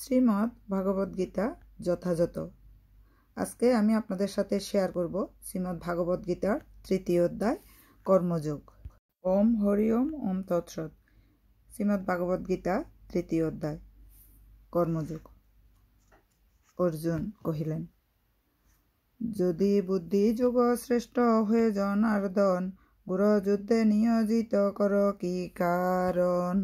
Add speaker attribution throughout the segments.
Speaker 1: শ্রীমদ্ ভাগবত গীতা যথাযথ। আজকে আমি আপনাদের সাথে শেয়ার করব শ্রীমদ্ ভাগবত গীতার তৃতীয় অধ্যায় কর্মযোগ। ওম হরি ওম ওম তৎসৎ। শ্রীমদ্ ভাগবত গীতা তৃতীয় অধ্যায় কর্মযোগ। অর্জুন কহিলেন, যদি বুদ্ধি যোগ শ্রেষ্ঠ হয়ে জনার্দন, গুরুযুদ্ধে নিয়োজিত কর কি কারণ?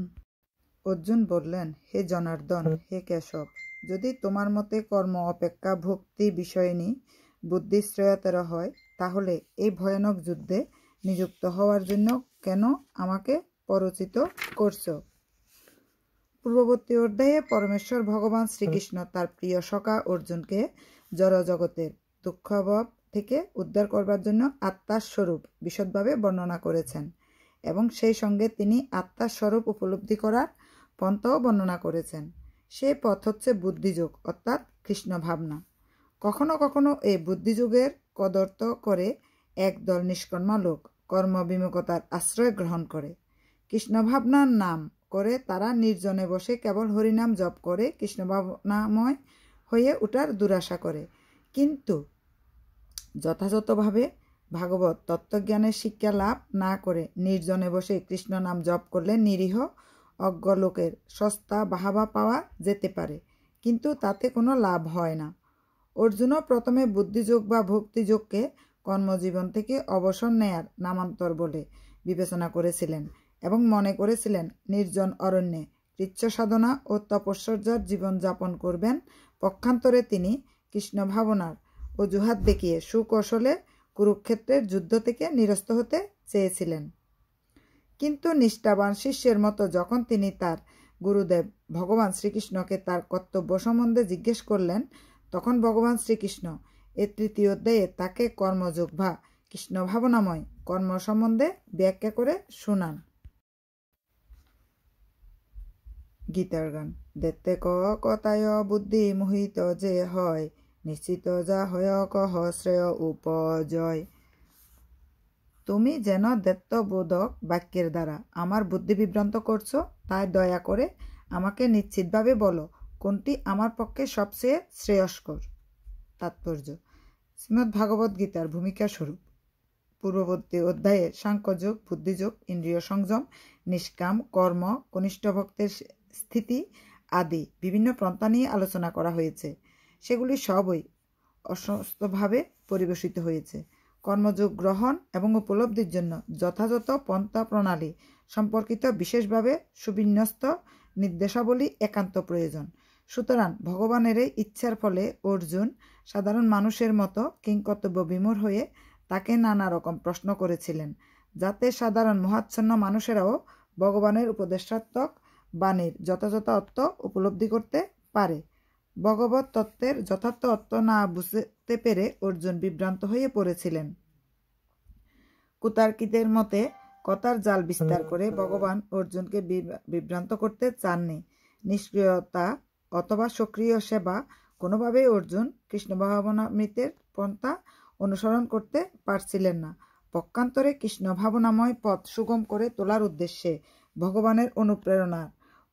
Speaker 1: অর্জুন বললেন, হে জনার্দন, হে কেশব, যদি তোমার মতে কর্ম অপেক্ষা ভক্তি বিষয়নী বুদ্ধি শ্রেয়তর হয়, তাহলে এই ভয়ানক যুদ্ধে নিযুক্ত হওয়ার জন্য কেন আমাকে প্ররোচিত করছ? পূর্ববর্তী অধ্যায়ে পরমেশ্বর ভগবান শ্রীকৃষ্ণ তার প্রিয় সখা অর্জুনকে জড়জগতের দুঃখভাব থেকে উদ্ধার করবার জন্য আত্মার স্বরূপ বিশদভাবে বর্ণনা করেছেন এবং সেই সঙ্গে তিনি আত্মার স্বরূপ উপলব্ধি করার পন্থাও বর্ণনা করেছেন। সেই পথ হচ্ছে বুদ্ধিযোগ, অর্থাৎ কৃষ্ণ ভাবনা। কখনো কখনো এই বুদ্ধিযোগের কদর্থ করে একদল নিষ্কর্মা লোক কর্মবিমুখতার আশ্রয় গ্রহণ করে। কৃষ্ণ ভাবনার নাম করে তারা নির্জনে বসে কেবল হরিনাম জপ করে কৃষ্ণ ভাবনাময় হয়ে ওঠার দুরাশা করে, কিন্তু যথাযথভাবে ভাগবত তত্ত্বজ্ঞানের শিক্ষা লাভ না করে নির্জনে বসে কৃষ্ণ নাম জপ করলে নিরীহ অজ্ঞ লোকের সস্তা বাহাবা পাওয়া যেতে পারে, কিন্তু তাতে কোনো লাভ হয় না। অর্জুনও প্রথমে বুদ্ধিযোগ বা ভক্তিযোগকে কর্মজীবন থেকে অবসর নেয়ার নামান্তর বলে বিবেচনা করেছিলেন এবং মনে করেছিলেন নির্জন অরণ্যে কৃচ্ছ সাধনা ও তপস্যার জীবনযাপন করবেন। পক্ষান্তরে তিনি কৃষ্ণ ভাবনার অজুহাত দেখিয়ে সুকৌশলে কুরুক্ষেত্রের যুদ্ধ থেকে নিরস্ত হতে চেয়েছিলেন। কিন্তু নিষ্ঠাবান শিষ্যের মতো যখন তিনি তার গুরুদেব ভগবান শ্রীকৃষ্ণকে তার কর্তব্য সম্বন্ধে জিজ্ঞেস করলেন, তখন ভগবান শ্রীকৃষ্ণ এ তৃতীয় অধ্যায়ে তাকে কর্মযোগ বা কৃষ্ণ ভাবনাময় কর্ম সম্বন্ধে ব্যাখ্যা করে শোনান। গীতার গান। দেখতে কথায় বুদ্ধি মোহিত যে হয়, নিশ্চিত যা হয় কহ শ্রেয় উপজয়। তুমি যেন দৈত্যবোধক বাক্যের দ্বারা আমার বুদ্ধি বিভ্রান্ত করছো, তাই দয়া করে আমাকে নিশ্চিতভাবে বলো কোনটি আমার পক্ষে সবচেয়ে শ্রেয়স্কর। তাৎপর্য: শ্রীমদ্ ভাগবত গীতার ভূমিকা স্বরূপ পূর্ববর্তী অধ্যায়ে সাংখ্যযোগ, বুদ্ধিযোগ, ইন্দ্রিয় সংযম, নিষ্কাম কর্ম, কনিষ্ঠ ভক্তের স্থিতি আদি বিভিন্ন পন্থা নিয়ে আলোচনা করা হয়েছে। সেগুলি সবই অস্বস্থভাবে পরিবেশিত হয়েছে। কর্মযোগ গ্রহণ এবং উপলব্ধির জন্য যথাযথ পন্থা প্রণালী সম্পর্কিত বিশেষভাবে সুবিন্যস্ত নির্দেশাবলী একান্ত প্রয়োজন। সুতরাং ভগবানের এই ইচ্ছার ফলে অর্জুন সাধারণ মানুষের মতো কিংকর্তব্য বিমূঢ় হয়ে তাকে নানা রকম প্রশ্ন করেছিলেন, যাতে সাধারণ মোহাচ্ছন্ন মানুষেরাও ভগবানের উপদেশাত্মক বাণীর যথাযথ অর্থ উপলব্ধি করতে পারে। ভগবত তত্ত্বের যথার্থ অর্থ না বুঝতে পেরে অর্জুন বিভ্রান্ত হয়ে পড়েছিলেন। কুতার্কিকদের মতে কথার জাল বিস্তার করে ভগবান অর্জুনকে বিভ্রান্ত করতে চাননি। নিষ্ক্রিয়তা অথবা সক্রিয় সেবা কোনোভাবেই অর্জুন কৃষ্ণ ভাবনামৃতের পন্থা অনুসরণ করতে পারছিলেন না। পক্ষান্তরে কৃষ্ণ ভাবনাময় পথ সুগম করে তোলার উদ্দেশ্যে ভগবানের অনুপ্রেরণা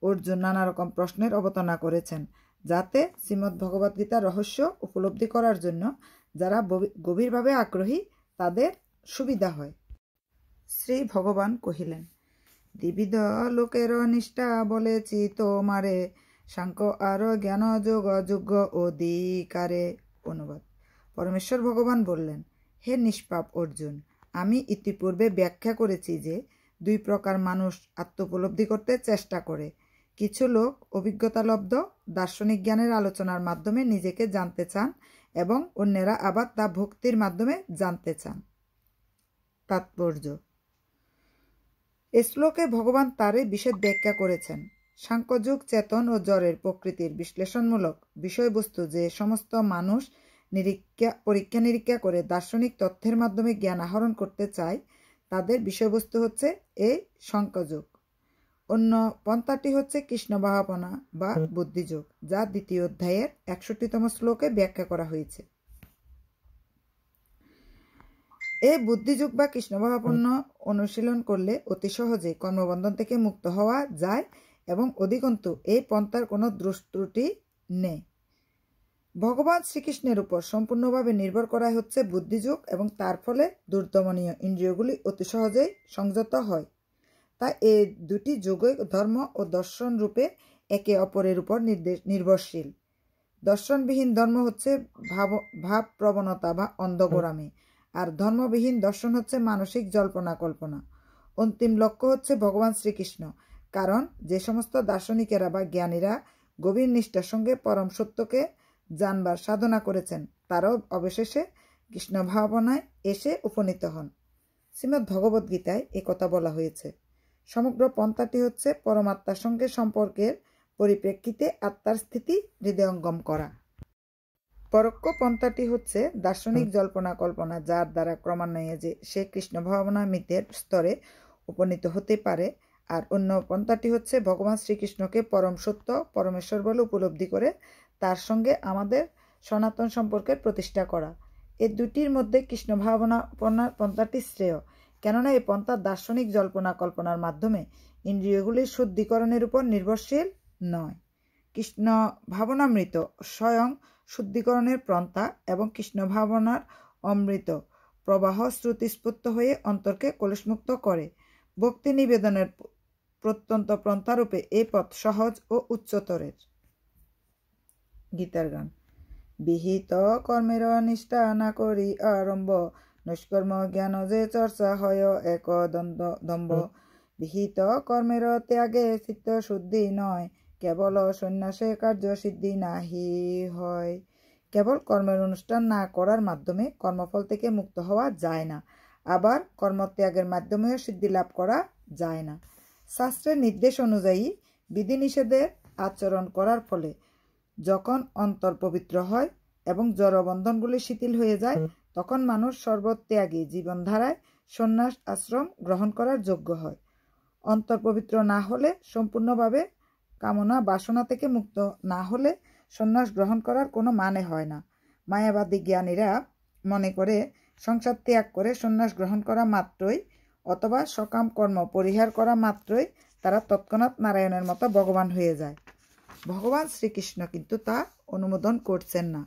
Speaker 1: অর্জুন নানা রকম প্রশ্নের অবতারণা করেছেন, যাতে শ্রীমদ্ ভগবত গীতার রহস্য উপলব্ধি করার জন্য যারা গভীরভাবে আগ্রহী তাদের সুবিধা হয়। শ্রী ভগবান কহিলেন, দ্বিবিধ লোকের নিষ্ঠা বলেছি তোমারে, সাংখ্য আর জ্ঞান যোগ যোগ্য অধিকারে। অনুবাদ: পরমেশ্বর ভগবান বললেন, হে নিষ্পাপ অর্জুন, আমি ইতিপূর্বে ব্যাখ্যা করেছি যে দুই প্রকার মানুষ আত্মোপলব্ধি করতে চেষ্টা করে। কিছু লোক অভিজ্ঞতালব্ধ দার্শনিক জ্ঞানের আলোচনার মাধ্যমে নিজেকে জানতে চান এবং অন্যেরা আবার তা ভক্তির মাধ্যমে জানতে চান। তাৎপর্য: এই শ্লোকে ভগবান তারই বিশেষ ব্যাখ্যা করেছেন। সাংখ্যযোগ চেতন ও জড়ের প্রকৃতির বিশ্লেষণমূলক বিষয়বস্তু যে সমস্ত মানুষ পরীক্ষা নিরীক্ষা করে দার্শনিক তথ্যের মাধ্যমে জ্ঞান আহরণ করতে চায়, তাদের বিষয়বস্তু হচ্ছে এই সাংখ্যযোগ। অন্য পন্থাটি হচ্ছে কৃষ্ণ ভাবনা বা বুদ্ধিযোগ, যা দ্বিতীয় অধ্যায়ের 61তম শ্লোকে ব্যাখ্যা করা হয়েছে। এই বুদ্ধিযোগ বা কৃষ্ণ ভাবনা অনুশীলন করলে অতি সহজে কর্মবন্ধন থেকে মুক্ত হওয়া যায় এবং অধিকন্তু এই পন্থার কোনো দোষ ত্রুটি নেয়। ভগবান শ্রীকৃষ্ণের উপর সম্পূর্ণভাবে নির্ভর করা হচ্ছে বুদ্ধিযোগ এবং তার ফলে দুর্দমনীয় ইন্দ্রিয়গুলি অতি সহজেই সংযত হয়। তাই এই দুটি যোগই ধর্ম ও দর্শন রূপে একে অপরের উপর নির্ভরশীল। দর্শনবিহীন ধর্ম হচ্ছে ভাব প্রবণতা বা অন্ধগোড়ামি, আর ধর্মবিহীন দর্শন হচ্ছে মানসিক জল্পনা কল্পনা। অন্তিম লক্ষ্য হচ্ছে ভগবান শ্রীকৃষ্ণ, কারণ যে সমস্ত দার্শনিকেরা বা জ্ঞানীরা গভীর নিষ্ঠার সঙ্গে পরম সত্যকে জানবার সাধনা করেছেন তারাও অবশেষে কৃষ্ণ ভাবনায় এসে উপনীত হন। শ্রীমদ্ ভগবদ্গীতায় কথা বলা হয়েছে। সমগ্র পন্থাটি হচ্ছে পরমাত্মার সঙ্গে সম্পর্কের পরিপ্রেক্ষিতে আত্মার স্থিতি হৃদয়ঙ্গম করা। পরোক্ষ পন্থাটি হচ্ছে দার্শনিক জল্পনা কল্পনা, যার দ্বারা ক্রমান্বয়ে যে সে কৃষ্ণ ভাবনামৃতের স্তরে উপনীত হতে পারে, আর অন্য পন্থাটি হচ্ছে ভগবান শ্রীকৃষ্ণকে পরম সত্য পরমেশ্বর বলে উপলব্ধি করে তার সঙ্গে আমাদের সনাতন সম্পর্কের প্রতিষ্ঠা করা। এই দুটির মধ্যে কৃষ্ণ ভাবনা পন্থাটি শ্রেয়, কেননা এই পন্থা দার্শনিক জল্পনা কল্পনার মাধ্যমে ইন্দ্রিয়গুলির শুদ্ধিকরণের উপর নির্ভরশীল নয়। কৃষ্ণ ভাবনামৃত স্বয়ং শুদ্ধিকরণের পন্থা এবং কৃষ্ণ ভাবনার অমৃত প্রবাহ শ্রুতিস্ফূর্ত হয়ে অন্তরকে কলুষমুক্ত করে। ভক্তি নিবেদনের প্রত্যন্ত পন্থারূপে এই পথ সহজ ও উচ্চতরের। গীতার গান। বিহিত কর্মের নিষ্ঠা না করি আরম্ভ, নিষ্কর্ম জ্ঞান যে চর্চা হয় এক দম্ভ। বিহিত কর্মের ত্যাগে চিত্ত শুদ্ধি নয়, কেবল সন্ন্যাসে কার্য সিদ্ধি নাহি হয়। কেবল কর্মের অনুষ্ঠান না করার মাধ্যমে কর্মফল থেকে মুক্ত হওয়া যায় না, আবার কর্মত্যাগের মাধ্যমেও সিদ্ধি লাভ করা যায় না। শাস্ত্রের নির্দেশ অনুযায়ী বিধিনিষেধের আচরণ করার ফলে যখন অন্তর পবিত্র হয় এবং জড়বন্ধনগুলি শিথিল হয়ে যায়, তখন মানুষ সর্বত্যাগী জীবনধারায় সন্ন্যাস আশ্রম গ্রহণ করার যোগ্য হয়। অন্তর পবিত্র না হলে, সম্পূর্ণভাবে কামনা বাসনা থেকে মুক্ত না হলে সন্ন্যাস গ্রহণ করার কোনো মানে হয় না। মায়াবাদী জ্ঞানীরা মনে করে সংসার ত্যাগ করে সন্ন্যাস গ্রহণ করা মাত্রই অথবা সকাম কর্ম পরিহার করা মাত্রই তারা তৎক্ষণাৎ নারায়ণের মতো ভগবান হয়ে যায়। ভগবান শ্রীকৃষ্ণ কিন্তু তা অনুমোদন করছেন না।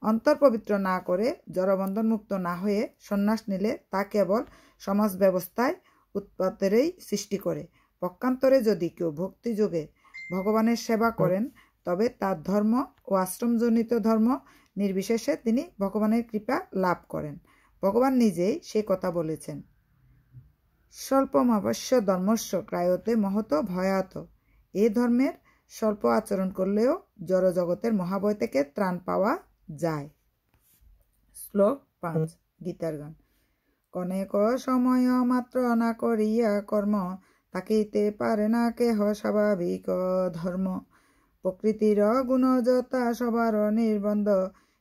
Speaker 1: অন্তর পবিত্র না করে জড়বন্ধন মুক্ত না হয়ে সন্ন্যাস নিলে তা কেবল সমাজ ব্যবস্থায় উৎপাতেরই সৃষ্টি করে। পক্ষান্তরে যদি কেউ ভক্তিযোগে ভগবানের সেবা করেন, তবে তার ধর্ম ও আশ্রমজনিত ধর্ম নির্বিশেষে তিনি ভগবানের কৃপা লাভ করেন। ভগবান নিজেই সে কথা বলেছেন, স্বল্পমাবশ্য ধর্মস্য ক্রায়তে মহত ভয়াত। এই ধর্মের স্বল্প আচরণ করলেও জড় জগতের মহাভয় থেকে ত্রাণ পাওয়া যায়। শ্লোক 5 গীতার গান। কনেক সময় মাত্র না করিয়া কর্ম, থাকিতে পারে না কেহ স্বাভাবিক ধর্ম। প্রকৃতির গুণ যথা সবার নির্বন্ধ,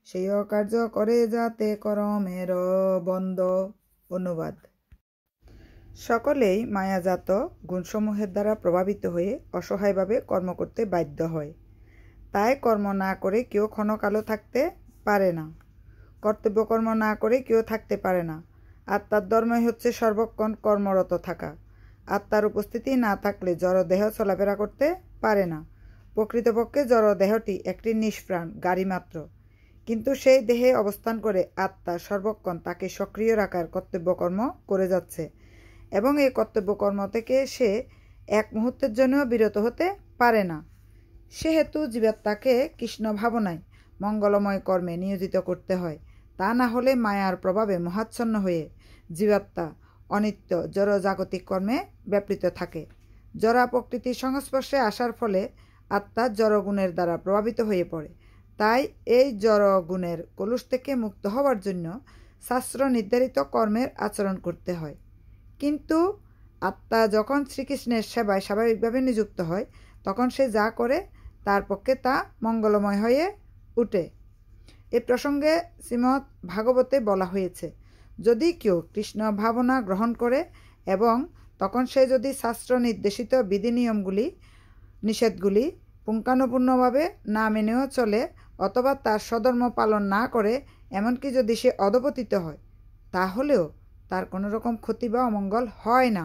Speaker 1: সেই কার্য করে যাতে কর্মের বন্ধ। অনুবাদ। সকলেই মায়াজাত গুণসমূহের দ্বারা প্রভাবিত হয়ে অসহায়ভাবে কর্ম করতে বাধ্য হয়। তাই কর্ম না করে কেউ ক্ষণকালও থাকতে পারে না। কর্তব্যকর্ম না করে কেউ থাকতে পারে না। আত্মার ধর্মই হচ্ছে সর্বক্ষণ কর্মরত থাকা। আত্মার উপস্থিতি না থাকলে জড়দেহ চলাফেরা করতে পারে না। প্রকৃতপক্ষে জড়দেহটি একটি নিষ্প্রাণ গাড়ি মাত্র, কিন্তু সেই দেহে অবস্থান করে আত্মা সর্বক্ষণ তাকে সক্রিয় রাখার কর্তব্যকর্ম করে যাচ্ছে এবং এই কর্তব্যকর্ম থেকে সে এক মুহূর্তের জন্য বিরত হতে পারে না। সেহেতু জীবাত্মাকে কৃষ্ণ ভাবনায় মঙ্গলময় কর্মে নিয়োজিত করতে হয়। তা না হলে মায়ার প্রভাবে মোহাচ্ছন্ন হয়ে জীবাত্মা অনিত্য জড় জাগতিক কর্মে ব্যাপৃত থাকে। জড়া প্রকৃতির সংস্পর্শে আসার ফলে আত্মা জড়গুণের দ্বারা প্রভাবিত হয়ে পড়ে। তাই এই জড়গুণের কলুষ থেকে মুক্ত হওয়ার জন্য শাস্ত্র নির্ধারিত কর্মের আচরণ করতে হয়। কিন্তু আত্মা যখন শ্রীকৃষ্ণের সেবায় স্বাভাবিকভাবে নিযুক্ত হয়, তখন সে যা করে তার পক্ষে তা মঙ্গলময় হয়ে উঠে। এ প্রসঙ্গে শ্রীমদ্ ভাগবতে বলা হয়েছে, যদি কেউ কৃষ্ণ ভাবনা গ্রহণ করে এবং তখন সে যদি শাস্ত্র নির্দেশিত বিধি নিয়মগুলি নিষেধগুলি পুঙ্খানুপুঙ্খভাবে না মেনেও চলে অথবা তার স্বধর্ম পালন না করে, এমনকি যদি সে অধঃপতিত হয়, তাহলেও তার কোনো রকম ক্ষতি বা অমঙ্গল হয় না।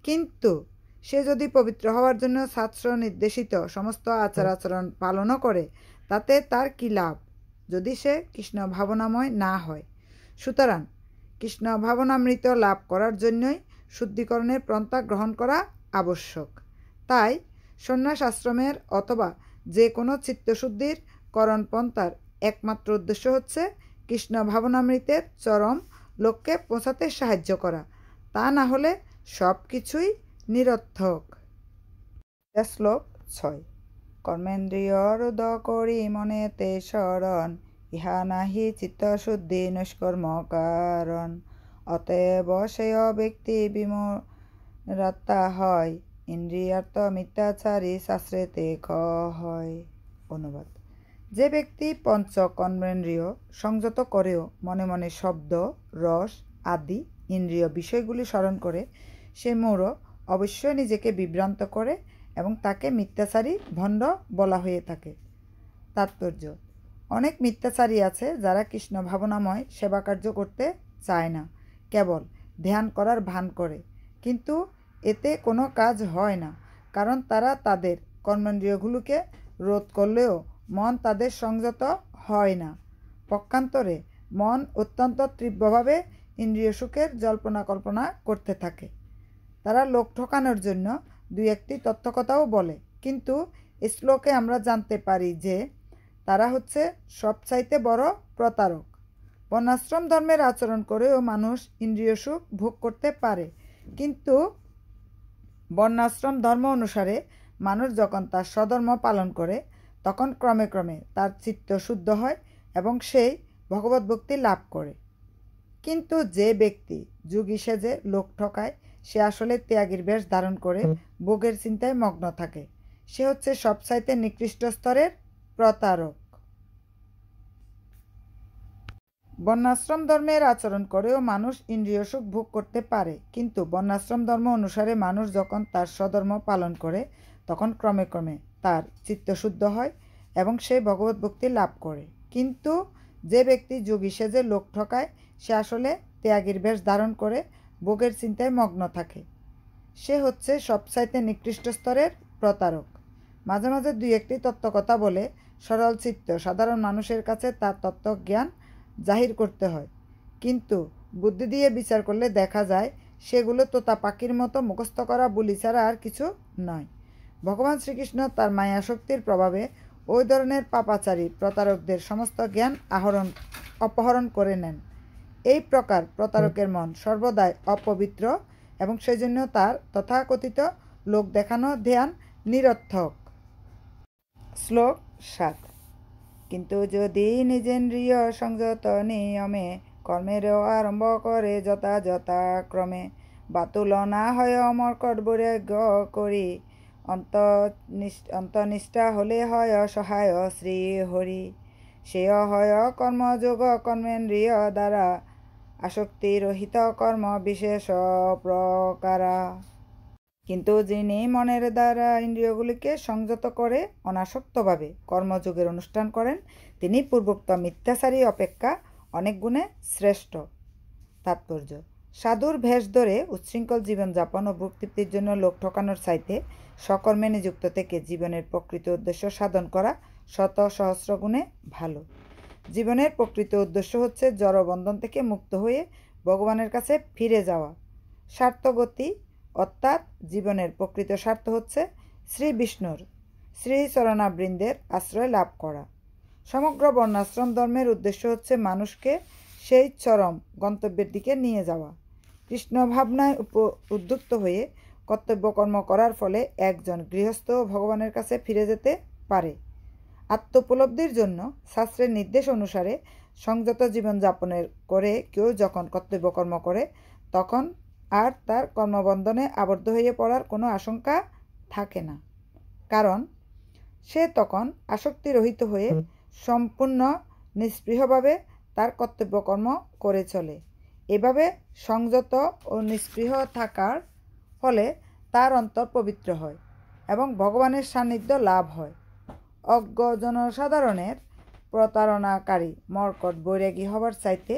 Speaker 1: কিন্তু সে যদি পবিত্র হওয়ার জন্য শাস্ত্র নির্দেশিত সমস্ত আচার আচরণ পালনও করে, তাতে তার কী লাভ যদি সে কৃষ্ণ ভাবনাময় না হয়? সুতরাং কৃষ্ণ ভাবনামৃত লাভ করার জন্যই শুদ্ধিকরণের পন্থা গ্রহণ করা আবশ্যক। তাই সন্ন্যাস আশ্রমের অথবা যে কোনো চিত্তশুদ্ধির করণ পন্থার একমাত্র উদ্দেশ্য হচ্ছে কৃষ্ণ ভাবনামৃতের চরম লক্ষ্যে পৌঁছাতে সাহায্য করা। তা না হলে সব কিছুই নিরর্থক। শ্লোক 6। কর্মেন্দ্রিয় রোধ করি মনেতে স্মরণ, ইহা নাহি চিত্তশুদ্ধি নিষ্কর্ম কারণ। অতএব সেই ব্যক্তি বিমূঢ়াত্মা হয়, ইন্দ্রিয়ার্থ মিথ্যাচারী শাস্ত্রেতে হয়। অনুবাদ: যে ব্যক্তি পঞ্চ কর্মেন্দ্রিয় সংযত করেও মনে মনে শব্দ, রস আদি ইন্দ্রিয় বিষয়গুলি স্মরণ করে, সে মূঢ় অবশ্যই নিজেকে বিভ্রান্ত করে এবং তাকে মিথ্যাচারী ভণ্ড বলা হয়ে থাকে। তাৎপর্য: অনেক মিথ্যাচারী আছে যারা কৃষ্ণ ভাবনাময় সেবা কার্য করতে চায় না, কেবল ধ্যান করার ভান করে, কিন্তু এতে কোনো কাজ হয় না, কারণ তারা তাদের কর্মেন্দ্রিয়গুলোকে রোধ করলেও মন তাদের সংযত হয় না। পক্ষান্তরে মন অত্যন্ত তীব্রভাবে ইন্দ্রিয় সুখের জল্পনা কল্পনা করতে থাকে। তারা লোক ঠকানোর জন্য দুই একটি তথ্যকথাও বলে, কিন্তু শ্লোকে আমরা জানতে পারি যে তারা হচ্ছে সবচাইতে বড় প্রতারক। বর্ণাশ্রম ধর্মের আচরণ করেও মানুষ ইন্দ্রিয় সুখ ভোগ করতে পারে, কিন্তু বর্ণাশ্রম ধর্ম অনুসারে মানুষ যখন তার স্বধর্ম পালন করে, তখন ক্রমে ক্রমে তার চিত্ত শুদ্ধ হয় এবং সেই ভগবত ভক্তি লাভ করে। কিন্তু যে ব্যক্তি যোগী সেজে লোক ঠকায়, সে আসলে ত্যাগীর বেশ ধারণ করে ভোগের চিন্তায় মগ্ন থাকে। সে হচ্ছে সবচাইতে নিকৃষ্ট স্তরের প্রতারক। বর্ণাশ্রম ধর্মের আচরণ করেও মানুষ ইন্দ্রিয় সুখ ভোগ করতে পারে, কিন্তু বর্ণাশ্রম ধর্ম অনুসারে মানুষ যখন তার স্বধর্ম পালন করে, তখন ক্রমে ক্রমে তার চিত্ত শুদ্ধ হয় এবং সে ভগবত ভক্তি লাভ করে। কিন্তু যে ব্যক্তি যোগী সেজে লোক ঠকায়, সে আসলে ত্যাগীর বেশ ধারণ করে ভোগের চিন্তায় মগ্ন থাকে। সে হচ্ছে সবচাইতে নিকৃষ্ট স্তরের প্রতারক। মাঝে মাঝে দুই একটি তত্ত্বকথা বলে সরল চিত্ত সাধারণ মানুষের কাছে তার তত্ত্বজ্ঞান জাহির করতে হয়, কিন্তু বুদ্ধি দিয়ে বিচার করলে দেখা যায় সেগুলো তোতা পাখির মতো মুখস্থ করা বুলি ছাড়া আর কিছু নয়। ভগবান শ্রীকৃষ্ণ তার মায়াশক্তির প্রভাবে ওই ধরনের পাপাচারী প্রতারকদের সমস্ত জ্ঞান অপহরণ করে নেন। এই প্রকার প্রতারকের মন সর্বদাই অপবিত্র এবং সেজন্য তার তথাকথিত লোক দেখানো ধ্যান নিরর্থক। শ্লোক 7। কিন্তু যদি নিজেন্দ্রিয় সংযত নিয়মে কর্মেরও আরম্ভ করে যথাযথাক্রমে, বা তুলনা হয় অমর্কট বৈরাগ্য করি, অন্তনিষ্ঠা হলে হয় সহায় শ্রী হরি। সেয় হয় কর্মযোগ কর্মেন্দ্রিয় দ্বারা, আসক্তি রহিত কর্ম বিশেষ প্রকারা। কিন্তু যিনি মনের দ্বারা ইন্দ্রিয়গুলিকে সংযত করে অনাসক্তভাবে কর্মযোগের অনুষ্ঠান করেন, তিনি পূর্বোক্ত মিথ্যাচারী অপেক্ষা অনেক গুণে শ্রেষ্ঠ। তাৎপর্য: সাধুর ভেষ ধরে উচ্ছৃঙ্খল জীবনযাপন ও ভোগতৃপ্তির জন্য লোক ঠকানোর চাইতে সকর্মে নিযুক্ত থেকে জীবনের প্রকৃত উদ্দেশ্য সাধন করা শত সহস্র গুণে ভালো। জীবনের প্রকৃত উদ্দেশ্য হচ্ছে জড়বন্ধন থেকে মুক্ত হয়ে ভগবানের কাছে ফিরে যাওয়া। স্বার্থগতি অর্থাৎ জীবনের প্রকৃত স্বার্থ হচ্ছে শ্রী বিষ্ণুর শ্রীচরণাবৃন্দের আশ্রয় লাভ করা। সমগ্র বর্ণাশ্রম ধর্মের উদ্দেশ্য হচ্ছে মানুষকে সেই চরম গন্তব্যের দিকে নিয়ে যাওয়া। কৃষ্ণ ভাবনায় উদ্যুক্ত হয়ে কর্তব্যকর্ম করার ফলে একজন গৃহস্থ ভগবানের কাছে ফিরে যেতে পারে। আত্মোপলব্ধির জন্য শাস্ত্রের নির্দেশ অনুসারে সংযত জীবনযাপনের করে কেউ যখন কর্তব্যকর্ম করে, তখন আর তার কর্মবন্ধনে আবদ্ধ হয়ে পড়ার কোনো আশঙ্কা থাকে না, কারণ সে তখন আসক্তিরহিত হয়ে সম্পূর্ণ নিস্পৃহভাবে তার কর্তব্যকর্ম করে চলে। এভাবে সংযত ও নিস্পৃহ থাকার ফলে তার অন্তর পবিত্র হয় এবং ভগবানের সান্নিধ্য লাভ হয়। অজ্ঞ জনসাধারণের প্রতারণাকারী মর্কট বৈরাগী হবার চাইতে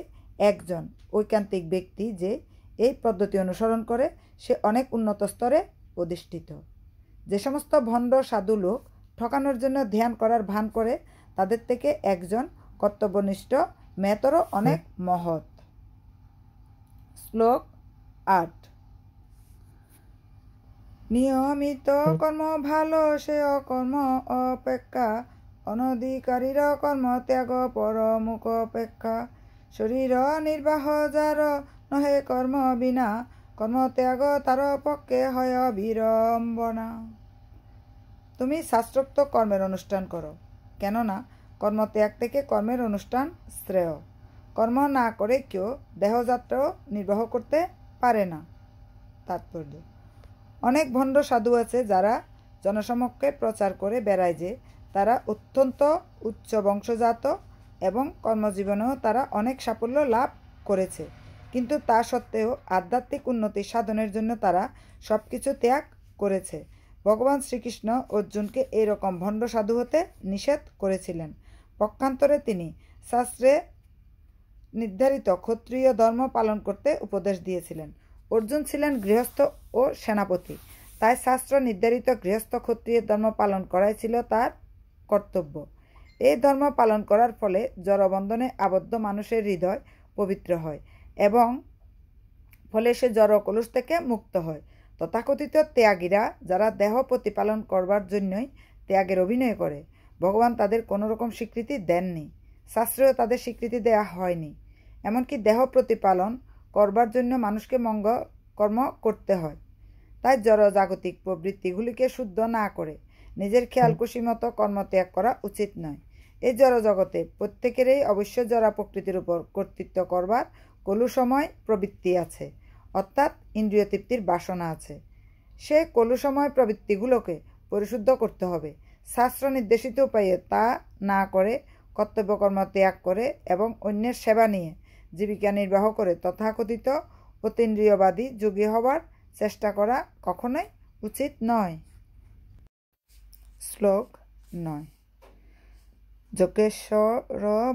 Speaker 1: একজন ঐকান্তিক ব্যক্তি যে এই পদ্ধতি অনুসরণ করে, সে অনেক উন্নত স্তরে অধিষ্ঠিত। যে সমস্ত ভণ্ড সাধু লোক ঠকানোর জন্য ধ্যান করার ভান করে, তাদের থেকে একজন কর্তব্যনিষ্ঠ মেতরও অনেক মহৎ। শ্লোক 8। নিয়মিত কর্ম ভালো সে অকর্ম অপেক্ষা, অনধিকারীর কর্ম ত্যাগ পরমুখ অপেক্ষা। শরীর নির্বাহ যার নহে কর্ম বিনা, কর্ম ত্যাগ তার পক্ষে হয় বিড়ম্বনা। তুমি শাস্ত্রোক্ত কর্মের অনুষ্ঠান করো, কেননা কর্মত্যাগ থেকে কর্মের অনুষ্ঠান শ্রেয়। কর্ম না করে কেউ দেহযাত্রাও নির্বাহ করতে পারে না। তাৎপর্য: অনেক ভণ্ড সাধু আছে যারা জনসমক্ষে প্রচার করে বেড়ায় যে তারা অত্যন্ত উচ্চ বংশজাত এবং কর্মজীবনেও তারা অনেক সাফল্য লাভ করেছে, কিন্তু তা সত্ত্বেও আধ্যাত্মিক উন্নতি সাধনের জন্য তারা সব কিছু ত্যাগ করেছে। ভগবান শ্রীকৃষ্ণ অর্জুনকে এইরকম ভণ্ড সাধু হতে নিষেধ করেছিলেন। পক্ষান্তরে তিনি শাস্ত্রে নির্ধারিত ক্ষত্রিয় ধর্ম পালন করতে উপদেশ দিয়েছিলেন। অর্জুন ছিলেন গৃহস্থ ও সেনাপতি, তাই শাস্ত্র নির্ধারিত গৃহস্থ ক্ষত্রিয় ধর্ম পালন করাই ছিল তার কর্তব্য। এই ধর্ম পালন করার ফলে জড়বন্ধনে আবদ্ধ মানুষের হৃদয় পবিত্র হয় এবং ফলে সে জড় কলুষ থেকে মুক্ত হয়। তথাকথিত ত্যাগীরা যারা দেহ প্রতিপালন করবার জন্যই ত্যাগের অভিনয় করে, ভগবান তাদের কোনো রকম স্বীকৃতি দেননি, শাস্ত্রেও তাদের স্বীকৃতি দেয়া হয়নি। এমনকি দেহ প্রতিপালন করবার জন্য মানুষকে মঙ্গল কর্ম করতে হয়। তাই জড় জাগতিক প্রবৃত্তিগুলিকে শুদ্ধ না করে নিজের খেয়াল খুশি মতো কর্মত্যাগ করা উচিত নয়। এই জড় জগতে প্রত্যেকেরই অবশ্য জড়া প্রকৃতির উপর কর্তৃত্ব করবার কলুসময় প্রবৃত্তি আছে, অর্থাৎ ইন্দ্রিয় তৃপ্তির বাসনা আছে। সে কলুসময় প্রবৃত্তিগুলোকে পরিশুদ্ধ করতে হবে। শাস্ত্র নির্দেশিত উপায়ে তা না করে কর্তব্যকর্ম ত্যাগ করে এবং অন্যের সেবা নিয়ে জীবিকা নির্বাহ করে তথাকথিত অতীন্দ্রিয়বাদী যোগী হবার চেষ্টা করা কখনোই উচিত নয়। শ্লোক 9। যোগেশ্বর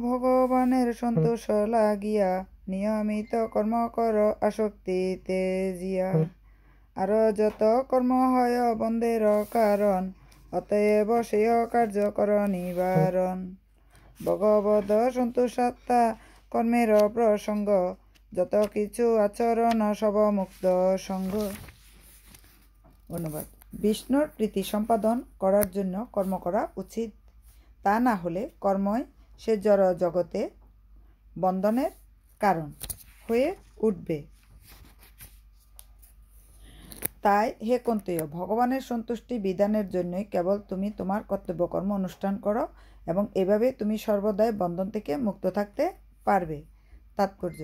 Speaker 1: ভগবানের সন্তোষ লাগিয়া, নিয়মিত কর্ম কর আসক্তি তেজিয়া। আর যত কর্ম হয় বন্ধের কারণ, অতএব সেই কার্য কর নিবারণ। ভগবদ সন্তোষাত্মা কর্মের প্রসঙ্গ, যত কিছু আচরণ সব মুক্ত সঙ্গ। অনুবাদ: বিষ্ণুর প্রীতি সম্পাদন করার জন্য কর্ম করা উচিত, তা না হলে কর্মই সে জড় জগতে বন্ধনের কারণ হয়ে উঠবে। তাই হে কুন্তীয়, ভগবানের সন্তুষ্টি বিধানের জন্যই কেবল তুমি তোমার কর্তব্য কর্ম অনুষ্ঠান করো এবং এভাবে তুমি সর্বদাই বন্ধন থেকে মুক্ত থাকতে পারবে। তাৎপর্য: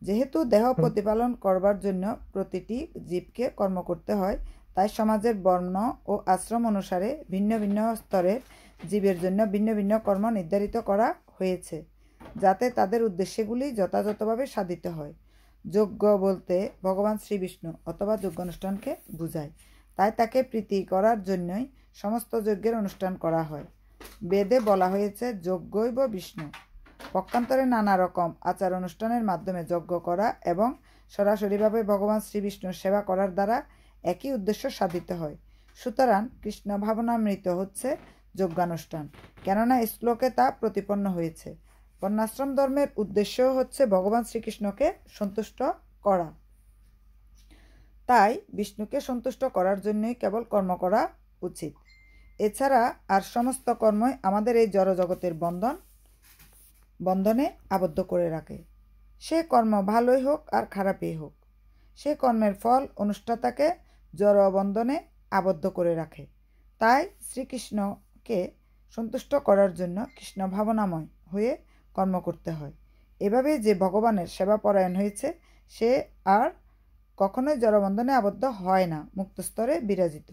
Speaker 1: যেহেতু দেহ প্রতিপালন করবার জন্য প্রতিটি জীবকে কর্ম করতে হয়, তাই সমাজের বর্ণ ও আশ্রম অনুসারে ভিন্ন ভিন্ন স্তরের জীবের জন্য ভিন্ন ভিন্ন কর্ম নির্ধারিত করা হয়েছে, যাতে তাদের উদ্দেশ্যগুলি যথাযথভাবে সাধিত হয়। যজ্ঞ বলতে ভগবান শ্রীবিষ্ণু অথবা যজ্ঞানুষ্ঠানকে বোঝায়, তাই তাকে প্রীতি করার জন্যই সমস্ত যজ্ঞের অনুষ্ঠান করা হয়। বেদে বলা হয়েছে যজ্ঞৈব বিষ্ণু। পক্ষান্তরে নানা রকম আচার অনুষ্ঠানের মাধ্যমে যজ্ঞ করা এবং সরাসরিভাবে ভগবান শ্রীবিষ্ণুর সেবা করার দ্বারা একই উদ্দেশ্য সাধিত হয়। সুতরাং কৃষ্ণ ভাবনামৃত হচ্ছে যজ্ঞানুষ্ঠান, কেননা এই শ্লোকে তা প্রতিপন্ন হয়েছে। বর্ণাশ্রম ধর্মের উদ্দেশ্য হচ্ছে ভগবান শ্রীকৃষ্ণকে সন্তুষ্ট করা। তাই বিষ্ণুকে সন্তুষ্ট করার জন্যই কেবল কর্ম করা উচিত। এছাড়া আর সমস্ত কর্মই আমাদের এই জড়জগতের বন্ধনে আবদ্ধ করে রাখে। সে কর্ম ভালোই হোক আর খারাপই হোক, সে কর্মের ফল অনুষ্ঠাতাকে জড় বন্ধনে আবদ্ধ করে রাখে। তাই শ্রীকৃষ্ণকে সন্তুষ্ট করার জন্য কৃষ্ণ ভাবনাময় হয়ে কর্ম করতে হয়। এভাবে যে ভগবানের সেবা পরায়ণ হয়েছে, সে আর কখনোই জড়বন্ধনে আবদ্ধ হয় না, মুক্তস্তরে বিরাজিত।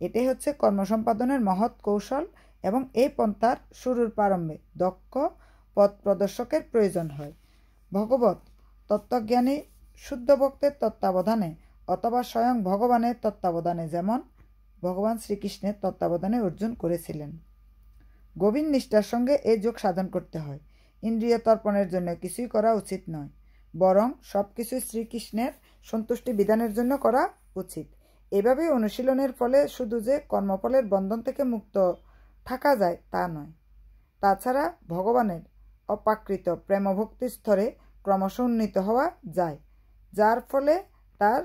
Speaker 1: এটাই হচ্ছে কর্ম সম্পাদনের মহৎ কৌশল এবং এই পন্থার শুরুর প্রারম্ভে দক্ষ পথ প্রদর্শকের প্রয়োজন হয়। ভগবত তত্ত্বজ্ঞানী শুদ্ধ ভক্তের তত্ত্বাবধানে অথবা স্বয়ং ভগবানের তত্ত্বাবধানে, যেমন ভগবান শ্রীকৃষ্ণের তত্ত্বাবধানে অর্জুন করেছিলেন। গভীর নিষ্ঠার সঙ্গে এই যোগ সাধন করতে হয়। ইন্দ্রিয় তর্পণের জন্য কিছুই করা উচিত নয়, বরং সব কিছুই শ্রীকৃষ্ণের সন্তুষ্টি বিধানের জন্য করা উচিত। এভাবে অনুশীলনের ফলে শুধু যে কর্মফলের বন্ধন থেকে মুক্ত থাকা যায় তা নয়, তাছাড়া ভগবানের অপ্রাকৃত প্রেমভক্তি স্তরে ক্রমশ উন্নীত হওয়া যায়, যার ফলে তার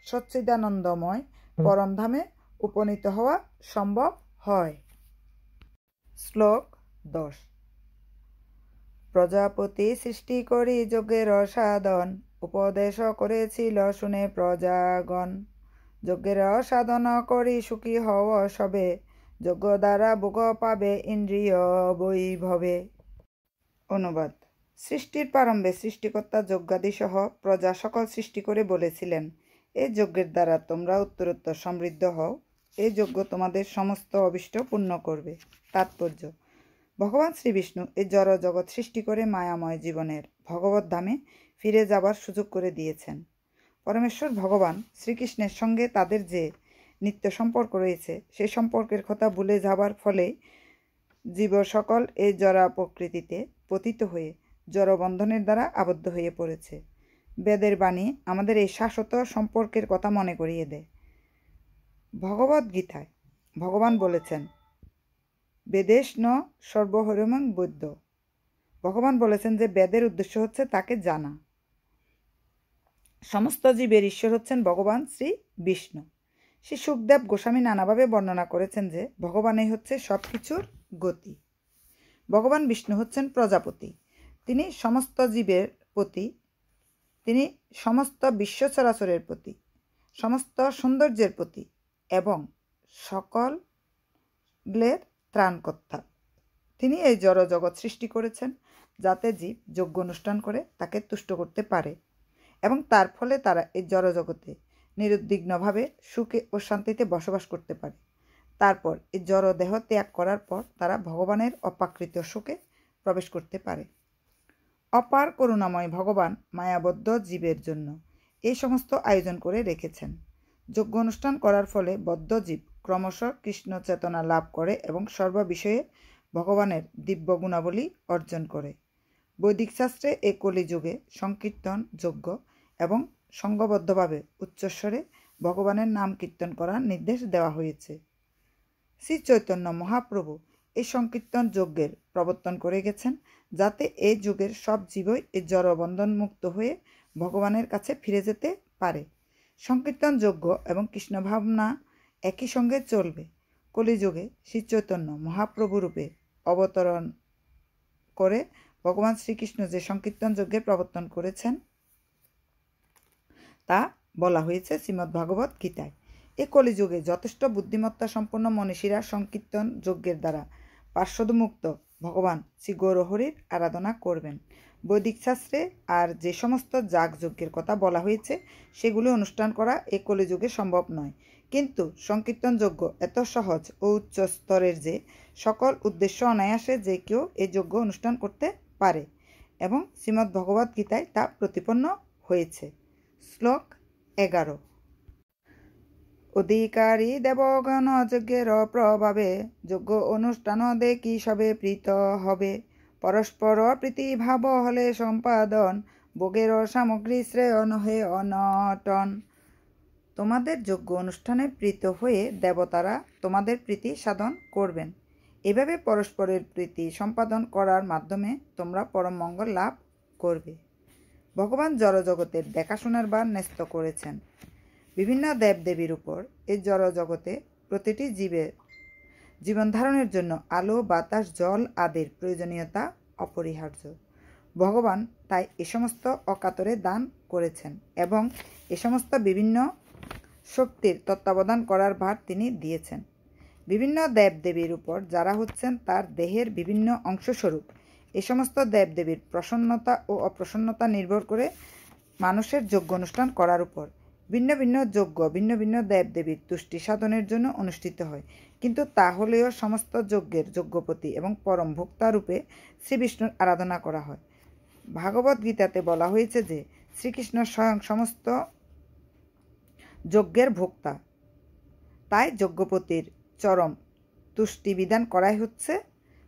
Speaker 1: সচ্চিদানন্দময় পরমধামে উপনীত হওয়া সম্ভব হয়। শ্লোক 10। প্রজাপতি সৃষ্টি করি যজ্ঞের সাধন, উপদেশ করেছিল শুনে প্রজাগণ। যজ্ঞের সাধন করি সুখী হও সবে, যজ্ঞ দ্বারা ভোগ পাবে ইন্দ্রিয় বৈভবে। অনুবাদ। সৃষ্টির প্রারম্ভে সৃষ্টিকর্তা যজ্ঞাদি সহ প্রজা সকল সৃষ্টি করে বলেছিলেন, এই যজ্ঞের দ্বারা তোমরা উত্তরোত্তর সমৃদ্ধ হও, এই যজ্ঞ তোমাদের সমস্ত অভীষ্ট পূর্ণ করবে। তাৎপর্য: ভগবান শ্রীবিষ্ণু এই জড় জগৎ সৃষ্টি করে মায়াময় জীবনের ভগবত ধামে ফিরে যাবার সুযোগ করে দিয়েছেন। পরমেশ্বর ভগবান শ্রীকৃষ্ণের সঙ্গে তাদের যে নিত্য সম্পর্ক রয়েছে, সেই সম্পর্কের কথা ভুলে যাবার ফলে জীব সকল এই জড়া প্রকৃতিতে পতিত হয়ে জড়বন্ধনের দ্বারা আবদ্ধ হয়ে পড়েছে। বেদের বাণী আমাদের এই শাশ্বত সম্পর্কের কথা মনে করিয়ে দেয়। ভগবদ্গীতায় ভগবান বলেছেন, বেদেশ ন সর্বহরমং বৈদ্য। ভগবান বলেছেন যে বেদের উদ্দেশ্য হচ্ছে তাকে জানা। সমস্ত জীবের ঈশ্বর হচ্ছেন ভগবান শ্রী বিষ্ণু। শ্রী সুখদেব গোস্বামী নানাভাবে বর্ণনা করেছেন যে ভগবানই হচ্ছে সব কিছুর গতি। ভগবান বিষ্ণু হচ্ছেন প্রজাপতি। তিনি সমস্ত জীবের প্রতি, তিনি সমস্ত বিশ্ব চরাচরের প্রতি, সমস্ত সৌন্দর্যের প্রতি এবং সকলের ত্রাণকর্তা। তিনি এই জড় জগৎ সৃষ্টি করেছেন যাতে জীব যজ্ঞ অনুষ্ঠান করে তাকে তুষ্ট করতে পারে এবং তার ফলে তারা এই জড় জগতে নিরুদ্বিগ্নভাবে সুখে ও শান্তিতে বসবাস করতে পারে। তারপর এই জড় দেহ ত্যাগ করার পর তারা ভগবানের অপ্রাকৃত সুখে প্রবেশ করতে পারে। অপার করুণাময় ভগবান মায়াবদ্ধ জীবের জন্য এই সমস্ত আয়োজন করে রেখেছেন। যজ্ঞ অনুষ্ঠান করার ফলে বদ্ধ জীব ক্রমশ কৃষ্ণ চেতনা লাভ করে এবং সর্ববিষয়ে ভগবানের দিব্য গুণাবলী অর্জন করে। বৈদিক শাস্ত্রে এই কলিযুগে সংকীর্তন যজ্ঞ এবং সংঘবদ্ধভাবে উচ্চস্বরে ভগবানের নাম কীর্তন করার নির্দেশ দেওয়া হয়েছে। শ্রী চৈতন্য মহাপ্রভু এই সংকীর্তন যজ্ঞের প্রবর্তন করে গেছেন, যাতে এই যুগের সব জীবই এই জড়বন্ধন মুক্ত হয়ে ভগবানের কাছে ফিরে যেতে পারে। সংকীর্তন যজ্ঞ এবং কৃষ্ণ ভাবনা একই সঙ্গে চলবে। কলিযুগে শ্রী চৈতন্য মহাপ্রভু রূপে অবতরণ করে ভগবান শ্রীকৃষ্ণ যে সংকীর্তন যজ্ঞের প্রবর্তন করেছেন তা বলা হয়েছে শ্রীমদ্ ভাগবত গীতায়। এই কলিযুগে যথেষ্ট বুদ্ধিমত্তা সম্পন্ন মনীষীরা সংকীর্তন যজ্ঞের দ্বারা পার্শ্বদমুক্ত ভগবান শ্রী গৌরহরির আরাধনা করবেন। বৈদিক শাস্ত্রে আর যে সমস্ত যাগযজ্ঞের কথা বলা হয়েছে সেগুলো অনুষ্ঠান করা এই কলিযুগে সম্ভব নয়, কিন্তু সংকীর্তন যজ্ঞ এত সহজ ও উচ্চ স্তরের যে সকল উদ্দেশ্য অনায়াসে যে কেউ এই যজ্ঞ অনুষ্ঠান করতে পারে এবং শ্রীমদ্ ভগবত গীতায় তা প্রতিপন্ন হয়েছে। শ্লোক 11। অধিকারী দেবগণ যজ্ঞের প্রভাবে যজ্ঞ অনুষ্ঠান দেখি সবে প্রীত হবে। পরস্পর প্রীতিভাব হলে সম্পাদন ভোগের সামগ্রী শ্রেয় নহে অনটন। তোমাদের যজ্ঞ অনুষ্ঠানে প্রীত হয়ে দেবতারা তোমাদের প্রীতি সাধন করবেন। এভাবে পরস্পরের প্রীতি সম্পাদন করার মাধ্যমে তোমরা পরম মঙ্গল লাভ করবে। ভগবান জড়জগতের দেখাশোনার ভার ন্যস্ত করেছেন বিভিন্ন দেবদেবীর উপর। এই জড়জগতে প্রতিটি জীবের জীবন ধারণের জন্য আলো, বাতাস, জল আদির প্রয়োজনীয়তা অপরিহার্য। ভগবান তাই এ সমস্ত অকাতরে দান করেছেন এবং এ সমস্ত বিভিন্ন শক্তির তত্ত্বাবধান করার ভার তিনি দিয়েছেন বিভিন্ন দেবদেবীর উপর, যারা হচ্ছেন তার দেহের বিভিন্ন অংশস্বরূপ। এ সমস্ত দেবদেবীর প্রসন্নতা ও অপ্রসন্নতা নির্ভর করে মানুষের যজ্ঞ অনুষ্ঠান করার উপর। ভিন্ন ভিন্ন যজ্ঞ ভিন্ন ভিন্ন দেবদেবীর তুষ্টি সাধনের জন্য অনুষ্ঠিত হয়, কিন্তু তা হলেও সমস্ত যজ্ঞের যজ্ঞপতি এবং পরম ভোক্তা রূপে শ্রীবিষ্ণুর আরাধনা করা হয়। ভাগবত গীতাতে বলা হয়েছে যে শ্রীকৃষ্ণ স্বয়ং সমস্ত যজ্ঞের ভোক্তা, তাই যজ্ঞপতির চরম তুষ্টি বিধান করাই হচ্ছে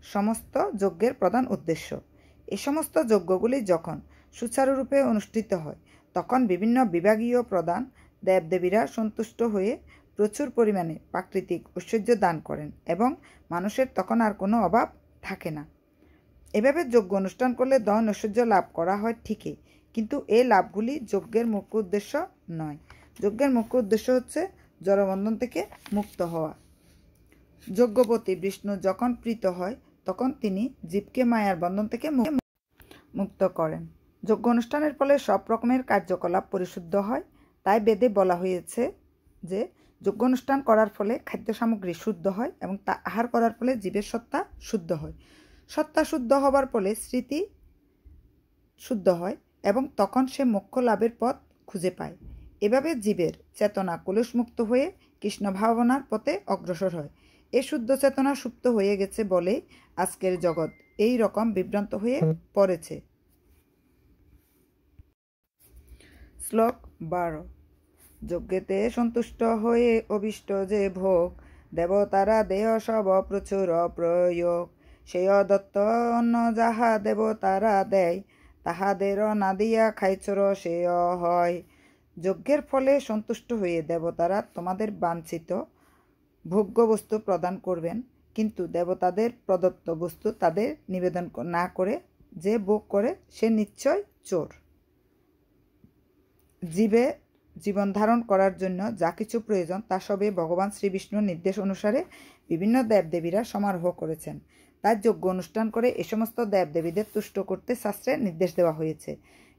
Speaker 1: সমস্ত যজ্ঞের প্রধান উদ্দেশ্য। এই সমস্ত যজ্ঞগুলি যখন সুচারুরূপে অনুষ্ঠিত হয় তখন বিভিন্ন বিভাগীয় প্রধান দেবদেবীরা সন্তুষ্ট হয়ে প্রচুর পরিমাণে প্রাকৃতিক ঐশ্বর্য দান করেন এবং মানুষের তখন আর কোনো অভাব থাকে না। এভাবে যজ্ঞ অনুষ্ঠান করলে ধন ঐশ্বর্য লাভ করা হয় ঠিকই, কিন্তু এই লাভগুলি যজ্ঞের মুখ্য উদ্দেশ্য নয়। যজ্ঞের মুখ্য উদ্দেশ্য হচ্ছে জড়বন্ধন থেকে মুক্ত হওয়া। যজ্ঞপতি বিষ্ণু যখন প্রীত হয় তখন তিনি জীবকে মায়ার বন্ধন থেকে মুক্ত করেন। যজ্ঞ অনুষ্ঠানের ফলে সব রকমের কার্যকলাপ পরিশুদ্ধ হয়। তাই বেদে বলা হয়েছে যে যজ্ঞ অনুষ্ঠান করার ফলে খাদ্য সামগ্রী শুদ্ধ হয় এবং তা আহার করার ফলে জীবের সত্তা শুদ্ধ হয়। সত্তা শুদ্ধ হবার ফলে স্মৃতি শুদ্ধ হয় এবং তখন সে মোক্ষ লাভের পথ খুঁজে পায়। এভাবে জীবের চেতনা কলুষমুক্ত হয়ে কৃষ্ণ ভাবনার পথে অগ্রসর হয়। এ শুদ্ধ চেতনা সুপ্ত হয়ে গেছে বলেই আজকের জগৎ এই রকম বিভ্রান্ত হয়ে পড়েছে। শ্লোক 12। যজ্ঞেতে সন্তুষ্ট হয়ে অভিষ্ট যে ভোগ, দেবতারা দেহ সব প্রচুর প্রয়োগ, সেই দত্ত অন্ন যাহা দেবতারা দেয়, তাহাদের না দিয়া খাইছর সে হয়। যজ্ঞের ফলে সন্তুষ্ট হয়ে দেবতারা তোমাদের বাঞ্ছিত ভোগ্য বস্তু প্রদান করবেন, কিন্তু দেবতাদের প্রদত্ত বস্তু তাদের নিবেদন না করে যে ভোগ করে সে নিশ্চয় চোর। জীবন ধারণ করার জন্য যা কিছু প্রয়োজন তা সবই ভগবান শ্রীবিষ্ণুর নির্দেশ অনুসারে বিভিন্ন দেবদেবীরা সমারোহ করেছেন। তাই যজ্ঞ অনুষ্ঠান করে এ সমস্ত দেবদেবীদের তুষ্ট করতে শাস্ত্রে নির্দেশ দেওয়া হয়েছে।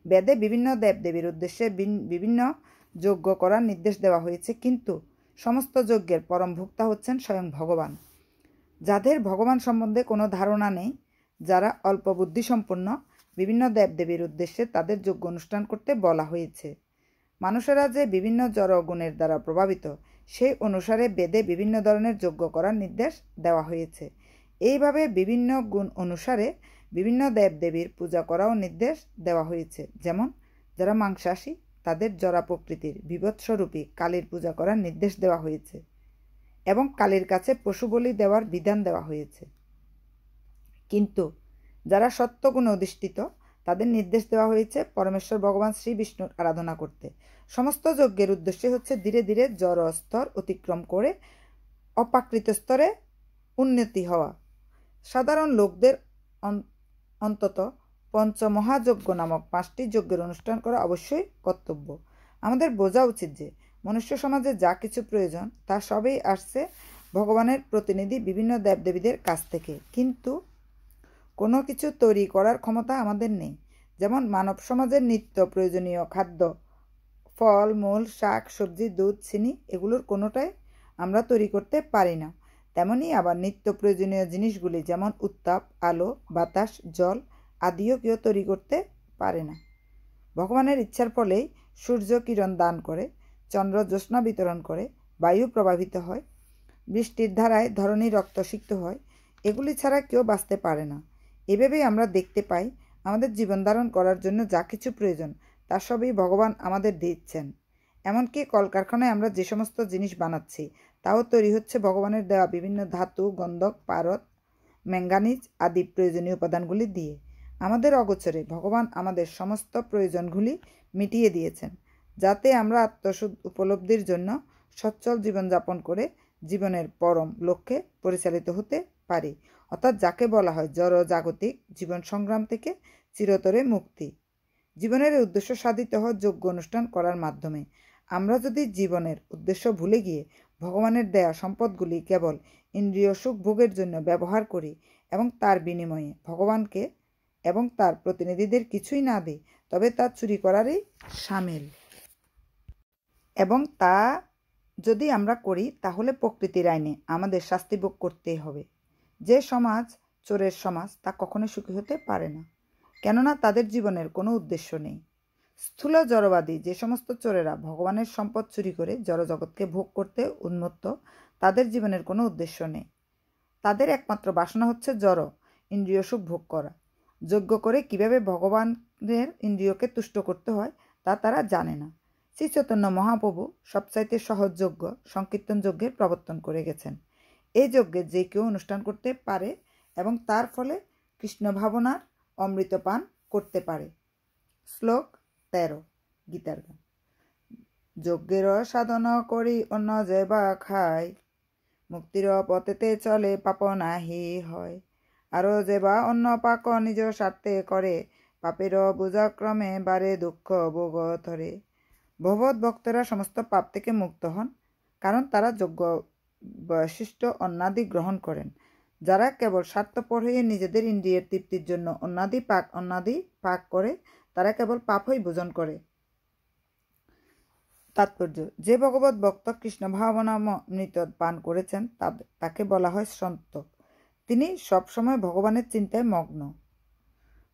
Speaker 1: বেদে বিভিন্ন দেবদেবীর উদ্দেশ্যে বিভিন্ন যজ্ঞ করার নির্দেশ দেওয়া হয়েছে, কিন্তু সমস্ত যজ্ঞের পরম ভোক্তা হচ্ছেন স্বয়ং ভগবান। যাদের ভগবান সম্বন্ধে কোনো ধারণা নেই, যারা অল্প বুদ্ধিসম্পন্ন, বিভিন্ন দেবদেবীর উদ্দেশ্যে তাদের যজ্ঞ অনুষ্ঠান করতে বলা হয়েছে। মানুষেরা যে বিভিন্ন জড় গুণের দ্বারা প্রভাবিত, সেই অনুসারে বেদে বিভিন্ন ধরনের যজ্ঞ করার নির্দেশ দেওয়া হয়েছে। এইভাবে বিভিন্ন গুণ অনুসারে বিভিন্ন দেবদেবীর পূজা করাও নির্দেশ দেওয়া হয়েছে। যেমন যারা মাংসাশী, তাদের জরা প্রকৃতির বিভৎস্বরূপী কালীর পূজা করার নির্দেশ দেওয়া হয়েছে এবং কালীর কাছে পশু বলি দেওয়ার বিধান দেওয়া হয়েছে। কিন্তু যারা সত্যগুণে অধিষ্ঠিত, তাদের নির্দেশ দেওয়া হয়েছে পরমেশ্বর ভগবান শ্রী বিষ্ণুর আরাধনা করতে। সমস্ত যজ্ঞের উদ্দেশ্য হচ্ছে ধীরে ধীরে জড় স্তর অতিক্রম করে অপ্রাকৃত স্তরে উন্নতি হওয়া। সাধারণ লোকদের অন্তত পঞ্চমহাযজ্ঞ নামক 5টি যজ্ঞের অনুষ্ঠান করা অবশ্যই কর্তব্য। আমাদের বোঝা উচিত যে মনুষ্য সমাজে যা কিছু প্রয়োজন তা সবই আসছে ভগবানের প্রতিনিধি বিভিন্ন দেবদেবীদের কাছ থেকে, কিন্তু কোনো কিছু তৈরি করার ক্ষমতা আমাদের নেই। যেমন মানব সমাজের নিত্য প্রয়োজনীয় খাদ্য, ফল মূল, শাক সবজি, দুধ, চিনি, এগুলোর কোনোটাই আমরা তৈরি করতে পারি না। তেমনি আবার নিত্য প্রয়োজনীয় জিনিসগুলি যেমন উত্তাপ, আলো, বাতাস, জল আদিও কেউ তৈরি করতে পারে না। ভগবানের ইচ্ছার ফলেই সূর্য কিরণ দান করে, চন্দ্র জ্যোৎস্না বিতরণ করে, বায়ু প্রবাহিত হয়, বৃষ্টির ধারায় ধরণী রক্তসিক্ত হয়। এগুলি ছাড়া কেউ বাঁচতে পারে না। এভাবেই আমরা দেখতে পাই আমাদের জীবন ধারণ করার জন্য যা কিছু প্রয়োজন তা সবই ভগবান আমাদের দিচ্ছেন। এমনকি কলকারখানায় আমরা যে সমস্ত জিনিস বানাচ্ছি তাও তৈরি হচ্ছে ভগবানের দেওয়া বিভিন্ন ধাতু, গন্ধক, পারদ, ম্যাঙ্গানিজ আদি প্রয়োজনীয় উপাদানগুলি দিয়ে। আমাদের অগোচরে ভগবান আমাদের সমস্ত প্রয়োজনগুলি মিটিয়ে দিয়েছেন, যাতে আমরা আত্মশুদ্ধ উপলব্ধির জন্য সচ্ছল জীবনযাপন করে জীবনের পরম লক্ষ্যে পরিচালিত হতে পারি, অর্থাৎ যাকে বলা হয় জড় জাগতিক জীবন সংগ্রাম থেকে চিরতরে মুক্তি। জীবনের উদ্দেশ্য সাধিত হয় যজ্ঞ অনুষ্ঠান করার মাধ্যমে। আমরা যদি জীবনের উদ্দেশ্য ভুলে গিয়ে ভগবানের দেয়া সম্পদগুলি কেবল ইন্দ্রিয় সুখ ভোগের জন্য ব্যবহার করি এবং তার বিনিময়ে ভগবানকে এবং তার প্রতিনিধিদের কিছুই না দিই, তবে তা চুরি করারই শামিল। এবং তা যদি আমরা করি তাহলে প্রকৃতির আইনে আমাদের শাস্তি ভোগ করতেই হবে। যে সমাজ চোরের সমাজ তা কখনো সুখী হতে পারে না, কেননা তাদের জীবনের কোনো উদ্দেশ্য নেই। স্থূল জড়বাদী যে সমস্ত চোরেরা ভগবানের সম্পদ চুরি করে জড়জগৎকে ভোগ করতে উন্মত্ত, তাদের জীবনের কোনো উদ্দেশ্য নেই। তাদের একমাত্র বাসনা হচ্ছে জড় ইন্দ্রিয় সুখ ভোগ করা। যজ্ঞ করে কিভাবে ভগবানের ইন্দ্রিয়কে তুষ্ট করতে হয় তা তারা জানে না। শ্রী চৈতন্য মহাপ্রভু সবচাইতে সহজ যজ্ঞ সংকীর্তন যজ্ঞের প্রবর্তন করে গেছেন। এই যজ্ঞে যে কেউ অনুষ্ঠান করতে পারে এবং তার ফলে কৃষ্ণ ভাবনার অমৃত পান করতে পারে। শ্লোক 13 গীতার গান। যজ্ঞের সাধন করি অন্য যে বা খায়, মুক্তির পথেতে চলে পাপ নাহি হয়। আরও যে বা অন্য পাক নিজ স্বার্থে করে, পাপের বোঝাক্রমে বারে দুঃখ ভোগ ধরে। ভগবত ভক্তরা সমস্ত পাপ থেকে মুক্ত হন, কারণ তারা যজ্ঞ বৈশিষ্ট্য অন্নাদি গ্রহণ করেন। যারা কেবল স্বার্থপর হয়ে নিজেদের ইন্দ্রিয়ের তৃপ্তির জন্য অন্নাদি পাক করে, তারা কেবল পাপই ভোজন করে। তাৎপর্য: যে ভগবত ভক্ত কৃষ্ণ ভাবনামৃত পান করেছেন তাকে বলা হয় সন্ত। তিনি সবসময় ভগবানের চিন্তায় মগ্ন।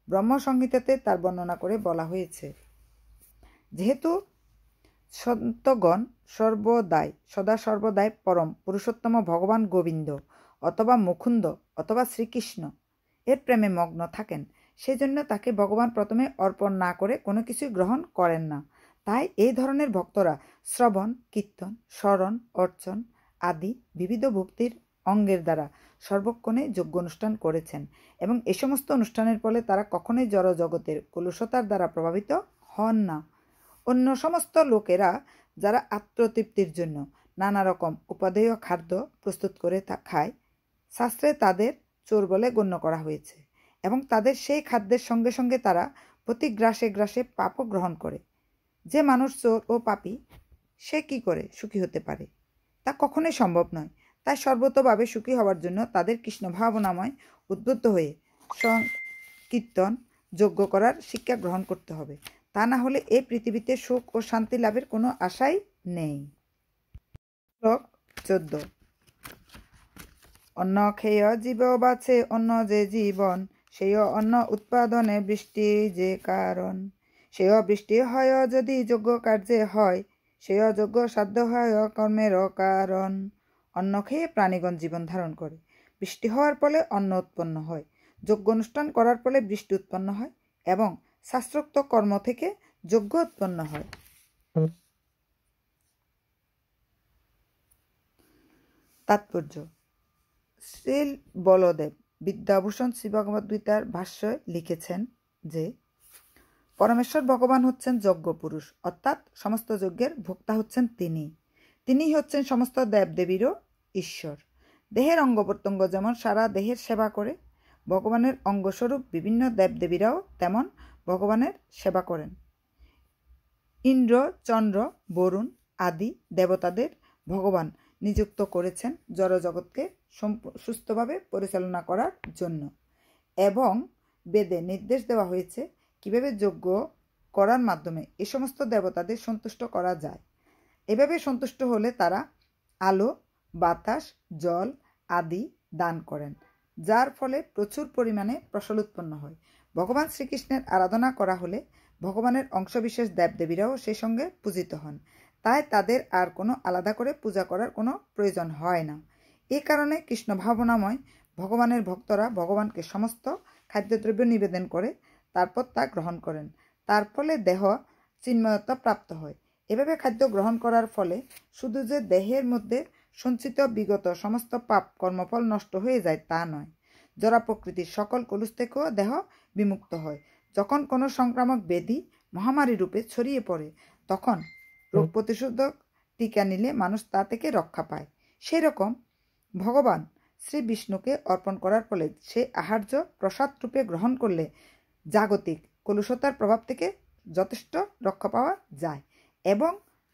Speaker 1: ব্রহ্মসংহিতাতে তার বর্ণনা করে বলা হয়েছে, যেহেতু সন্তগণ সদা সর্বদাই পরম পুরুষোত্তম ভগবান গোবিন্দ অথবা মুকুন্দ অথবা শ্রীকৃষ্ণ এর প্রেমে মগ্ন থাকেন, সেজন্য তাকে ভগবান প্রথমে অর্পণ না করে কোনো কিছুই গ্রহণ করেন না। তাই এই ধরনের ভক্তরা শ্রবণ, কীর্তন, স্মরণ, অর্চন আদি বিবিধ ভক্তির অঙ্গের দ্বারা সর্বক্ষণে যজ্ঞ অনুষ্ঠান করেছেন, এবং এ সমস্ত অনুষ্ঠানের ফলে তারা কখনোই জড় জগতের কলুষতার দ্বারা প্রভাবিত হন না। অন্য সমস্ত লোকেরা যারা আত্মতৃপ্তির জন্য নানা রকম উপাদেয় খাদ্য প্রস্তুত করে খায়, শাস্ত্রে তাদের চোর বলে গণ্য করা হয়েছে, এবং তাদের সেই খাদ্যের সঙ্গে সঙ্গে তারা প্রতি গ্রাসে গ্রাসে পাপও গ্রহণ করে। যে মানুষ চোর ও পাপী, সে কি করে সুখী হতে পারে? তা কখনোই সম্ভব নয়। তাই সর্বতোভাবে সুখী হওয়ার জন্য তাদের কৃষ্ণ ভাবনাময় উদ্বুদ্ধ হয়ে কীর্তন, যজ্ঞ করার শিক্ষা গ্রহণ করতে হবে। তা না হলে এই পৃথিবীতে সুখ ও শান্তি লাভের কোনো আশাই নেই। শ্লোক 14। অন্ন খেয় জীব বাঁচে অন্ন যে জীবন, সেই অন্ন উৎপাদনে বৃষ্টি যে কারণ। সেই বৃষ্টি হয় যদি যজ্ঞ কার্যে হয়, সেই যজ্ঞ সাধ্য হয় কর্মের কারণ। অন্ন খেয়ে প্রাণীগণ জীবন ধারণ করে, বৃষ্টি হওয়ার ফলে অন্ন উৎপন্ন হয়, যজ্ঞ অনুষ্ঠান করার ফলে বৃষ্টি উৎপন্ন হয়, এবং শাস্ত্রোক্ত কর্ম থেকে যজ্ঞ উৎপন্ন হয়। তাৎপর্য: শ্রী বলদেব বিদ্যাভূষণ শ্রীভগবদ্গীতার ভাষ্যে লিখেছেন যে, পরমেশ্বর ভগবান হচ্ছেন যজ্ঞ পুরুষ, অর্থাৎ সমস্ত যজ্ঞের ভোক্তা হচ্ছেন তিনিই হচ্ছেন সমস্ত দেবদেবীরও ঈশ্বর। দেহের অঙ্গ প্রত্যঙ্গ যেমন সারা দেহের সেবা করে, ভগবানের অঙ্গস্বরূপ বিভিন্ন দেবদেবীরাও তেমন ভগবানের সেবা করেন। ইন্দ্র, চন্দ্র, বরুণ আদি দেবতাদের ভগবান নিযুক্ত করেছেন জড়জগৎকে সুস্থভাবে পরিচালনা করার জন্য, এবং বেদে নির্দেশ দেওয়া হয়েছে কিভাবে যজ্ঞ করার মাধ্যমে এ সমস্ত দেবতাদের সন্তুষ্ট করা যায়। এভাবে সন্তুষ্ট হলে তারা আলো, বাতাস, জল আদি দান করেন, যার ফলে প্রচুর পরিমাণে ফসল উৎপন্ন হয়। ভগবান শ্রীকৃষ্ণের আরাধনা করা হলে ভগবানের অংশবিশেষ দেবদেবীরাও সেই সঙ্গে পূজিত হন। তাই তাদের আর কোনো আলাদা করে পূজা করার কোনো প্রয়োজন হয় না। এ কারণে কৃষ্ণ ভাবনাময় ভগবানের ভক্তরা ভগবানকে সমস্ত খাদ্যদ্রব্য নিবেদন করে তারপর তা গ্রহণ করেন। তার ফলে দেহ চিন্ময়তা প্রাপ্ত হয়। এভাবে খাদ্য গ্রহণ করার ফলে শুধু যে দেহের মধ্যে সঞ্চিত বিগত সমস্ত পাপ কর্মফল নষ্ট হয়ে যায় তা নয়, জড়া প্রকৃতির সকল কলুষ থেকেও দেহ বিমুক্ত হয়। যখন কোনো সংক্রামক ব্যাধি মহামারী রূপে ছড়িয়ে পড়ে, তখন রোগ প্রতিষেধক টিকা নিলে মানুষ তা থেকে রক্ষা পায়। সেই রকম ভগবান শ্রী বিষ্ণুকে অর্পণ করার ফলে সে আহার্য প্রসাদ রূপে গ্রহণ করলে জাগতিক কলুষতার প্রভাব থেকে যথেষ্ট রক্ষা পাওয়া যায়, এবং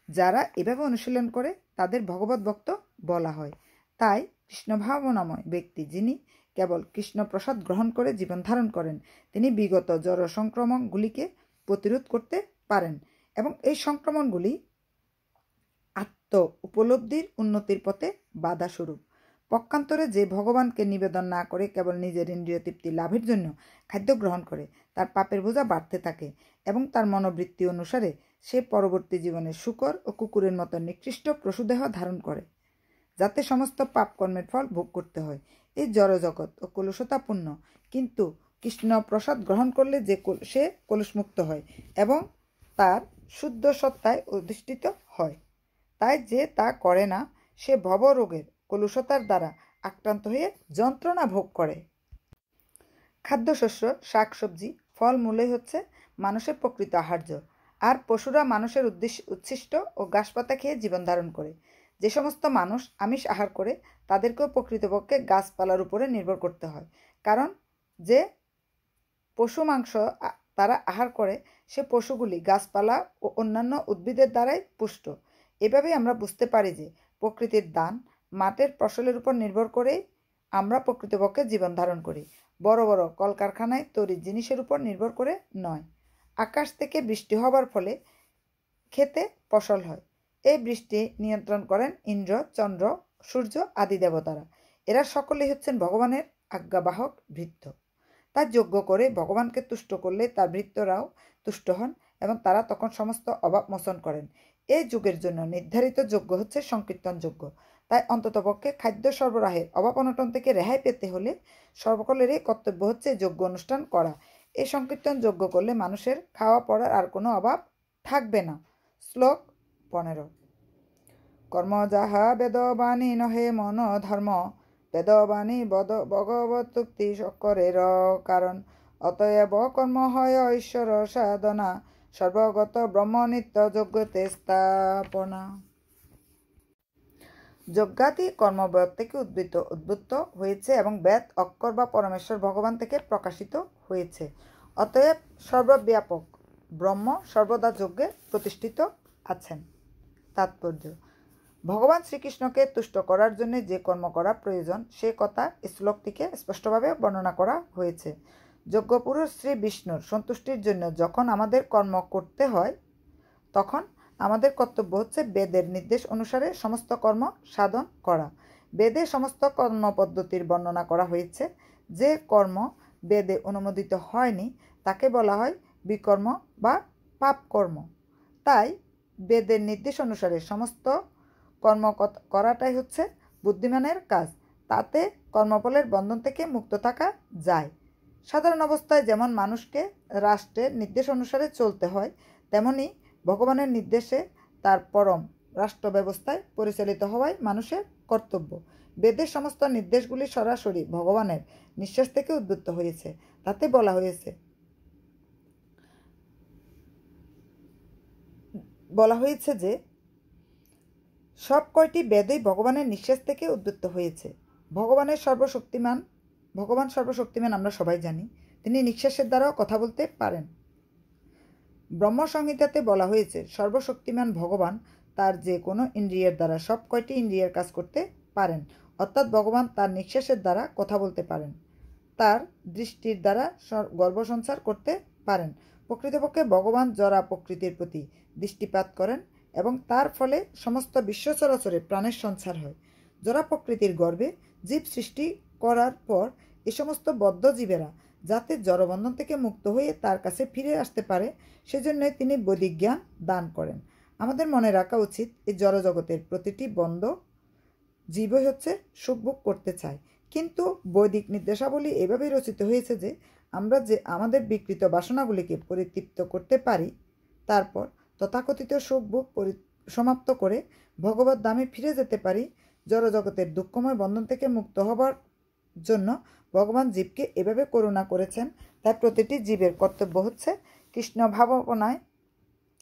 Speaker 1: যারা এভাবে অনুশীলন করে তাদের ভগবত ভক্ত বলা হয়। তাই কৃষ্ণ ভাবনাময় ব্যক্তি যিনি কেবল কৃষ্ণ প্রসাদ গ্রহণ করে জীবন ধারণ করেন, তিনি বিগত জড় সংক্রমণগুলিকে প্রতিরোধ করতে পারেন, এবং এই সংক্রমণগুলি আত্ম উপলব্ধির উন্নতির পথে বাধা স্বরূপ। পক্ষান্তরে যে ভগবানকে নিবেদন না করে কেবল নিজের ইন্দ্রিয় তৃপ্তি লাভের জন্য খাদ্য গ্রহণ করে, তার পাপের বোঝা বাড়তে থাকে, এবং তার মনোবৃত্তি অনুসারে সে পরবর্তী জীবনে শূকর ও কুকুরের মতো নিকৃষ্ট পশুদেহ ধারণ করে, যাতে সমস্ত পাপ কর্মের ফল ভোগ করতে হয়। এই জড়জগৎ ও কলুষতাপূর্ণ, কিন্তু কৃষ্ণ প্রসাদ গ্রহণ করলে সে কলুষমুক্ত হয় এবং তার শুদ্ধ সত্তায় অধিষ্ঠিত হয়। তাই যে তা করে না, সে ভবরোগের কলুষতার দ্বারা আক্রান্ত হয়ে যন্ত্রণা ভোগ করে। খাদ্যশস্য, শাকসবজি, ফলমূলই হচ্ছে মানুষের প্রকৃত আহার্য, আর পশুরা মানুষের উচ্ছিষ্ট ও ঘাসপাতা খেয়ে জীবন ধারণ করে। যে সমস্ত মানুষ আমিষ আহার করে তাদেরকেও প্রকৃতপক্ষে গাছপালার উপরে নির্ভর করতে হয়, কারণ যে পশু মাংস তারা আহার করে সে পশুগুলি গাছপালা ও অন্যান্য উদ্ভিদের দ্বারাই পুষ্ট। এভাবেই আমরা বুঝতে পারি যে প্রকৃতির দান মাটির ফসলের উপর নির্ভর করেই আমরা প্রকৃতপক্ষে জীবন ধারণ করি, বড় বড় কলকারখানায় তৈরি জিনিসের উপর নির্ভর করে নয়। আকাশ থেকে বৃষ্টি হবার ফলে খেতে ফসল হয়। এই বৃষ্টি নিয়ন্ত্রণ করেন ইন্দ্র, চন্দ্র, সূর্য আদি দেবতারা। এরা সকলেই হচ্ছেন ভগবানের আজ্ঞাবাহক ভৃত্য। তার যজ্ঞ করে ভগবানকে তুষ্ট করলে তার ভৃত্যরাও তুষ্ট হন এবং তারা তখন সমস্ত অভাব মোচন করেন। এই যুগের জন্য নির্ধারিত যজ্ঞ হচ্ছে সংকীর্তন যজ্ঞ। তাই অন্ততপক্ষে খাদ্য সরবরাহের অভাব অনটন থেকে রেহাই পেতে হলে সকলেরই কর্তব্য হচ্ছে যজ্ঞ অনুষ্ঠান করা। এই সংকীর্তন যজ্ঞ করলে মানুষের খাওয়া পড়ার আর কোনো অভাব থাকবে না। শ্লোক 15। কর্ম যাহা বেদবাণী নহে মন ধর্ম, বেদবাণী ভগবতুক্তি সকরের কারণ, অতএব কর্ম হয় ঈশ্বর সাধনা, সর্বগত ব্রহ্ম নিত্য যজ্ঞতে স্থাপনা। যজ্ঞাদি কর্মবয়ব থেকে উদ্বুদ্ধ হয়েছে এবং বেদ অক্ষর বা পরমেশ্বর ভগবান থেকে প্রকাশিত হয়েছে। অতএব সর্বব্যাপক ব্রহ্ম সর্বদা যজ্ঞে প্রতিষ্ঠিত আছেন। তাৎপর্য: ভগবান শ্রীকৃষ্ণকে তুষ্ট করার জন্য যে কর্ম করা প্রয়োজন সে কথা শ্লোকটিকে স্পষ্টভাবে বর্ণনা করা হয়েছে। যজ্ঞপুরুষ শ্রী বিষ্ণুর সন্তুষ্টির জন্য যখন আমাদের কর্ম করতে হয় তখন আমাদের কর্তব্য হচ্ছে বেদের নির্দেশ অনুসারে সমস্ত কর্ম সাধন করা। বেদে সমস্ত কর্ম পদ্ধতির বর্ণনা করা হয়েছে। যে কর্ম বেদে অনুমোদিত হয়নি তাকে বলা হয় বিকর্ম বা পাপ কর্ম। তাই বেদের নির্দেশ অনুসারে সমস্ত কর্ম করাটাই হচ্ছে বুদ্ধিমানের কাজ। তাতে কর্মফলের বন্ধন থেকে মুক্ত থাকা যায়। সাধারণ অবস্থায় যেমন মানুষকে রাষ্ট্রের নির্দেশ অনুসারে চলতে হয়, তেমনি ভগবানের নির্দেশে তার পরম রাষ্ট্র ব্যবস্থায় পরিচালিত হওয়াই মানুষের কর্তব্য। বেদের সমস্ত নির্দেশগুলি সরাসরি ভগবানের নিঃশ্বাস থেকে উদ্বুদ্ধ হয়েছে। তাতে বলা হয়েছে যে সব কয়টি বেদই ভগবানের নিঃশ্বাস থেকে উদ্বুদ্ধ হয়েছে। ভগবান সর্বশক্তিমান আমরা সবাই জানি। তিনি নিঃশ্বাসের দ্বারাও কথা বলতে পারেন। ব্রহ্মসংহিতাতে বলা হয়েছে সর্বশক্তিমান ভগবান তার যে কোনো ইন্দ্রিয়ের দ্বারা সব কয়টি ইন্দ্রিয়ের কাজ করতে পারেন, অর্থাৎ ভগবান তার নিঃশ্বাসের দ্বারা কথা বলতে পারেন, তার দৃষ্টির দ্বারা গর্ভসঞ্চার করতে পারেন। প্রকৃতপক্ষে ভগবান জরা প্রকৃতির প্রতি দৃষ্টিপাত করেন এবং তার ফলে সমস্ত বিশ্ব চরাচরে প্রাণের সঞ্চার হয়। জরা প্রকৃতির গর্ভে জীব সৃষ্টি করার পর এ সমস্ত বদ্ধ জীবেরা যাতে জড়বন্ধন থেকে মুক্ত হয়ে তার কাছে ফিরে আসতে পারে সেজন্যই তিনি বৈদিক জ্ঞান দান করেন। আমাদের মনে রাখা উচিত এই জড়জগতের প্রতিটি বন্ধ জীবই হচ্ছে সুখভোগ করতে চায়, কিন্তু বৈদিক নির্দেশাবলী এভাবেই রচিত হয়েছে যে আমরা যে আমাদের বিকৃত বাসনাগুলিকে পরিতৃপ্ত করতে পারি, তারপর তথাকথিত সুখভোগ সমাপ্ত করে ভগবত ধামে ফিরে যেতে পারি। জড়জগতের দুঃখময় বন্ধন থেকে মুক্ত হবার জন্য ভগবান জীবকে এভাবে করুণা করেছেন। তাই প্রতিটি জীবের কর্তব্য হচ্ছে কৃষ্ণ ভাবনায়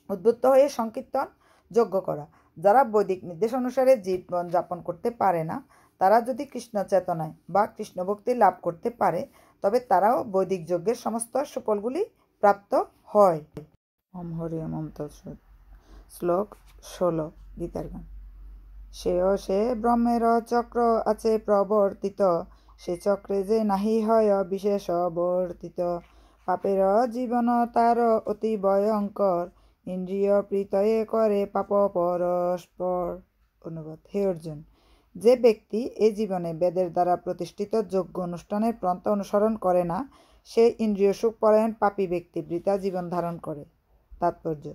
Speaker 1: উদ্বুদ্ধ হয়ে সংকীর্তন যজ্ঞ করা। যারা বৈদিক নির্দেশ অনুসারে জীবন যাপন করতে পারে না, তারা যদি কৃষ্ণ চেতনায় বা কৃষ্ণ ভক্তি লাভ করতে পারে তবে তারাও বৈদিক যজ্ঞের সমস্ত সুফলগুলি প্রাপ্ত হয়। ওম হরি ওম তৎসৎ। শ্লোক 16 গীতার গান। সে ব্রহ্মের চক্র আছে প্রবর্তিত, সে চক্রে যে নাহি হয় বিশেষ বর্তিত, পাপের জীবন তার অতি ভয়ঙ্কর, ইন্দ্রিয় প্রীতয়ে করে পাপ পরস্পর। অনুবাদ: হে অর্জুন, যে ব্যক্তি এই জীবনে বেদের দ্বারা প্রতিষ্ঠিত যজ্ঞ অনুষ্ঠানের পন্থা অনুসরণ করে না, সে ইন্দ্রিয় সুখ পরায়ণ পাপী ব্যক্তি বৃথা জীবন ধারণ করে। তাৎপর্য: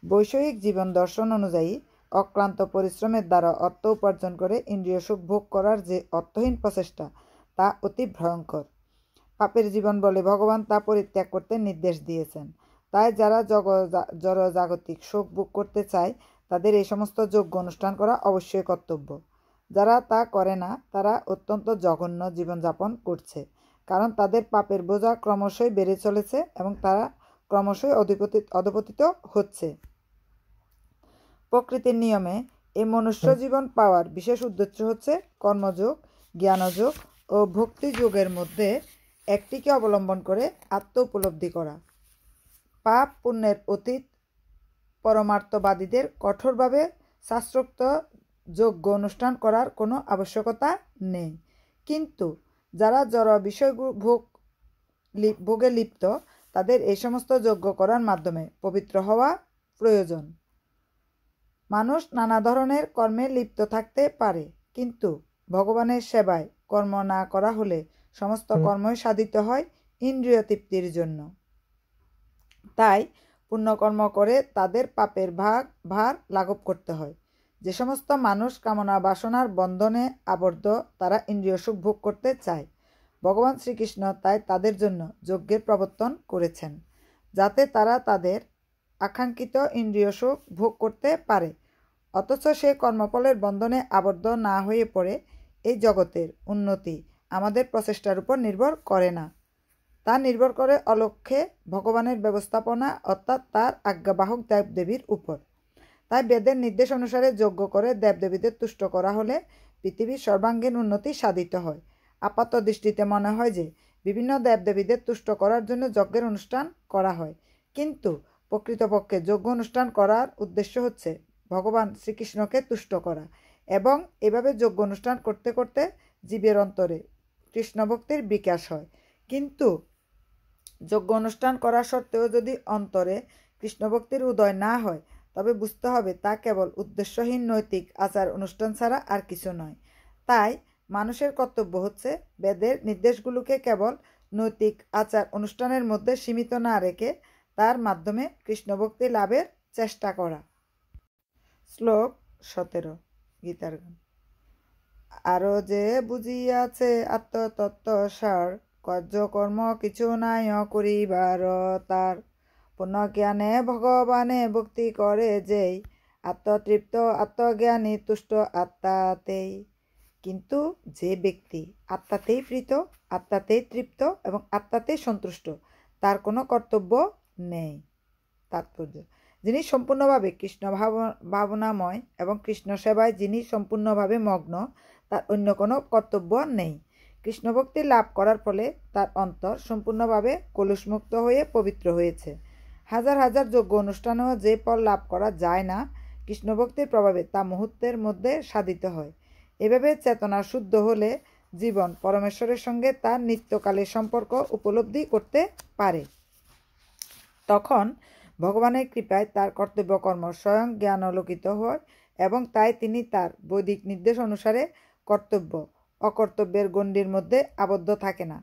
Speaker 1: বৈষয়িক জীবন দর্শন অনুযায়ী অক্লান্ত পরিশ্রমের দ্বারা অর্থ উপার্জন করে ইন্দ্রিয় সুখ ভোগ করার যে অর্থহীন প্রচেষ্টা তা অতি ভয়ঙ্কর। পাপের জীবন বলে ভগবান তা পরিত্যাগ করতে নির্দেশ দিয়েছেন। তাই যারা জড়জাগতিক সুখ ভোগ করতে চায় তাদের এই সমস্ত যজ্ঞ অনুষ্ঠান করা অবশ্যই কর্তব্য। যারা তা করে না তারা অত্যন্ত জঘন্য জীবনযাপন করছে, কারণ তাদের পাপের বোঝা ক্রমশই বেড়ে চলেছে এবং তারা ক্রমশই অধপতিত হচ্ছে। প্রকৃতির নিয়মে এই মনুষ্য জীবন পাওয়ার বিশেষ উদ্দেশ্য হচ্ছে কর্মযোগ, জ্ঞানযোগ ও ভক্তিযোগের মধ্যে একটিকে অবলম্বন করে আত্ম উপলব্ধি করা। পাপ পুণ্যের অতীত পরমার্থবাদীদের কঠোরভাবে শাস্ত্রোক্ত যজ্ঞ অনুষ্ঠান করার কোনো আবশ্যকতা নেই, কিন্তু যারা জড় বিষয় ভোগে লিপ্ত তাদের এই সমস্ত যজ্ঞ করার মাধ্যমে পবিত্র হওয়া প্রয়োজন। মানুষ নানা ধরনের কর্মে লিপ্ত থাকতে পারে, কিন্তু ভগবানের সেবায় কর্ম না করা হলে সমস্ত কর্মই সাধিত হয় ইন্দ্রিয় তৃপ্তির জন্য। তাই পুণ্যকর্ম করে তাদের পাপের ভার লাঘব করতে হয়। যে সমস্ত মানুষ কামনা বাসনার বন্ধনে আবদ্ধ তারা ইন্দ্রিয় সুখ ভোগ করতে চায়। ভগবান শ্রীকৃষ্ণ তাই তাদের জন্য যজ্ঞের প্রবর্তন করেছেন, যাতে তারা তাদের আকাঙ্ক্ষিত ইন্দ্রিয় সুখ ভোগ করতে পারে, অথচ সে কর্মফলের বন্ধনে আবদ্ধ না হয়ে পড়ে। এই জগতের উন্নতি আমাদের প্রচেষ্টার উপর নির্ভর করে না, তা নির্ভর করে অলক্ষ্যে ভগবানের ব্যবস্থাপনা অর্থাৎ তার আজ্ঞাবাহক দেবদেবীর উপর। তাই বেদের নির্দেশ অনুসারে যজ্ঞ করে দেবদেবীদের তুষ্ট করা হলে পৃথিবীর সর্বাঙ্গীন উন্নতি সাধিত হয়। আপাত দৃষ্টিতে মনে হয় যে বিভিন্ন দেবদেবীদের তুষ্ট করার জন্য যজ্ঞের অনুষ্ঠান করা হয়, কিন্তু প্রকৃতপক্ষে যজ্ঞ অনুষ্ঠান করার উদ্দেশ্য হচ্ছে ভগবান শ্রীকৃষ্ণকে তুষ্ট করা, এবং এভাবে যজ্ঞ অনুষ্ঠান করতে করতে জীবের অন্তরে কৃষ্ণ ভক্তির বিকাশ হয়। কিন্তু যজ্ঞ অনুষ্ঠান করা সত্ত্বেও যদি অন্তরে কৃষ্ণ ভক্তির উদয় না হয়, তবে বুঝতে হবে তা কেবল উদ্দেশ্যহীন নৈতিক আচার অনুষ্ঠান ছাড়া আর কিছু নয়। তাই মানুষের কর্তব্য হচ্ছে বেদের নির্দেশগুলোকে কেবল নৈতিক আচার অনুষ্ঠানের মধ্যে সীমিত না রেখে তার মাধ্যমে কৃষ্ণ ভক্তি লাভের চেষ্টা করা। শ্লোক 17 গীতার গান। আরো যে বুঝিয়াছে আত্মতত্ত্ব সার, কার্যকর্ম কিছু নাই করিবার তার। পুণ্যজ্ঞানে ভগবানে ভক্তি করে যেই, আত্মতৃপ্ত আত্মজ্ঞানী তুষ্ট আত্মাতেই। কিন্তু যে ব্যক্তি আত্মাতেই প্রীত, আত্মাতেই তৃপ্ত এবং আত্মাতেই সন্তুষ্ট, তার কোনো কর্তব্য নেই। তাৎপর্য: যিনি সম্পূর্ণভাবে কৃষ্ণ ভাবনাময় এবং কৃষ্ণ সেবায় যিনি সম্পূর্ণভাবে মগ্ন, তার অন্য কোনো কর্তব্য নেই। কৃষ্ণ ভক্তি লাভ করার ফলে তার অন্তর সম্পূর্ণভাবে কলুষমুক্ত হয়ে পবিত্র হয়েছে। হাজার হাজার যজ্ঞ অনুষ্ঠানেও যে ফল লাভ করা যায় না, কৃষ্ণ ভক্তির প্রভাবে তা মুহূর্তের মধ্যে সাধিত হয়। এভাবে চেতনা শুদ্ধ হলে জীবন পরমেশ্বরের সঙ্গে তার নিত্যকালের সম্পর্ক উপলব্ধি করতে পারে। তখন ভগবানের কৃপায় তার কর্তব্য কর্ম স্বয়ং জ্ঞানালোকিত হয়, এবং তাই তিনি তার বৈদিক নির্দেশ অনুসারে কর্তব্য অকর্তব্যের গণ্ডির মধ্যে আবদ্ধ থাকে না।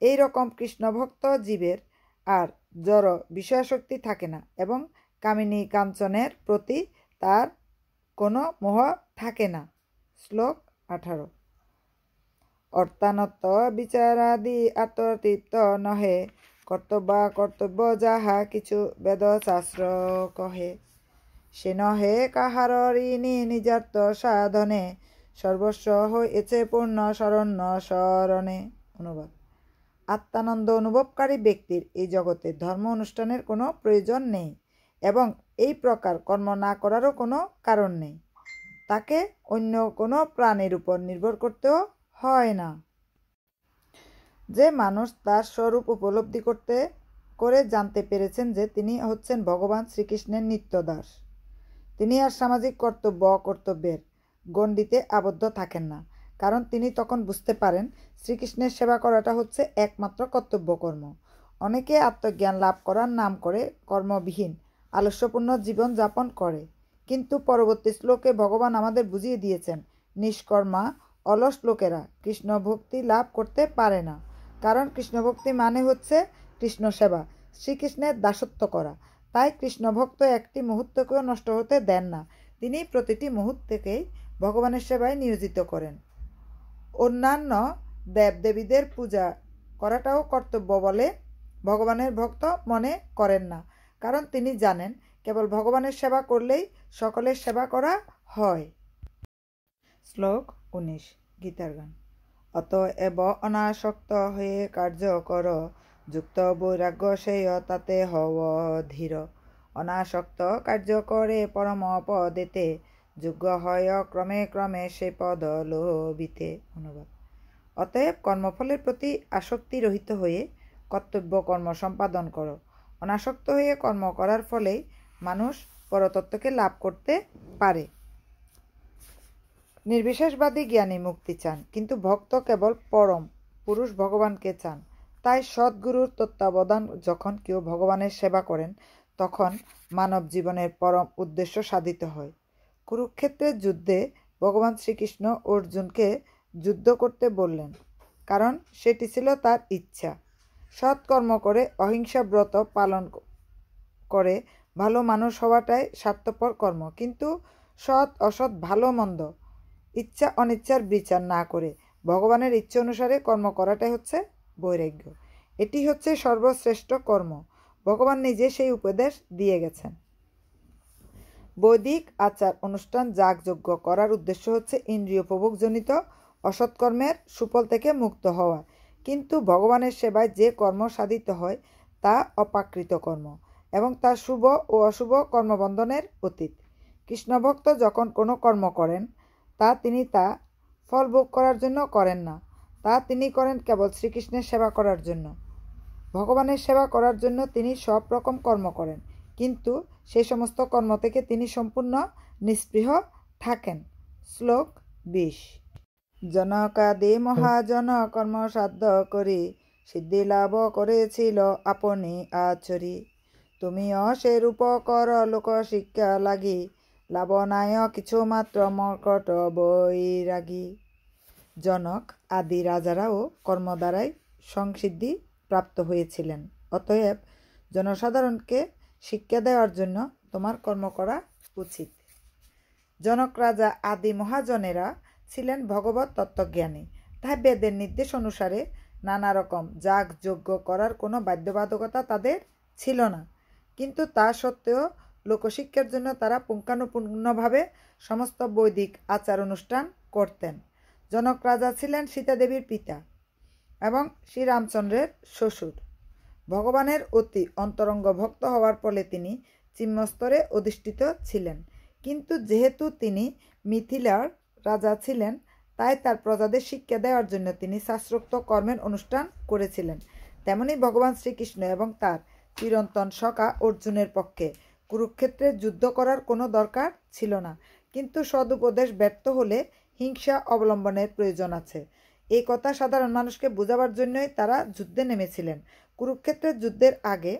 Speaker 1: এই রকম কৃষ্ণভক্ত জীবের আর জড় বিষয়াসক্তি থাকে না, এবং কামিনী কাঞ্চনের প্রতি তার কোনো মোহ থাকে না। শ্লোক 18 অর্থানত্ব বিচারাদি আত্মতৃপ্ত নহে, কর্তব্য যাহা কিছু বেদ শাস্ত্র কহে। সে নহে কাহার ঋণী নিজার্থ সাধনে, সর্বস্ব হয়েছে পূর্ণ শরণ্য শরণে। অনুবাদ: আত্মানন্দ অনুভবকারী ব্যক্তির এই জগতে ধর্ম অনুষ্ঠানের কোনো প্রয়োজন নেই, এবং এই প্রকার কর্ম না করারও কোনো কারণ নেই। তাকে অন্য কোনো প্রাণীর উপর নির্ভর করতেও হয় না। যে মানুষ তার স্বরূপ উপলব্ধি করে জানতে পেরেছেন যে তিনি হচ্ছেন ভগবান শ্রীকৃষ্ণের নিত্য দাস, তিনি আর সামাজিক কর্তব্য অকর্তব্যের গণ্ডিতে আবদ্ধ থাকেন না, কারণ তিনি তখন বুঝতে পারেন শ্রীকৃষ্ণের সেবা করাটা হচ্ছে একমাত্র কর্তব্য কর্ম। অনেকে আত্মজ্ঞান লাভ করার নাম করে কর্মবিহীন আলস্যপূর্ণ জীবন যাপন করে, কিন্তু পরবর্তী শ্লোকে ভগবান আমাদের বুঝিয়ে দিয়েছেন নিষ্কর্মা অলস লোকেরা কৃষ্ণ ভক্তি লাভ করতে পারে না, কারণ কৃষ্ণ ভক্তি মানে হচ্ছে কৃষ্ণ সেবা, শ্রীকৃষ্ণের দাসত্ব করা। তাই কৃষ্ণ ভক্ত একটি মুহূর্তকেও নষ্ট হতে দেন না, তিনি প্রতিটি মুহূর্তকেই ভগবানের সেবায় নিয়োজিত করেন। অন্যান্য দেবদেবীদের পূজা করাটাও কর্তব্য বলে ভগবানের ভক্ত মনে করেন না, কারণ তিনি জানেন কেবল ভগবানের সেবা করলেই সকলের সেবা করা হয়। শ্লোক 19 গীতার গান। অতএব অনাসক্ত হয়ে কার্য কর, যুক্ত বৈরাগ্য সেই তাতে হও ধীর, অনাসক্ত কার্য করে পরম পদেতে, যোগ্য হয় ক্রমে ক্রমে সে পদ লোভিতে। অনুবাদ। অতএব কর্মফলের প্রতি আসক্তি রহিত হয়ে কর্তব্য কর্ম সম্পাদন করো। অনাসক্ত হয়ে কর্ম করার ফলেই মানুষ পরতত্ত্বকে লাভ করতে পারে। নির্বিশেষবাদী জ্ঞানী মুক্তি চান, কিন্তু ভক্ত কেবল পরম পুরুষ ভগবানকে চান। তাই সদ্গুরুর তত্ত্বাবধান যখন কেউ ভগবানের সেবা করেন, তখন মানব জীবনের পরম উদ্দেশ্য সাধিত হয়। কুরুক্ষেত্রের যুদ্ধে ভগবান শ্রীকৃষ্ণ অর্জুনকে যুদ্ধ করতে বললেন, কারণ সেটি ছিল তার ইচ্ছা। সৎকর্ম করে অহিংসা ব্রত পালন করে ভালো মানুষ হওয়াটাই স্বার্থপর কর্ম, কিন্তু সৎ অসৎ ভালো মন্দ ইচ্ছা অনিচ্ছার বিচার না করে ভগবানের ইচ্ছা অনুসারে কর্ম করাটাই হচ্ছে বৈরাগ্য। এটি হচ্ছে সর্বশ্রেষ্ঠ কর্ম। ভগবান নিজে সেই উপদেশ দিয়ে গেছেন। বৈদিক আচার অনুষ্ঠান যাগযজ্ঞ করার উদ্দেশ্য হচ্ছে ইন্দ্রিয় উপভোগজনিত অসৎকর্মের সুফল থেকে মুক্ত হওয়া, কিন্তু ভগবানের সেবায় যে কর্ম সাধিত হয় তা অপ্রাকৃত কর্ম এবং তা শুভ ও অশুভ কর্মবন্ধনের অতীত। কৃষ্ণভক্ত যখন কোনো কর্ম করেন তিনি তা ফল ভোগ করার জন্য করেন না, তিনি করেন কেবল শ্রীকৃষ্ণের সেবা করার জন্য। ভগবানের সেবা করার জন্য তিনি সব রকম কর্ম করেন, কিন্তু সেই সমস্ত কর্ম থেকে তিনি সম্পূর্ণ নিস্পৃহ থাকেন। শ্লোক 20। জনকাদি মহাজন কর্মসাধ্য করি, সিদ্ধি লাভ করেছিল আপনি আচরি। তুমিও সেরূপ কর লোক শিক্ষা লাগি, লাভ নাই কিছু মাত্র মর্কট বৈরাগী। জনক আদি রাজারাও কর্ম দ্বারাই সংসিদ্ধি প্রাপ্ত হয়েছিলেন। অতএব জনসাধারণকে শিক্ষা দেওয়ার জন্য তোমার কর্ম করা উচিত। জনক রাজা আদি মহাজনেরা ছিলেন ভগবত তত্ত্বজ্ঞানী, তাই বেদের নির্দেশ অনুসারে নানা রকম যাগযজ্ঞ করার কোনো বাধ্যবাধকতা তাদের ছিল না, কিন্তু তা সত্ত্বেও লোকশিক্ষার জন্য তারা পুঙ্খানুপুঙ্খভাবে সমস্ত বৈদিক আচার অনুষ্ঠান করতেন। জনক রাজা ছিলেন সীতাদেবীর পিতা এবং শ্রীরামচন্দ্রের শ্বশুর। ভগবানের অতি অন্তরঙ্গ ভক্ত হওয়ার ফলে তিনি চিম্মস্তরে অধিষ্ঠিত ছিলেন, কিন্তু যেহেতু তিনি মিথিলার রাজা ছিলেন, তাই তার প্রজাদের শিক্ষা দেওয়ার জন্য তিনি শাস্ত্রোক্ত কর্মের অনুষ্ঠান করেছিলেন। তেমনি ভগবান শ্রীকৃষ্ণ এবং তার চিরন্তন সখা অর্জুনের পক্ষে কুরুক্ষেত্রে যুদ্ধ করার কোনো দরকার ছিল না, কিন্তু সদুপদেশ ব্যর্থ হলে হিংসা অবলম্বনের প্রয়োজন আছে, এই কথা সাধারণ মানুষকে বোঝাবার জন্যই তারা যুদ্ধে নেমেছিলেন। কুরুক্ষেত্রের যুদ্ধের আগে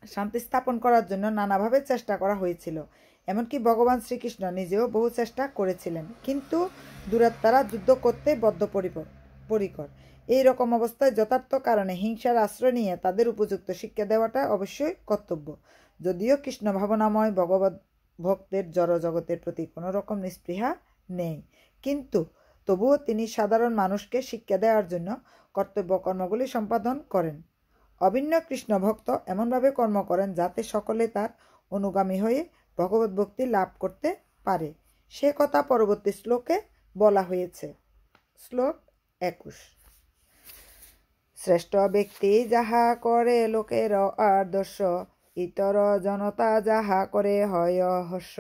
Speaker 1: শান্তি স্থাপন করার জন্য নানাভাবে চেষ্টা করা হয়েছিল, এমনকি ভগবান শ্রীকৃষ্ণ নিজেও বহু চেষ্টা করেছিলেন, কিন্তু দুরাত্মারা যুদ্ধ করতে বদ্ধপরিকর। এই রকম অবস্থায় যথার্থ কারণে হিংসার আশ্রয় নিয়ে তাদের উপযুক্ত শিক্ষা দেওয়াটা অবশ্যই কর্তব্য। যদিও কৃষ্ণ ভাবনাময় ভগবত ভক্তের জড় জগতের প্রতি কোনো রকম নিস্পৃহা নেই, কিন্তু তবুও তিনি সাধারণ মানুষকে শিক্ষা দেওয়ার জন্য কর্তব্য কর্মগুলি সম্পাদন করেন। অভিন্ন কৃষ্ণ ভক্ত এমনভাবে কর্ম করেন যাতে সকলে তার অনুগামী হয়ে ভগবত ভক্তি লাভ করতে পারে। সে কথা পরবর্তী শ্লোকে বলা হয়েছে। শ্লোক 21। শ্রেষ্ঠ ব্যক্তি যাহা করে লোকের আদর্শ, ইতর জনতা যাহা করে হয় হর্ষ।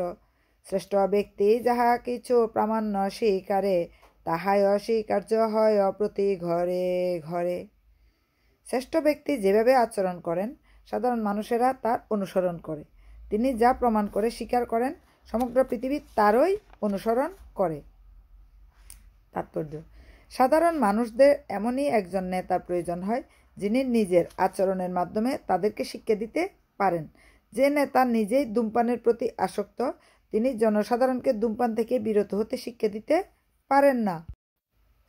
Speaker 1: শ্রেষ্ঠ ব্যক্তি যাহা কিছু প্রামাণ্য স্বীকারে, তাহাই অস্বীকার্য হয় প্রতি ঘরে ঘরে। শ্রেষ্ঠ ব্যক্তি যেভাবে আচরণ করেন সাধারণ মানুষেরা তার অনুসরণ করে। তিনি যা প্রমাণ করে স্বীকার করেন সমগ্র পৃথিবী তারই অনুসরণ করে। তাৎপর্য: সাধারণ মানুষদের এমনই একজন নেতার প্রয়োজন হয় যিনি নিজের আচরণের মাধ্যমে তাদেরকে শিক্ষা দিতে পারেন। যে নেতা নিজেই ধূমপানের প্রতি আসক্ত, তিনি জনসাধারণকে ধূমপান থেকে বিরত হতে শিক্ষা দিতে পারেন না।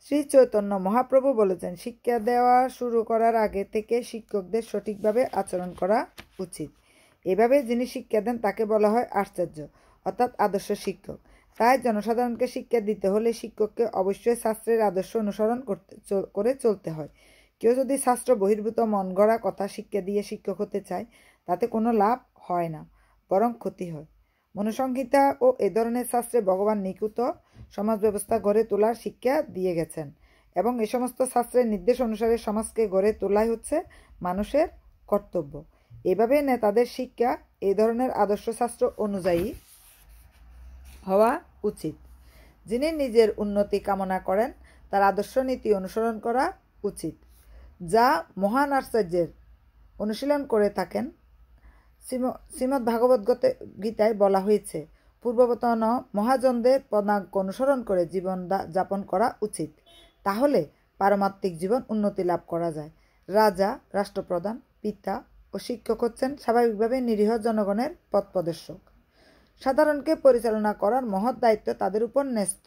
Speaker 1: শ্রী চৈতন্য মহাপ্রভু বলেছেন, শিক্ষা দেওয়া শুরু করার আগে থেকে শিক্ষকদের সঠিকভাবে আচরণ করা উচিত। এভাবে যিনি শিক্ষা দেন তাকে বলা হয় আচার্য, অর্থাৎ আদর্শ শিক্ষক। তাই জনসাধারণকে শিক্ষা দিতে হলে শিক্ষককে অবশ্যই শাস্ত্রের আদর্শ অনুসরণ করে চলতে হয়। কেউ যদি শাস্ত্র বহির্ভূত মন গড়া কথা শিক্ষা দিয়ে শিক্ষক হতে চায়, তাতে কোনো লাভ হয় না, বরং ক্ষতি হয়। মনুসংহিতা ও এ ধরনের শাস্ত্রে ভগবান নিকুত সমাজ ব্যবস্থা গড়ে তোলার শিক্ষা দিয়ে গেছেন এবং এই সমস্ত শাস্ত্রের নির্দেশ অনুসারে সমাজকে গড়ে তোলাই হচ্ছে মানুষের কর্তব্য। এভাবে নেতাদের শিক্ষা এই ধরনের আদর্শ শাস্ত্র অনুযায়ী হওয়া উচিত। যিনি নিজের উন্নতি কামনা করেন তার আদর্শ নীতি অনুসরণ করা উচিত, যা মহান আচার্যের অনুশীলন করে থাকেন। শ্রীমদ্ ভাগবত গীতায় বলা হয়েছে, পূর্ববর্তন মহাজনদের পদাঙ্ক অনুসরণ করে জীবন যাপন করা উচিত, তাহলে পারমাত্মিক জীবন উন্নতি লাভ করা যায়। রাজা, রাষ্ট্রপ্রধান, পিতা ও শিক্ষক হচ্ছেন স্বাভাবিকভাবে নিরীহ জনগণের পথপ্রদর্শক। সাধারণকে পরিচালনা করার মহৎ দায়িত্ব তাদের উপর ন্যস্ত।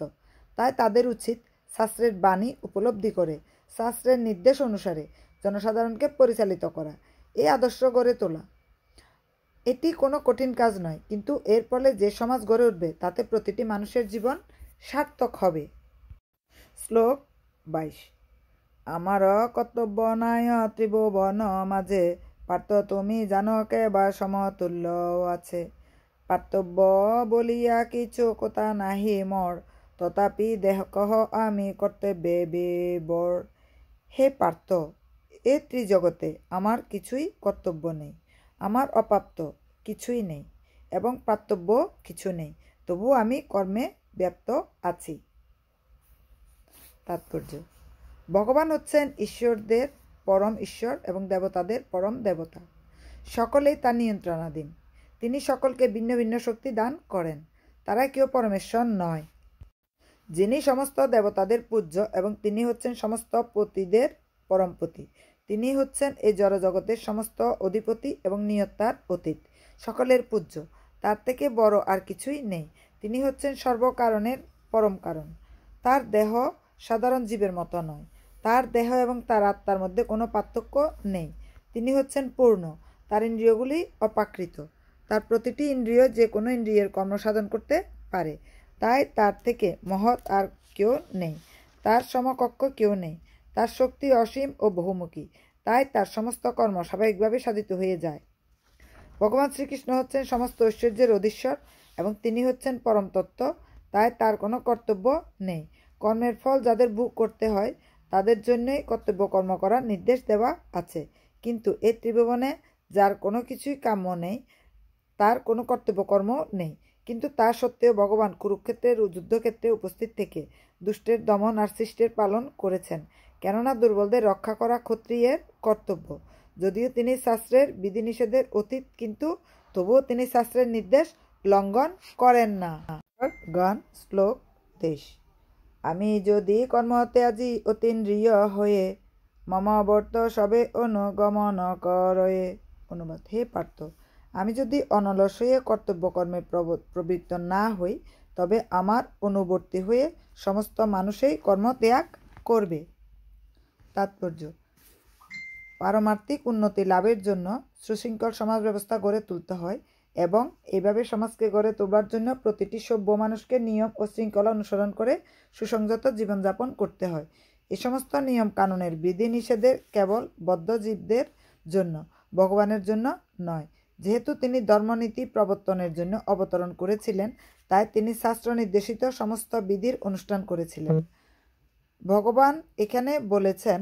Speaker 1: তাই তাদের উচিত শাস্ত্রের বাণী উপলব্ধি করে শাস্ত্রের নির্দেশ অনুসারে জনসাধারণকে পরিচালিত করা, এই আদর্শ গড়ে তোলা। এটি কোনো কঠিন কাজ নয়, কিন্তু এর ফলে যে সমাজ গড়ে উঠবে তাতে প্রতিটি মানুষের জীবন সার্থক হবে। শ্লোক 22। আমার কর্তব্য নাই ত্রিভুবন মাঝে, পার্থ তুমি জানো কেবা সমতুল্য আছে। পার্থব্য বলিয়া কিছু কথা নাহি মোর, তথাপি দেহ কহ আমি কর্তব্যে বিবর। হে পার্থ, এ ত্রিজগতে আমার কিছুই কর্তব্য নেই, আমার অপ্রাপ্ত কিছুই নেই এবং প্রাপ্তব্য কিছু নেই, তবু আমি কর্মে ব্যপ্ত আছি। তাৎপর্য: ভগবান হচ্ছেন ঈশ্বরদের পরম ঈশ্বর এবং দেবতাদের পরম দেবতা। সকলেই তার নিয়ন্ত্রণাধীন। তিনি সকলকে ভিন্ন ভিন্ন শক্তি দান করেন। তারা কেউ পরমেশ্বর নয়। যিনি সমস্ত দেবতাদের পূজ্য এবং তিনি হচ্ছেন সমস্ত পতিদের পরমপতি। তিনি হচ্ছেন এই জড়জগতের সমস্ত অধিপতি এবং নিয়ন্তার অতীত, সকলের পূজ্য। তার থেকে বড় আর কিছুই নেই। তিনি হচ্ছেন সর্বকারণের পরম কারণ। তার দেহ সাধারণ জীবের মতো নয়। তার দেহ এবং তার আত্মার মধ্যে কোনো পার্থক্য নেই। তিনি হচ্ছেন পূর্ণ। তার ইন্দ্রিয়গুলি অপ্রাকৃত। তার প্রতিটি ইন্দ্রিয় যে কোনো ইন্দ্রিয়ের কর্ম সাধন করতে পারে। তাই তার থেকে মহৎ আর কেউ নেই। তার সমকক্ষ কেউ নেই। তার শক্তি অসীম ও বহুমুখী। তাই তার সমস্ত কর্ম স্বাভাবিকভাবে সাধিত হয়ে যায়। ভগবান শ্রীকৃষ্ণ হচ্ছেন সমস্ত ঐশ্বর্যের অধীশ্বর এবং তিনি হচ্ছেন পরম তত্ত্ব। তাই তার কোনো কর্তব্য নেই। কর্মের ফল যাদের ভোগ করতে হয় তাদের জন্যই কর্তব্য কর্ম করার নির্দেশ দেওয়া আছে। কিন্তু এই ত্রিভুবনে যার কোনো কিছুই কাম্য নেই, তার কোনো কর্তব্য কর্ম নেই। কিন্তু তা সত্ত্বেও ভগবান কুরুক্ষেত্রের যুদ্ধক্ষেত্রে উপস্থিত থেকে দুষ্টের দমন আর সৃষ্টির পালন করেছেন, কেননা দুর্বলদের রক্ষা করা ক্ষত্রিয়ের কর্তব্য। যদিও তিনি শাস্ত্রের বিধিনিষেধের অতীত, কিন্তু তবুও তিনি শাস্ত্রের নির্দেশ লঙ্ঘন করেন না। গান। শ্লোক 23। আমি যদি কর্মত্যাজী অতীন্দ্রিয় হয়ে, মম বর্ত সবে অনুগমন করয়ে। অনুবাদ: হে পার্থ, আমি যদি অনলস হয়ে কর্তব্য কর্মে প্রবৃত্ত না হই, তবে আমার অনুবর্তী হয়ে সমস্ত মানুষই কর্মত্যাগ করবে। তাৎপর্য: পারমার্থিক উন্নতি লাভের জন্য সুশৃঙ্খল সমাজ ব্যবস্থা গড়ে তুলতে হয় এবং এইভাবে সমাজকে গড়ে তোলবার জন্য প্রতিটি সভ্য মানুষকে নিয়ম ও শৃঙ্খলা অনুসরণ করে সুসংযত জীবনযাপন করতে হয়। এই সমস্ত নিয়ম কানুনের বিধিনিষেধের কেবল বদ্ধজীবদের জন্য, ভগবানের জন্য নয়। যেহেতু তিনি ধর্মনীতি প্রবর্তনের জন্য অবতরণ করেছিলেন, তাই তিনি শাস্ত্র নির্দেশিত সমস্ত বিধির অনুষ্ঠান করেছিলেন। ভগবান এখানে বলেছেন,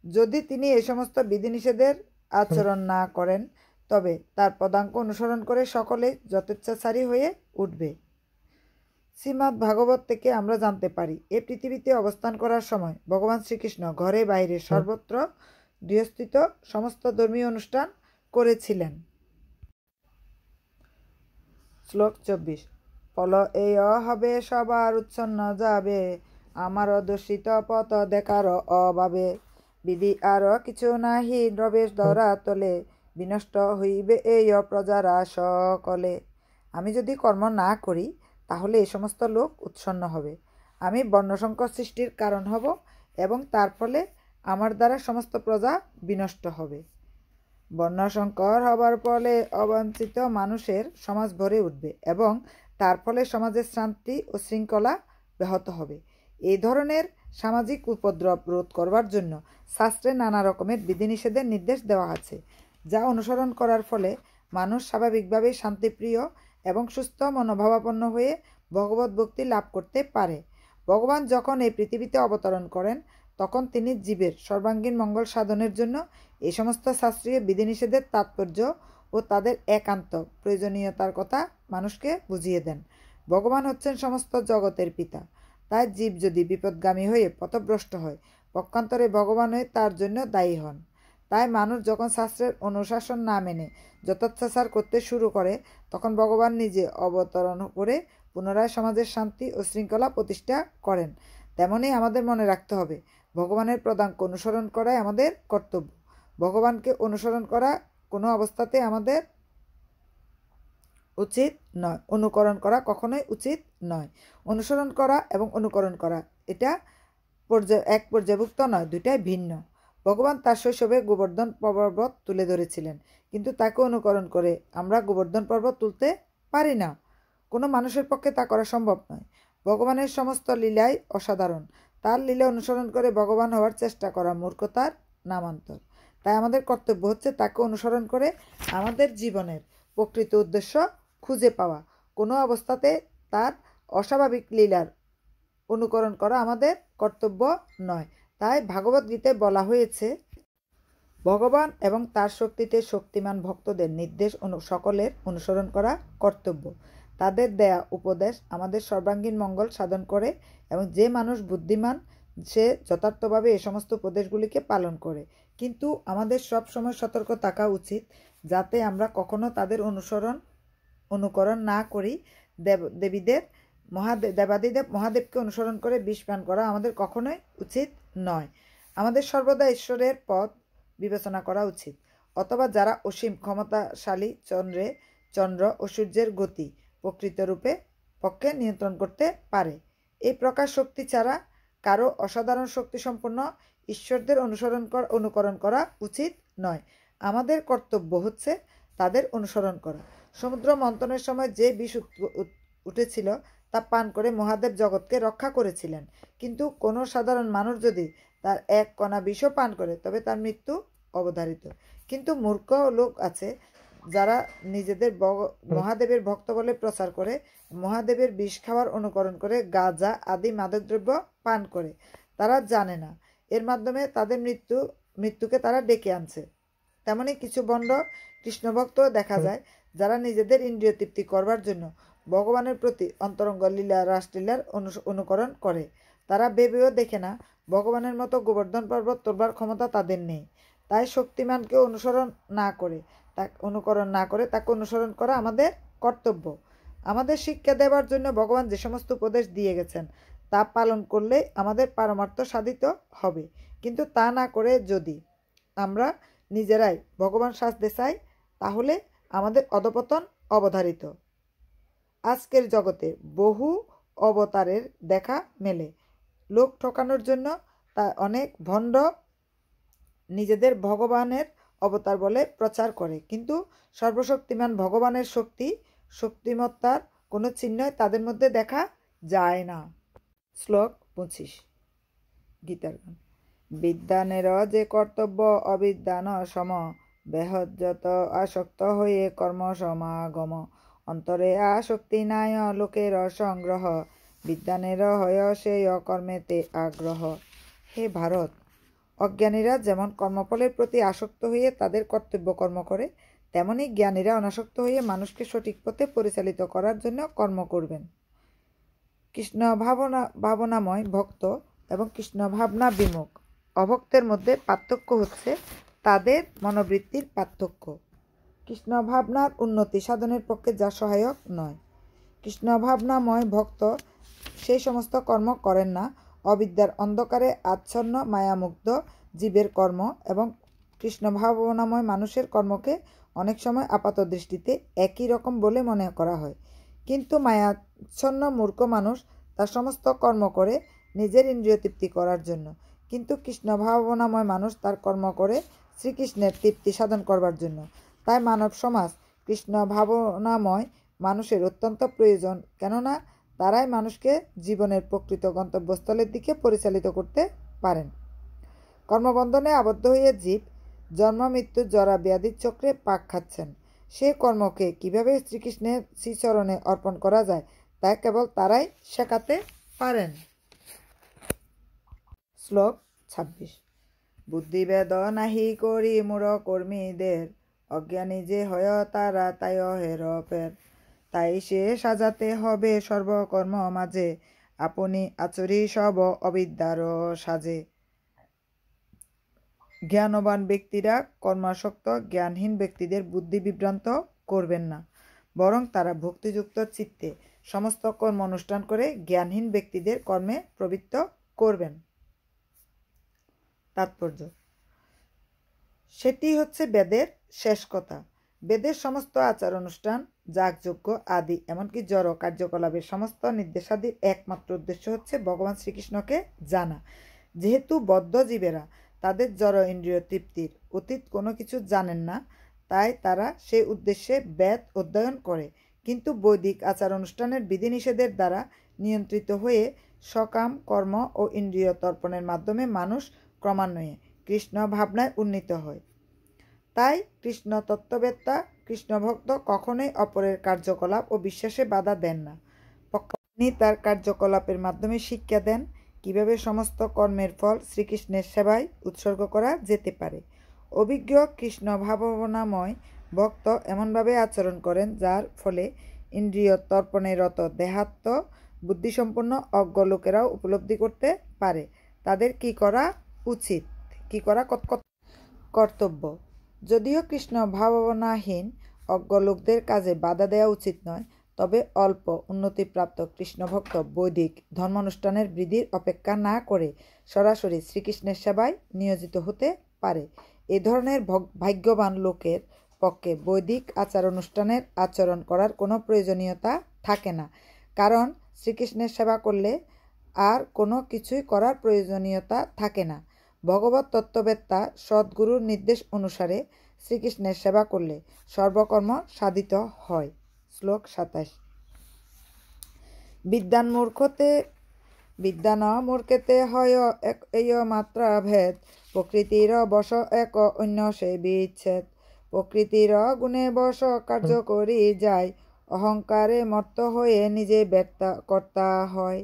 Speaker 1: যদি তিনি এই সমস্ত বিধিনিষেধের আচরণ না করেন, তবে তার পদাঙ্ক অনুসরণ করে সকলে যথেচ্ছাচারী হয়ে উঠবে। শ্রীমদ্ ভাগবত থেকে আমরা জানতে পারি, এই পৃথিবীতে অবস্থান করার সময় ভগবান শ্রীকৃষ্ণ ঘরে বাইরে সর্বত্র গৃহস্থিত সমস্ত ধর্মীয় অনুষ্ঠান করেছিলেন। শ্লোক 24। ফল এই হবে সবার উচ্ছন্ন যাবে, আমার দূষিত পথ দেখার অভাবে। বিধি আর কিছু নাহি দ্রবেশ ধরা তলে, বিনষ্ট হইবে এই প্রজারা সকলে। আমি যদি কর্ম না করি তাহলে এই সমস্ত লোক উচ্ছন্ন হবে। আমি বর্ণসংকর সৃষ্টির কারণ হব এবং তার ফলে আমার দ্বারা সমস্ত প্রজা বিনষ্ট হবে। বর্ণসংকর হবার ফলে অবাঞ্ছিত মানুষের সমাজ ভরে উঠবে এবং তার ফলে সমাজের শান্তি ও শৃঙ্খলা ব্যাহত হবে। এই ধরনের সামাজিক উপদ্রব রোধ করবার জন্য শাস্ত্রে নানা রকমের বিধিনিষেধের নির্দেশ দেওয়া আছে, যা অনুসরণ করার ফলে মানুষ স্বাভাবিকভাবেই শান্তিপ্রিয় এবং সুস্থ মনোভাবাপন্ন হয়ে ভগবত ভক্তি লাভ করতে পারে। ভগবান যখন এই পৃথিবীতে অবতরণ করেন তখন তিনি জীবের সর্বাঙ্গীন মঙ্গল সাধনের জন্য এই সমস্ত শাস্ত্রীয় বিধিনিষেধের তাৎপর্য ও তাদের একান্ত প্রয়োজনীয়তার কথা মানুষকে বুঝিয়ে দেন। ভগবান হচ্ছেন সমস্ত জগতের পিতা। তাই জীব যদি বিপদগামী হয়ে পথভ্রষ্ট হয়, পক্ষান্তরে ভগবান হয়ে তার জন্য দায়ী হন। তাই মানুষ যখন শাস্ত্রের অনুশাসন না মেনে যথোচ্ছ্বাসার করতে শুরু করে, তখন ভগবান নিজে অবতরণ করে পুনরায় সমাজের শান্তি ও শৃঙ্খলা প্রতিষ্ঠা করেন। তেমনি আমাদের মনে রাখতে হবে, ভগবানের পদাঙ্ক অনুসরণ করাই আমাদের কর্তব্য। ভগবানকে অনুসরণ করা কোনো অবস্থাতে আমাদের উচিত নয়, অনুকরণ করা কখনোই উচিত নয়। অনুসরণ করা এবং অনুকরণ করা এটা এক পর্যায়ভুক্ত নয়, দুইটাই ভিন্ন। ভগবান তার শৈশবে গোবর্ধন পর্বত তুলে ধরেছিলেন, কিন্তু তাকে অনুকরণ করে আমরা গোবর্ধন পর্বত তুলতে পারি না। কোনো মানুষের পক্ষে তা করা সম্ভব নয়। ভগবানের সমস্ত লীলাই অসাধারণ। তার লীলা অনুসরণ করে ভগবান হওয়ার চেষ্টা করা মূর্খতার নামান্তর। তাই আমাদের কর্তব্য হচ্ছে তাকে অনুসরণ করে আমাদের জীবনের প্রকৃত উদ্দেশ্য খুঁজে পাওয়া। কোনো অবস্থাতে তার অস্বাভাবিক লীলার অনুকরণ করা আমাদের কর্তব্য নয়। তাই ভাগবত গীতায় বলা হয়েছে, ভগবান এবং তার শক্তিতে শক্তিমান ভক্তদের নির্দেশ সকলের অনুসরণ করা কর্তব্য। তাদের দেয়া উপদেশ আমাদের সর্বাঙ্গীন মঙ্গল সাধন করে এবং যে মানুষ বুদ্ধিমান সে যথার্থভাবে এই সমস্ত উপদেশগুলিকে পালন করে। কিন্তু আমাদের সব সময় সতর্ক থাকা উচিত যাতে আমরা কখনো তাদের অনুকরণ না করি। দেবাদিদেব মহাদেবকে অনুসরণ করে বিষ পান করা আমাদের কখনোই উচিত নয়। আমাদের সর্বদা ঈশ্বরের পথ বিবেচনা করা উচিত। অথবা যারা অসীম ক্ষমতাশালী চন্দ্র ও সূর্যের গতি প্রকৃত রূপে পক্ষে নিয়ন্ত্রণ করতে পারে, এই প্রকার শক্তি ছাড়া কারো অসাধারণ শক্তিসম্পন্ন ঈশ্বরদের অনুকরণ করা উচিত নয়। আমাদের কর্তব্য হচ্ছে তাদের অনুসরণ করা। সমুদ্র মন্থনের সময় যে বিষ উঠেছিল তা পান করে মহাদেব জগৎকে রক্ষা করেছিলেন। কিন্তু কোনো সাধারণ মানুষ যদি তার এক কণা বিষও পান করে তবে তার মৃত্যু অবধারিত। কিন্তু মূর্খ লোক আছে যারা নিজেদের মহাদেবের ভক্ত বলে প্রচার করে মহাদেবের বিষ খাওয়ার অনুকরণ করে গাঁজা আদি মাদকদ্রব্য পান করে। তারা জানে না এর মাধ্যমে তাদের মৃত্যুকে তারা ডেকে আনছে। তেমনি কিছু ভণ্ড কৃষ্ণভক্ত দেখা যায় যারা নিজেদের ইন্দ্রিয় তৃপ্তি করবার জন্য ভগবানের প্রতি অন্তরঙ্গ লীলা রাসলীলার অনুকরণ করে। তারা ভেবেও দেখে না ভগবানের মতো গোবর্ধন পর্বত তোলবার ক্ষমতা তাদের নেই। তাই শক্তিমানকে অনুকরণ না করে তাকে অনুসরণ করা আমাদের কর্তব্য। আমাদের শিক্ষা দেওয়ার জন্য ভগবান যে সমস্ত উপদেশ দিয়ে গেছেন তা পালন করলে আমাদের পারমার্থ সাধিত হবে। কিন্তু তা না করে যদি আমরা নিজেরাই ভগবান সাজতে চাই তাহলে আমাদের অধঃপতন অবধারিত। আজকের জগতে বহু অবতারের দেখা মেলে। লোক ঠকানোর জন্য তা অনেক ভণ্ড নিজেদের ভগবানের অবতার বলে প্রচার করে, কিন্তু সর্বশক্তিমান ভগবানের শক্তিমত্তার কোনো চিহ্নই তাদের মধ্যে দেখা যায় না। শ্লোক 25 গীতার গান। বিদ্বানের যে কর্তব্য অবিদ্বান সম, বেহযত আসক্ত হয়ে কর্ম সমাগম, অন্তরে আসক্তি নাই লোকের সংগ্রহ, বিদ্বানের হয় সেই অকর্মেতে আগ্রহ। হে ভারত, অজ্ঞানীরা যেমন কর্মফলের প্রতি আসক্ত হয়ে তাদের কর্তব্য কর্ম করে, তেমনি জ্ঞানীরা অনাসক্ত হয়ে মানুষকে সঠিক পথে পরিচালিত করার জন্য কর্ম করবেন। কৃষ্ণ ভাবনাময় ভক্ত এবং কৃষ্ণ ভাবনা বিমুখ অভক্তের মধ্যে পার্থক্য হচ্ছে তাদের মনোবৃত্তির পার্থক্য। কৃষ্ণ ভাবনার উন্নতি সাধনের পক্ষে যা সহায়ক নয়। কৃষ্ণ ভাবনাময় ভক্ত সেই সমস্ত কর্ম করেন না অবিদ্যার অন্ধকারে আচ্ছন্ন মায়ামুগ্ধ জীবের কর্ম এবং কৃষ্ণ ভাবনাময় মানুষের কর্মকে অনেক সময় আপাত দৃষ্টিতে একই রকম বলে মনে করা হয়। কিন্তু মায়াচ্ছন্ন মূর্খ মানুষ তার সমস্ত কর্ম করে নিজের ইন্দ্রিয় তৃপ্তি করার জন্য, কিন্তু কৃষ্ণ ভাবনাময় মানুষ তার কর্ম করে শ্রীকৃষ্ণের তৃপ্তি সাধন করবার জন্য। তাই মানব সমাজ কৃষ্ণ ভাবনাময় মানুষের অত্যন্ত প্রয়োজন, কেননা তারাই মানুষকে জীবনের প্রকৃত গন্তব্যস্থলের দিকে পরিচালিত করতে পারেন। কর্মবন্ধনে আবদ্ধ হয়ে জীব জন্ম মৃত্যু জরা ব্যাধির চক্রে পাক খাচ্ছেন। সে কর্মকে কিভাবে শ্রীকৃষ্ণের শ্রীচরণে অর্পণ করা যায় তা কেবল তারাই শেখাতে পারেন। শ্লোক ২৬। বুদ্ধিভেদ নাহি করি মূঢ় কর্মীদের, অজ্ঞানী যে হয় তারা তাই হেরফের। তাই সে সাজাতে হবে সর্বকর্ম মাঝে, আপনি আচরি সব অবিদ্যার সাজে। জ্ঞানবান ব্যক্তিরা কর্মাসক্ত জ্ঞানহীন ব্যক্তিদের বুদ্ধি বিভ্রান্ত করবেন না, বরং তারা ভক্তিযুক্ত চিত্তে সমস্ত কর্ম অনুষ্ঠান করে জ্ঞানহীন ব্যক্তিদের কর্মে প্রবৃত্ত করবেন। তাৎপর্য: সেটি হচ্ছে বেদের শেষ কথা। বেদের সমস্ত আচার অনুষ্ঠান, যাগযজ্ঞ আদি এমনকি জড় কার্যকলাপের সমস্ত নির্দেশাদির একমাত্র উদ্দেশ্য হচ্ছে ভগবান শ্রীকৃষ্ণকে জানা। যেহেতু বদ্ধ জীবেরা তাদের জড় ইন্দ্রিয় তৃপ্তির অতীত কোনো কিছু জানেন না, তাই তারা সেই উদ্দেশ্যে বেদ অধ্যয়ন করে। কিন্তু বৈদিক আচার অনুষ্ঠানের বিধিনিষেধের দ্বারা নিয়ন্ত্রিত হয়ে সকাম কর্ম ও ইন্দ্রিয় তর্পণের মাধ্যমে মানুষ ক্রমান্বয়ে কৃষ্ণ ভাবনায় উন্নীত হয়। তাই কৃষ্ণ তত্ত্ববেত্তা, কৃষ্ণভক্ত কখনোই অপরের কার্যকলাপ ও বিশ্বাসে বাধা দেন না। তিনি তার কার্যকলাপের মাধ্যমে শিক্ষা দেন কিভাবে সমস্ত কর্মের ফল শ্রীকৃষ্ণের সেবায় উৎসর্গ করা যেতে পারে। অভিজ্ঞ কৃষ্ণ ভাবনাময় ভক্ত এমনভাবে আচরণ করেন যার ফলে ইন্দ্রিয় তর্পণে রত দেহাত্ম বুদ্ধিসম্পন্ন অজ্ঞ লোকেরাও উপলব্ধি করতে পারে তাদের কি করা উচিত, কি করা কর্তব্য। যদিও কৃষ্ণ ভাবনাহীন অজ্ঞ লোকদের কাজে বাধা দেওয়া উচিত নয়, তবে অল্প উন্নতিপ্রাপ্ত কৃষ্ণভক্ত বৈদিক ধর্মানুষ্ঠানের বৃদ্ধির অপেক্ষা না করে সরাসরি শ্রীকৃষ্ণের সেবায় নিয়োজিত হতে পারে। এ ধরনের ভাগ্যবান লোকের পক্ষে বৈদিক আচার অনুষ্ঠানের আচরণ করার কোনো প্রয়োজনীয়তা থাকে না, কারণ শ্রীকৃষ্ণের সেবা করলে আর কোনো কিছুই করার প্রয়োজনীয়তা থাকে না। ভগবত তত্ত্ববেত্তা সদ্গুরুর নির্দেশ অনুসারে শ্রীকৃষ্ণের সেবা করলে সর্বকর্ম সাধিত হয়। শ্লোক ২৭। বিদ্যান মূর্খতে হয় এই মাত্রা ভেদ, প্রকৃতির বশ এক অন্য সে বিচ্ছেদ। প্রকৃতির গুণে বশ কার্য করি যায়, অহংকারে মত্ত হয়ে নিজে ব্যর্থ কর্তা হয়।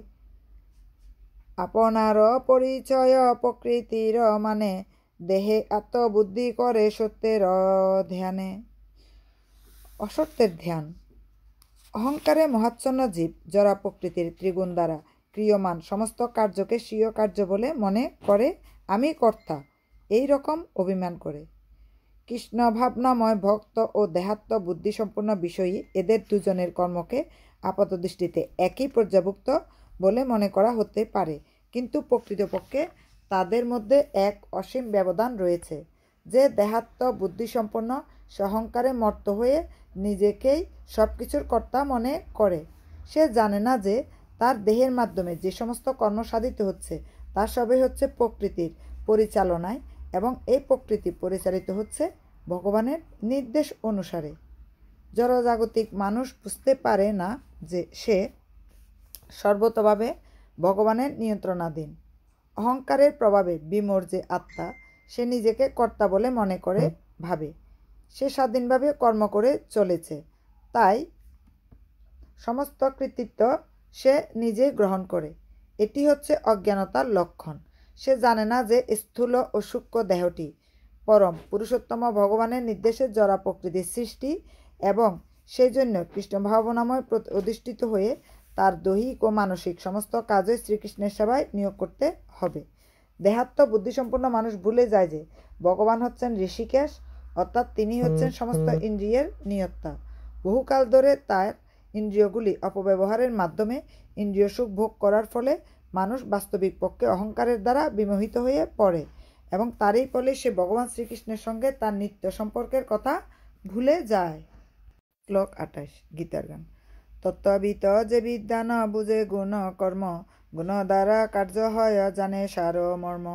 Speaker 1: আপনার পরিচয় প্রকৃতির মানে, দেহে আত্মবুদ্ধি করে সত্যের ধ্যানে। অসত্যের ধ্যান। অহংকারে মহাচ্ছন্ন জীব জরা প্রকৃতির ত্রিগুণ দ্বারা ক্রিয়মান সমস্ত কার্যকে স্বীয় কার্য বলে মনে করে, আমি কর্তা, এই রকম অভিমান করে। কৃষ্ণ ভাবনাময় ভক্ত ও দেহাত্ম বুদ্ধিসম্পন্ন বিষয়ী এদের দুজনের কর্মকে আপাতদৃষ্টিতে একই পর্যায়ভুক্ত বলে মনে করা হতে পারে, কিন্তু প্রকৃতপক্ষে তাদের মধ্যে এক অসীম ব্যবধান রয়েছে। যে দেহাত্ম বুদ্ধিসম্পন্ন সে অহংকারে মত্ত হয়ে নিজেকেই সব কিছুর কর্তা মনে করে। সে জানে না যে তার দেহের মাধ্যমে যে সমস্ত কর্ম সাধিত হচ্ছে তা সবই হচ্ছে প্রকৃতির পরিচালনায়, এবং এই প্রকৃতি পরিচালিত হচ্ছে ভগবানের নির্দেশ অনুসারে। জড়জাগতিক মানুষ বুঝতে পারে না যে সে সর্বতভাবে ভগবানের নিয়ন্ত্রণাধীন। অহংকারের প্রভাবে বিমূঢ় যে আত্মা, সে নিজেকে কর্তা বলে মনে করে ভাবে সে স্বাধীনভাবে কর্ম করে চলেছে, তাই সমস্ত কৃতিত্ব সে নিজেই গ্রহণ করে। এটি হচ্ছে অজ্ঞানতার লক্ষণ। সে জানে না যে স্থূল ও সূক্ষ্ম দেহটি পরম পুরুষোত্তম ভগবানের নির্দেশে জড়া প্রকৃতির সৃষ্টি, এবং সেই জন্য কৃষ্ণ ভাবনাময় অধিষ্ঠিত হয়ে তার দৈহিক ও মানসিক সমস্ত কাজে শ্রীকৃষ্ণের সেবায় নিয়োগ করতে হবে। দেহাত্ম বুদ্ধিসম্পন্ন মানুষ ভুলে যায় যে ভগবান হচ্ছেন ঋষিকেশ, অর্থাৎ তিনি হচ্ছেন সমস্ত ইন্দ্রিয়ের নিয়ন্তা। বহুকাল ধরে তার ইন্দ্রিয়গুলি অপব্যবহারের মাধ্যমে ইন্দ্রিয় সুখ ভোগ করার ফলে মানুষ বাস্তবিক পক্ষে অহংকারের দ্বারা বিমোহিত হয়ে পড়ে, এবং তারই ফলে সে ভগবান শ্রীকৃষ্ণের সঙ্গে তার নিত্য সম্পর্কের কথা ভুলে যায়। শ্লোক ২৮। গীতার গান। তত্ত্ববিত যে বিদ্যা ন বুঝে গুণ কর্ম, গুণ দ্বারা কার্য হয় জানে সার মর্ম।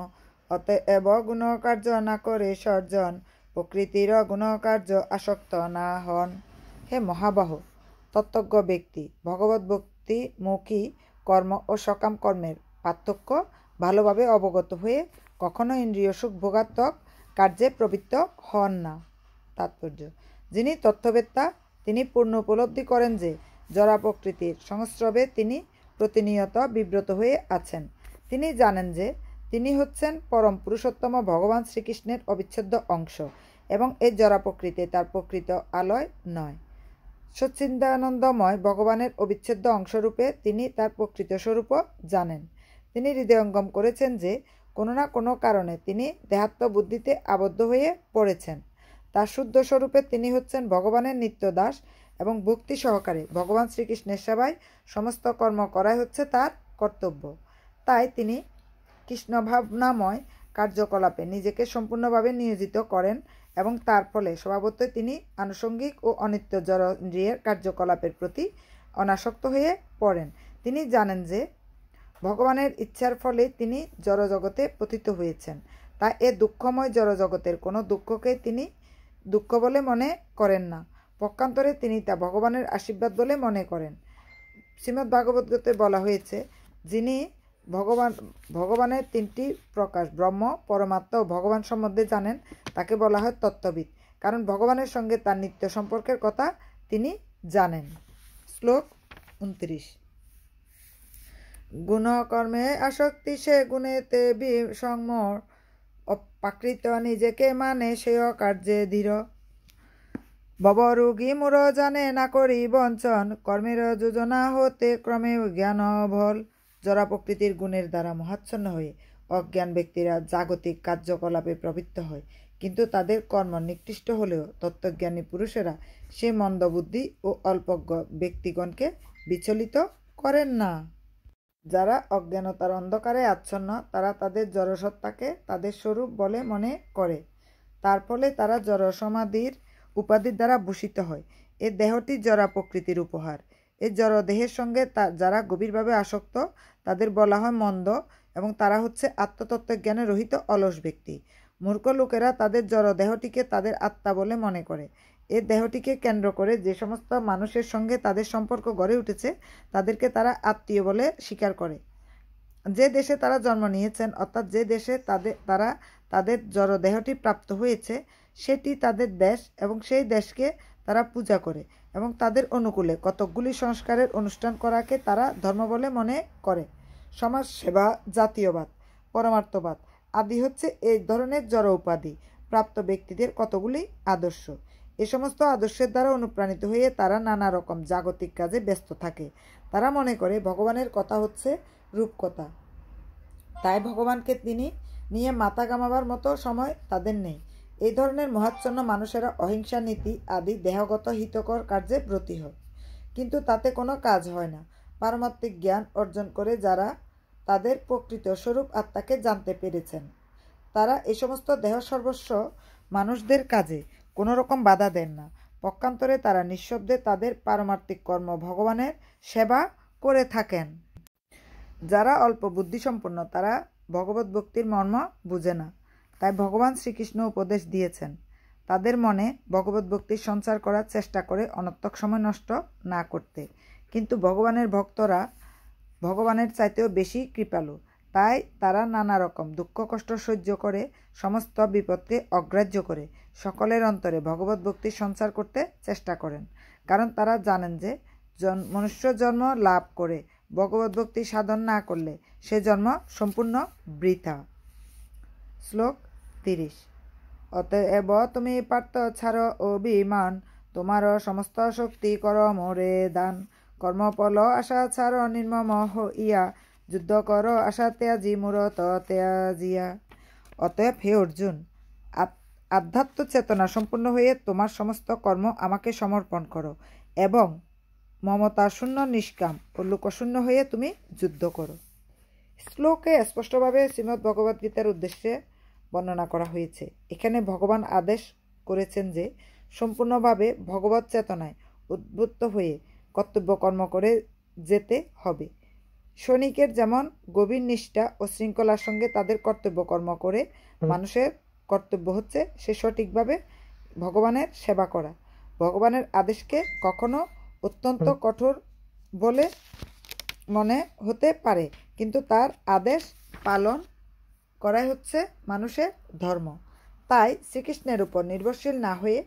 Speaker 1: অতএব গুণ কার্য না করে সর্জন, প্রকৃতির গুণ কার্য আসক্ত না হন। হে মহাবাহ, তত্ত্বজ্ঞ ব্যক্তি ভগবত ভক্তি মুখী কর্ম ও সকাম কর্মের পার্থক্য ভালোভাবে অবগত হয়ে কখনো ইন্দ্রিয় সুখ ভোগাত্মক কার্যে প্রবৃত্ত হন না। তাৎপর্য: যিনি তত্ত্ববেত্তা তিনি পূর্ণ উপলব্ধি করেন যে জড়া প্রকৃতির সংস্রবে তিনি প্রতিনিয়ত বিব্রত হয়ে আছেন। তিনি জানেন যে তিনি হচ্ছেন পরম পুরুষোত্তম ভগবান শ্রীকৃষ্ণের অবিচ্ছেদ্য অংশ এবং এই জড়া প্রকৃতি তার প্রকৃত আলয় নয়। সচ্চিদানন্দময় ভগবানের অবিচ্ছেদ্য অংশরূপে তিনি তার প্রকৃত স্বরূপও জানেন। তিনি হৃদয়ঙ্গম করেছেন যে কোনো না কোনো কারণে তিনি দেহাত্ম বুদ্ধিতে আবদ্ধ হয়ে পড়েছেন। তার শুদ্ধ স্বরূপে তিনি হচ্ছেন ভগবানের নিত্য দাস এবং ভক্তি সহকারে ভগবান শ্রীকৃষ্ণের সেবায় সমস্ত কর্ম করাই হচ্ছে তার কর্তব্য। তাই তিনি কৃষ্ণ ভাবনাময় কার্যকলাপে নিজেকে সম্পূর্ণভাবে নিয়োজিত করেন এবং তার ফলে স্বভাবতই তিনি আনুষঙ্গিক ও অনিত্য জড়েন্দ্রিয়ের কার্যকলাপের প্রতি অনাসক্ত হয়ে পড়েন। তিনি জানেন যে ভগবানের ইচ্ছার ফলে তিনি জড়জগতে পতিত হয়েছেন। তাই এ দুঃখময় জড়জগতের কোনো দুঃখকে তিনি দুঃখ বলে মনে করেন না, পক্ষান্তরে তিনি তা ভগবানের আশীর্বাদ বলে মনে করেন। শ্রীমদ্ ভাগবত বলা হয়েছে, যিনি ভগবানের তিনটি প্রকাশ ব্রহ্ম, পরমাত্মা ও ভগবান সম্বন্ধে জানেন তাকে বলা হয় তত্ত্ববিদ, কারণ ভগবানের সঙ্গে তার নিত্য সম্পর্কের কথা তিনি জানেন। শ্লোক 29। গুণকর্মে আসক্তি সে গুণেতে বিসংমর, অপ্রাকৃত নিজেকে মানে সে অকার্যে ধীর। ভবরোগী মূঢ় জানে না করি বঞ্চন, কর্মের যোজনা হতে ক্রমে জ্ঞান ভল। জড়া প্রকৃতির গুণের দ্বারা মহাচ্ছন্ন হয়ে অজ্ঞান ব্যক্তিরা জাগতিক কার্যকলাপে প্রবৃত্ত হয়, কিন্তু তাদের কর্ম নিকৃষ্ট হলেও তত্ত্বজ্ঞানী পুরুষেরা সে মন্দবুদ্ধি ও অল্পজ্ঞ ব্যক্তিগণকে বিচলিত করেন না। যারা অজ্ঞানতার অন্ধকারে আচ্ছন্ন তারা তাদের জড়সত্তাকে তাদের স্বরূপ বলে মনে করে, তার ফলে তারা জড় সমাধির উপাধির দ্বারা ভূষিত হয়। এ দেহটি জড়া প্রকৃতির উপহার। এই জড় দেহের সঙ্গে যারা গভীরভাবে আসক্ত তাদের বলা হয় মন্দ এবং তারা হচ্ছে আত্মতত্ত্বজ্ঞানে রহিত অলস ব্যক্তি। মূর্খ লোকেরা তাদের জড় দেহটিকে তাদের আত্মা বলে মনে করে। এ দেহটিকে কেন্দ্র করে যে সমস্ত মানুষের সঙ্গে তাদের সম্পর্ক গড়ে উঠেছে তাদেরকে তারা আত্মীয় বলে স্বীকার করে। যে দেশে তারা জন্ম নিয়েছেন, অর্থাৎ যে দেশে তারা তাদের জড় দেহটি প্রাপ্ত হয়েছে সেটি তাদের দেশ এবং সেই দেশকে তারা পূজা করে এবং তাদের অনুকূলে কতকগুলি সংস্কারের অনুষ্ঠান করাকে তারা ধর্ম বলে মনে করে। সমাজ সেবা, জাতীয়বাদ, পরমার্থবাদ আদি হচ্ছে এই ধরনের জড় উপাধি প্রাপ্ত ব্যক্তিদের কতগুলি আদর্শ। এ সমস্ত আদর্শের দ্বারা অনুপ্রাণিত হয়ে তারা নানা রকম জাগতিক কাজে ব্যস্ত থাকে। তারা মনে করে ভগবানের কথা হচ্ছে রূপকথা, তাই ভগবানকে তিনি নিয়ে মাথা ঘামাবার মতো সময় তাদের নেই। এই ধরনের মহাচ্ছন্ন মানুষেরা অহিংসা নীতি আদি দেহগত হিতকর কার্যে ব্রতী হয়, কিন্তু তাতে কোনো কাজ হয় না। পারমাত্মিক জ্ঞান অর্জন করে যারা তাদের প্রকৃত স্বরূপ আত্মাকে জানতে পেরেছেন তারা এই সমস্ত দেহ সর্বস্ব মানুষদের কাজে কোনো রকম বাধা দেন না, পক্ষান্তরে তারা নিঃশব্দে তাদের পারমার্থিক কর্ম ভগবানের সেবা করে থাকেন। যারা অল্প বুদ্ধিসম্পন্ন তারা ভগবত ভক্তির মর্ম বুঝে না, তাই ভগবান শ্রীকৃষ্ণ উপদেশ দিয়েছেন তাদের মনে ভগবত ভক্তির সঞ্চার করার চেষ্টা করে অনর্থক সময় নষ্ট না করতে। কিন্তু ভগবানের ভক্তরা ভগবানের চাইতেও বেশি কৃপালু, তাই তারা নানা রকম দুঃখ কষ্ট সহ্য করে সমস্ত বিপদকে অগ্রাহ্য করে সকলের অন্তরে ভগবত ভক্তির সঞ্চার করতে চেষ্টা করেন, কারণ তারা জানেন যে মনুষ্য জন্ম লাভ করে ভগবত ভক্তি সাধন না করলে সে জন্ম সম্পূর্ণ বৃথা। শ্লোক 30। অতএব তুমি পার্থ ছাড় অভিমান, তোমার সমস্ত শক্তি কর মোরে দান। কর্মফল আশা ছাড় নির্মম হইয়া, যুদ্ধ কর আশা ত্যাজি মূরত ত্যাজিয়া। অতএব হে অর্জুন, আধ্যাত্ম চেতনা সম্পূর্ণ হয়ে তোমার সমস্ত কর্ম আমাকে সমর্পণ করো এবং মমতা শূন্য, নিষ্কাম ও লোকশূন্য হয়ে তুমি যুদ্ধ করো। শ্লোকে স্পষ্টভাবে শ্রীমদ্ ভগবদ্ গীতার উদ্দেশ্যে বর্ণনা করা হয়েছে। এখানে ভগবান আদেশ করেছেন যে সম্পূর্ণভাবে ভগবত চেতনায় উদ্বুদ্ধ হয়ে কর্তব্য কর্ম করে যেতে হবে। সৈনিকের যেমন গভীর নিষ্ঠা ও শৃঙ্খলার সঙ্গে তাদের কর্তব্য কর্ম করে মানুষের কর্তব্য হচ্ছে সে সঠিকভাবে ভগবানের সেবা করা। ভগবানের আদেশকে কখনো অত্যন্ত কঠোর বলে মনে হতে পারে, কিন্তু তার আদেশ পালন করাই হচ্ছে মানুষের ধর্ম। তাই শ্রীকৃষ্ণের উপর নির্ভরশীল না হয়ে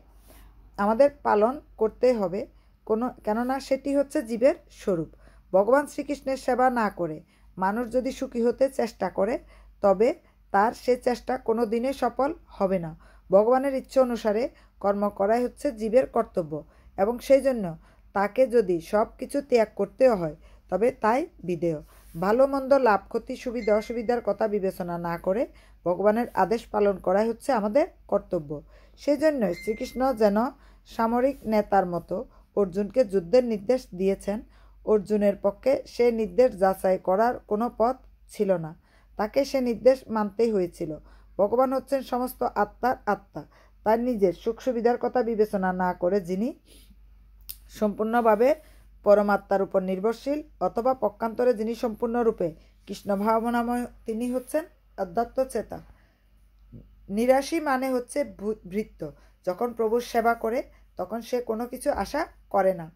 Speaker 1: আমাদের পালন করতে হবে, কেননা সেটি হচ্ছে জীবের স্বরূপ। ভগবান শ্রীকৃষ্ণের সেবা না করে মানুষ যদি সুখী হতে চেষ্টা করে তবে তার সে চেষ্টা কোনো দিনে সফল হবে না। ভগবানের ইচ্ছে অনুসারে কর্ম করাই হচ্ছে জীবের কর্তব্য, এবং সেই জন্য তাকে যদি সব কিছু ত্যাগ করতে হয় তবে তাই বিধেয়। ভালো মন্দ, লাভ ক্ষতি, সুবিধা অসুবিধার কথা বিবেচনা না করে ভগবানের আদেশ পালন করাই হচ্ছে আমাদের কর্তব্য। সেই জন্যই শ্রীকৃষ্ণ যেন সামরিক নেতার মতো অর্জুনকে যুদ্ধের নির্দেশ দিয়েছেন। অর্জুনের পক্ষে সে নির্দেশ যাচাই করার কোনো পথ ছিল না, তাকে সে নির্দেশ মানতেই হয়েছিল। ভগবান হচ্ছেন সমস্ত আত্মার আত্মা, তার নিজের সুখ সুবিধার কথা বিবেচনা না করে যিনি সম্পূর্ণভাবে পরমাত্মার উপর নির্ভরশীল, অথবা পক্ষান্তরে যিনি সম্পূর্ণরূপে কৃষ্ণ ভাবনাময়, তিনি হচ্ছেন অধ্যাত্ম চেতা। নিরাশী মানে হচ্ছে ভৃত্য, যখন প্রভুর সেবা করে তখন সে কোনো কিছু আশা করে না।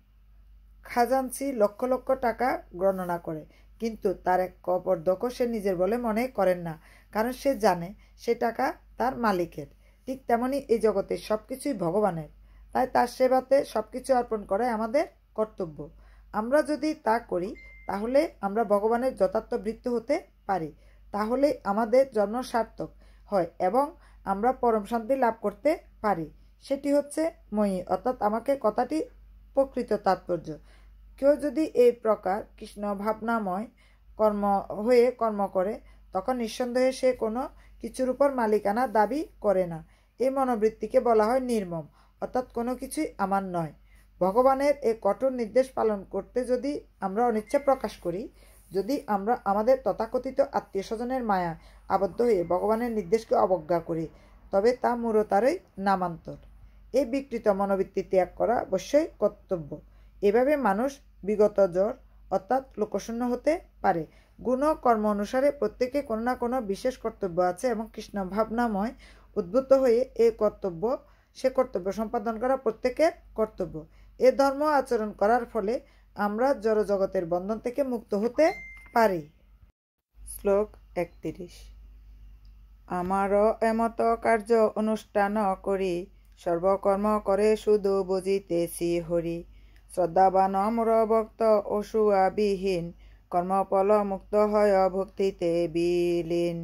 Speaker 1: খাজাঞ্চি লক্ষ লক্ষ টাকা গণনা করে, কিন্তু তার এক কপর্দকও সে নিজের বলে মনে করেন না, কারণ সে জানে সে টাকা তার মালিকের। ঠিক তেমনি এই জগতের সব কিছুই ভগবানের, তাই তার সেবাতে সব কিছু অর্পণ করাই আমাদের কর্তব্য। আমরা যদি তা করি তাহলে আমরা ভগবানের যথার্থ ভৃত্য হতে পারি, তাহলে আমাদের জন্ম সার্থক হয় এবং আমরা পরম শান্তি লাভ করতে পারি। সেটি হচ্ছে মই, অর্থাৎ আমাকে কথাটি প্রকৃত তাৎপর্য। কেউ যদি এই প্রকার কৃষ্ণ ভাবনাময় কর্ম করে তখন নিঃসন্দেহে সে কোনো কিছুর উপর মালিকানা দাবি করে না। এই মনোবৃত্তিকে বলা হয় নির্মম, অর্থাৎ কোনো কিছুই আমার নয়। ভগবানের এই কঠোর নির্দেশ পালন করতে যদি আমরা অনিচ্ছা প্রকাশ করি, যদি আমরা আমাদের তথাকথিত আত্মীয় স্বজনের মায়া আবদ্ধ হয়ে ভগবানের নির্দেশকে অবজ্ঞা করি, তবে তা মূঢ়তারই নামান্তর। এই বিকৃত মনোবৃত্তি ত্যাগ করা অবশ্যই কর্তব্য। এভাবে মানুষ বিগত জ্বর অর্থাৎ লোকশূন্য হতে পারে। গুণ কর্ম অনুসারে প্রত্যেকে কোনো না কোনো বিশেষ কর্তব্য আছে, এবং কৃষ্ণ ভাবনাময় উদ্ভূত হয়ে সে কর্তব্য সম্পাদন করা প্রত্যেকের কর্তব্য। এ ধর্ম আচরণ করার ফলে আমরা জড়জগতের বন্ধন থেকে মুক্ত হতে পারি। শ্লোক 31। আমারও এমত কার্য অনুষ্ঠান করি, সর্বকর্ম করে শুধু বুঝিতেছি হরি। শ্রদ্ধাবান অমর ভক্ত অসুয়াবিহীন, কর্মফল মুক্ত হয় ভক্তিতে বিলীন।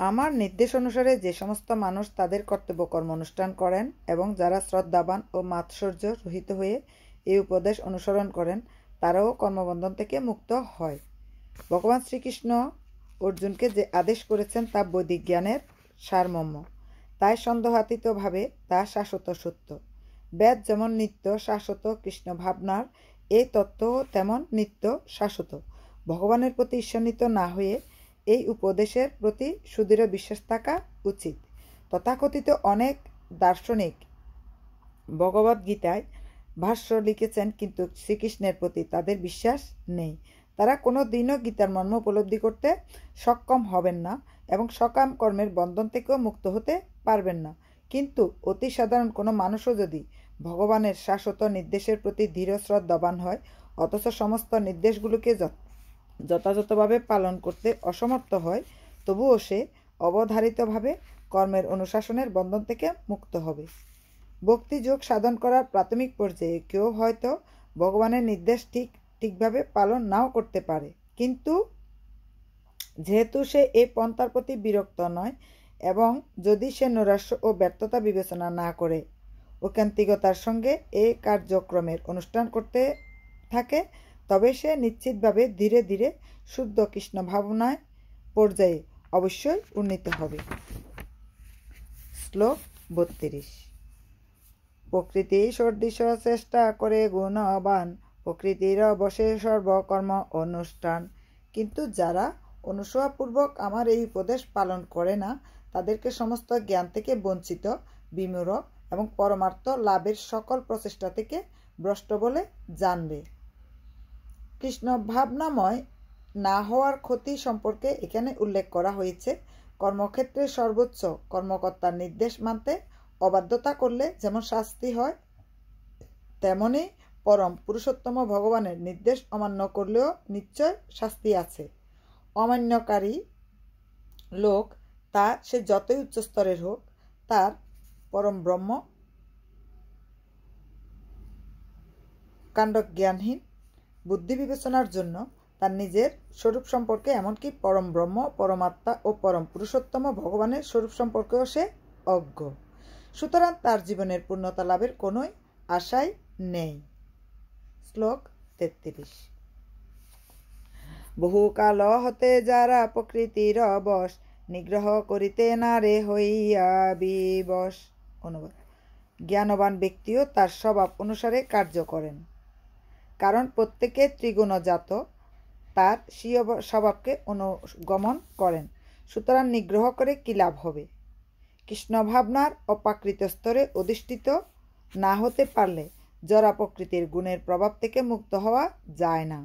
Speaker 1: আমার নির্দেশ অনুসারে যে সমস্ত মানুষ তাদের কর্তব্য কর্ম অনুষ্ঠান করেন এবং যারা শ্রদ্ধাবান ও মাৎসর্য রহিত হয়ে এই উপদেশ অনুসরণ করেন, তারাও কর্মবন্ধন থেকে মুক্ত হয়। ভগবান শ্রীকৃষ্ণ অর্জুনকে যে আদেশ করেছেন তা বৈদিক জ্ঞানের সারমর্ম, তাই সন্দেহাতীতভাবে তা শাশ্বত সত্য। বেদ যেমন নিত্য শাশ্বত, কৃষ্ণ ভাবনার এই তত্ত্ব তেমন নিত্য শাশ্বত। ভগবানের প্রতি ঈর্ষান্বিত না হয়ে এই উপদেশের প্রতি সুদৃঢ় বিশ্বাস থাকা উচিত। তথাকথিত অনেক দার্শনিক ভগবদ্গীতায় ভাষ্য লিখেছেন, কিন্তু শ্রীকৃষ্ণের প্রতি তাদের বিশ্বাস নেই। তারা কোনো দিনও গীতার মর্ম উপলব্ধি করতে সক্ষম হবেন না এবং সকাম কর্মের বন্ধন থেকেও মুক্ত হতে পারবেন না। কিন্তু অতি সাধারণ কোনো মানুষও যদি ভগবানের শাশ্বত নির্দেশের প্রতি দৃঢ় শ্রদ্ধাবান হয়, অথচ সমস্ত নির্দেশগুলোকে যথাযথভাবে পালন করতে অসমর্থ হয়, তবুও সে অবধারিতভাবে কর্মের অনুশাসনের বন্ধন থেকে মুক্ত হবে। ভক্তিযোগ সাধন করার প্রাথমিক পর্যায়ে কেউ হয়তো ভগবানের নির্দেশ ঠিকভাবে পালন নাও করতে পারে, কিন্তু যেহেতু সে এই পন্থার প্রতি বিরক্ত নয় এবং যদি সে নৈরাশ্য ও ব্যর্থতা বিবেচনা না করে ঐকান্তিকতার সঙ্গে এই কার্যক্রমের অনুষ্ঠান করতে থাকে, তবে সে নিশ্চিতভাবে ধীরে ধীরে শুদ্ধ কৃষ্ণ ভাবনায় পর্যায়ে অবশ্যই উন্নীত হবে। শ্লোক 32। প্রকৃতি সদৃশ চেষ্টা করে গুণবান, প্রকৃতির বশে সর্বকর্ম অনুষ্ঠান। কিন্তু যারা অনুসূয়াপূর্বক আমার এই উপদেশ পালন করে না, তাদেরকে সমস্ত জ্ঞান থেকে বঞ্চিত, বিমূঢ় এবং পরমার্থ লাভের সকল প্রচেষ্টা থেকে ভ্রষ্ট বলে জানবে। কৃষ্ণ ভাবনাময় না হওয়ার ক্ষতি সম্পর্কে এখানে উল্লেখ করা হয়েছে। কর্মক্ষেত্রে সর্বোচ্চ কর্মকর্তার নির্দেশ মানতে অবাধ্যতা করলে যেমন শাস্তি হয়, তেমনি পরম পুরুষোত্তম ভগবানের নির্দেশ অমান্য করলেও নিশ্চয় শাস্তি আছে। অমান্যকারী লোক, তা সে যতই উচ্চ স্তরের হোক, তার পরম ব্রহ্ম কাণ্ড জ্ঞানহীন, বুদ্ধি বিবেচনার জন্য তার নিজের স্বরূপ সম্পর্কে, এমনকি পরম ব্রহ্ম, পরমাত্মা ও পরম পুরুষোত্তম ভগবানের স্বরূপ সম্পর্কেও সে অজ্ঞ। সুতরাং তার জীবনের পূর্ণতা লাভের কোনোই আশাই নেই। শ্লোক 33। বহুকাল হতে যারা প্রকৃতির বশ, নিগ্রহ করিতে নারে হইয়া বিবশ। অনুবাদ: জ্ঞানবান ব্যক্তিও তার স্বভাব অনুসারে কার্য করেন, কারণ প্রত্যেকে ত্রিগুণজাত, তার স্বীয় স্বভাবকে অনুগমন করেন। সুতরাং নিগ্রহ করে কী লাভ হবে? কৃষ্ণ ভাবনার অপ্রাকৃত স্তরে অধিষ্ঠিত না হতে পারলে জড়া প্রকৃতির গুণের প্রভাব থেকে মুক্ত হওয়া যায় না।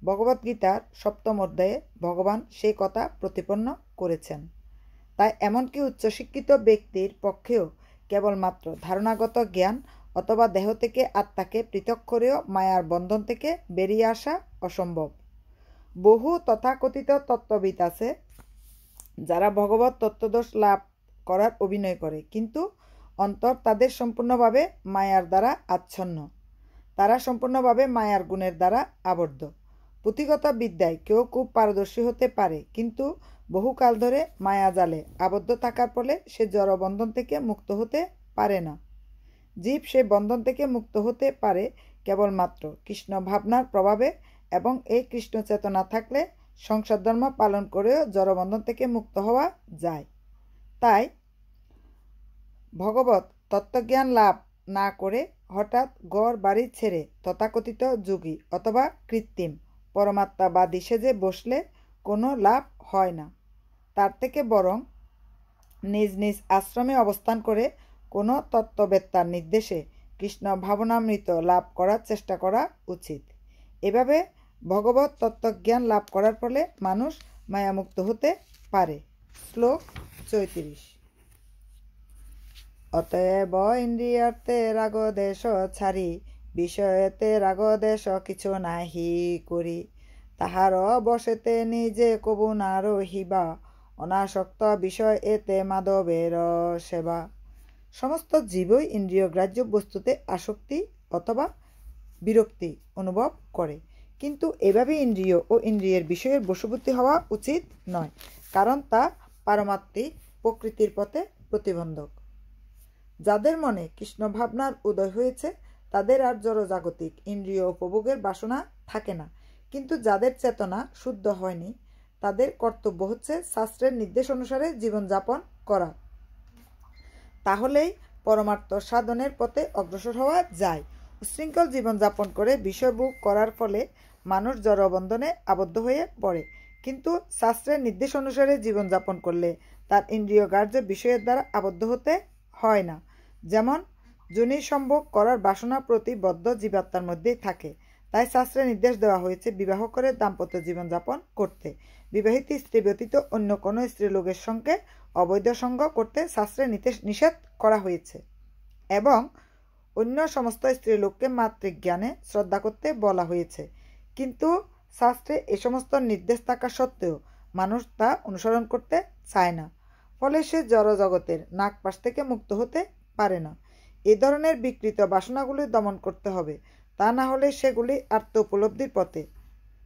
Speaker 1: ভগবদ্গীতার 7ম অধ্যায়ে ভগবান সেই কথা প্রতিপন্ন করেছেন। তাই এমনকি উচ্চশিক্ষিত ব্যক্তির পক্ষেও কেবলমাত্র ধারণাগত জ্ঞান অথবা দেহ থেকে আত্মাকে পৃথক করেও মায়ার বন্ধন থেকে বেরিয়ে আসা অসম্ভব। বহু তথাকথিত তত্ত্ববিদ আছে যারা ভগবত তত্ত্বদোষ লাভ করার অভিনয় করে, কিন্তু অন্তর তাদের সম্পূর্ণভাবে মায়ার দ্বারা আচ্ছন্ন। তারা সম্পূর্ণভাবে মায়ার গুণের দ্বারা আবদ্ধ। পুঁথিগত বিদ্যায় কেউ খুব পারদর্শী হতে পারে, কিন্তু বহুকাল ধরে মায়া জালে আবদ্ধ থাকার ফলে সে জড়বন্ধন থেকে মুক্ত হতে পারে না। জীব সে বন্ধন থেকে মুক্ত হতে পারে কেবলমাত্র কৃষ্ণ ভাবনার প্রভাবে, এবং এই কৃষ্ণ চেতনা থাকলে সংসার ধর্ম পালন করেও জড়বন্ধন থেকে মুক্ত হওয়া যায়। তাই ভগবত তত্ত্বজ্ঞান লাভ না করে হঠাৎ ঘর বাড়ি ছেড়ে তথাকথিত যোগী অথবা কৃত্রিম পরমাত্মাবাদী সেজে বসলে কোনো লাভ হয় না। তার থেকে বরং নিজ নিজ আশ্রমে অবস্থান করে কোনো তত্ত্ববেত্তার নির্দেশে কৃষ্ণ ভাবনামৃত লাভ করার চেষ্টা করা উচিত। এভাবে ভগবত তত্ত্বজ্ঞান লাভ করার ফলে মানুষ মায়ামুক্ত হতে পারে। শ্লোক 34। অতএব ইন্দ্রিয়ার্থে রাগদেশ ছাড়ি, বিষয়েতে রাগদেশ কিছু নাহি করি, তাহার বশেতে নিজে কবু না রহিবা, অনাসক্ত বিষয় এতে মাধবের সেবা। সমস্ত জীবই ইন্দ্রিয়গ্রাহ্য বস্তুতে আসক্তি অথবা বিরক্তি অনুভব করে, কিন্তু এভাবে ইন্দ্রিয় ও ইন্দ্রিয়ের বিষয়ের বশবর্তী হওয়া উচিত নয়, কারণ তা পারমাত্মিক প্রকৃতির পথে প্রতিবন্ধক। যাদের মনে কৃষ্ণ ভাবনার উদয় হয়েছে তাদের আর জড়জাগতিক ইন্দ্রিয় উপভোগের বাসনা থাকে না, কিন্তু যাদের চেতনা শুদ্ধ হয়নি তাদের কর্তব্য হচ্ছে শাস্ত্রের নির্দেশ অনুসারে জীবনযাপন করা। তাহলেই পরমার্থ সাধনের পথে অগ্রসর হওয়া যায়। উশৃঙ্খল জীবনযাপন করে বিষয়ভোগ করার ফলে মানুষ জড়বন্ধনে আবদ্ধ হয়ে পড়ে, কিন্তু শাস্ত্রের নির্দেশ অনুসারে জীবনযাপন করলে তার ইন্দ্রিয়গ্রাহ্য বিষয়ের দ্বারা আবদ্ধ হতে হয় না। যেমন যোনি সম্ভোগ করার বাসনা প্রতিবদ্ধ জীবাত্মার মধ্যেই থাকে, তাই শাস্ত্রে নির্দেশ দেওয়া হয়েছে বিবাহ করে দাম্পত্য জীবনযাপন করতে। বিবাহিত স্ত্রী ব্যতীত অন্য কোনো স্ত্রীলোকের সঙ্গে অবৈধ সঙ্গ করতে শাস্ত্রে নিষেধ করা হয়েছে, এবং অন্য সমস্ত স্ত্রীলোককে মাতৃজ্ঞানে শ্রদ্ধা করতে বলা হয়েছে। কিন্তু শাস্ত্রে এ সমস্ত নির্দেশ থাকা সত্ত্বেও মানুষ তা অনুসরণ করতে চায় না, ফলে সে জড়জগতের নাগপাশ থেকে মুক্ত হতে পারে না। এ ধরনের বিকৃত বাসনাগুলি দমন করতে হবে, তা না হলে সেগুলি আত্ম উপলব্ধির পথে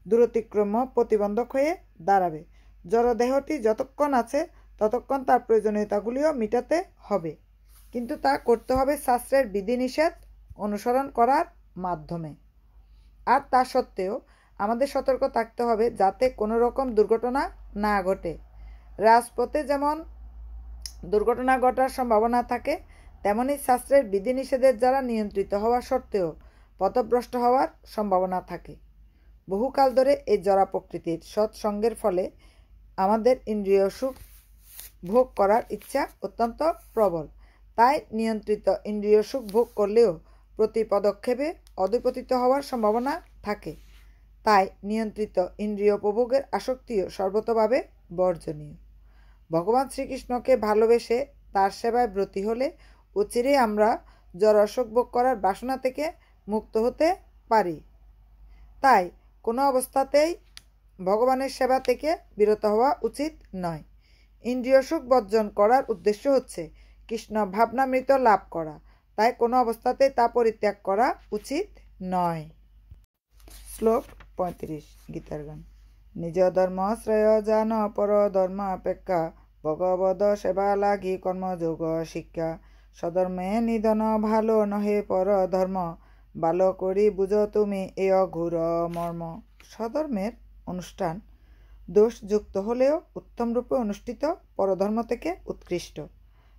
Speaker 1: দূরতিক্রম প্রতিবন্ধক হয়ে দাঁড়াবে। জড়দেহটি যতক্ষণ আছে ততক্ষণ তার প্রয়োজনীয়তাগুলিও মেটাতে হবে, কিন্তু তা করতে হবে শাস্ত্রের বিধিনিষেধ অনুসরণ করার মাধ্যমে। আর তা সত্ত্বেও আমাদের সতর্ক থাকতে হবে যাতে কোনো রকম দুর্ঘটনা না ঘটে। রাজপথে যেমন দুর্ঘটনা ঘটার সম্ভাবনা থাকে, তেমনি শাস্ত্রের বিধিনিষেধের দ্বারা নিয়ন্ত্রিত হওয়া সত্ত্বেও পথভ্রষ্ট হওয়ার সম্ভাবনা থাকে। বহুকাল ধরে এই জড়া প্রকৃতির সৎসঙ্গের ফলে আমাদের ইন্দ্রিয় সুখ ভোগ করার ইচ্ছা অত্যন্ত প্রবল। তাই নিয়ন্ত্রিত ইন্দ্রিয় সুখ ভোগ করলেও প্রতি পদক্ষেপে অধঃপতিত হওয়ার সম্ভাবনা থাকে। তাই নিয়ন্ত্রিত ইন্দ্রিয় উপভোগের আসক্তিও সর্বতোভাবে বর্জনীয়। ভগবান শ্রীকৃষ্ণকে ভালোবেসে তার সেবায় ব্রতী হলে অচিরেই আমরা জড়সুখ ভোগ করার বাসনা থেকে মুক্ত হতে পারি। তাই কোনো অবস্থাতেই ভগবানের সেবা থেকে বিরত হওয়া উচিত নয়। ইন্দ্রিয় সুখ বর্জন করার উদ্দেশ্য হচ্ছে কৃষ্ণ ভাবনামৃত লাভ করা, তাই কোনো অবস্থাতেই তা পরিত্যাগ করা উচিত নয়। শ্লোক 35 গীতার গান। নিজ ধর্ম শ্রেয় জান পর ধর্ম অপেক্ষা ভগবদ সেবা লাগি কর্মযোগ শিক্ষা স্বধর্মে নিধন ভালো নহে পর ধর্ম ভালো করি বুঝো তুমি এ অঘোর মর্ম। স্বধর্মের অনুষ্ঠান দোষযুক্ত হলেও উত্তম রূপে অনুষ্ঠিত পরধর্ম থেকে উৎকৃষ্ট।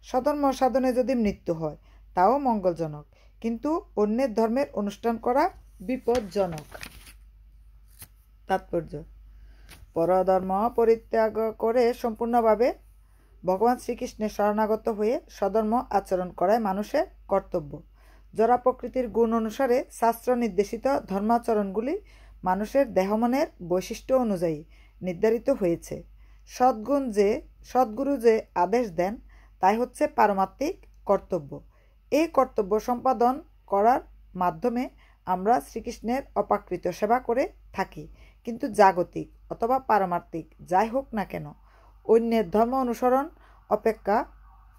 Speaker 1: স্বধর্ম সাধনে যদি মৃত্যু হয় তাও মঙ্গলজনক, কিন্তু অন্যের ধর্মের অনুষ্ঠান করা বিপজ্জনক। তাৎপর্য: পরধর্ম পরিত্যাগ করে সম্পূর্ণভাবে ভগবান শ্রীকৃষ্ণের শরণাগত হয়ে স্বধর্ম আচরণ করাই মানুষের কর্তব্য। জড়া প্রকৃতির গুণ অনুসারে শাস্ত্র নির্দেশিত ধর্মাচরণগুলি মানুষের দেহমনের বৈশিষ্ট্য অনুযায়ী নির্ধারিত হয়েছে। সদ্গুরু যে আদেশ দেন তাই হচ্ছে পারমাত্মিক কর্তব্য। এই কর্তব্য সম্পাদন করার মাধ্যমে আমরা শ্রীকৃষ্ণের অপাকৃত সেবা করে থাকি। কিন্তু জাগতিক অথবা পারমার্থিক যাই হোক না কেন, অন্যের ধর্ম অনুসরণ অপেক্ষা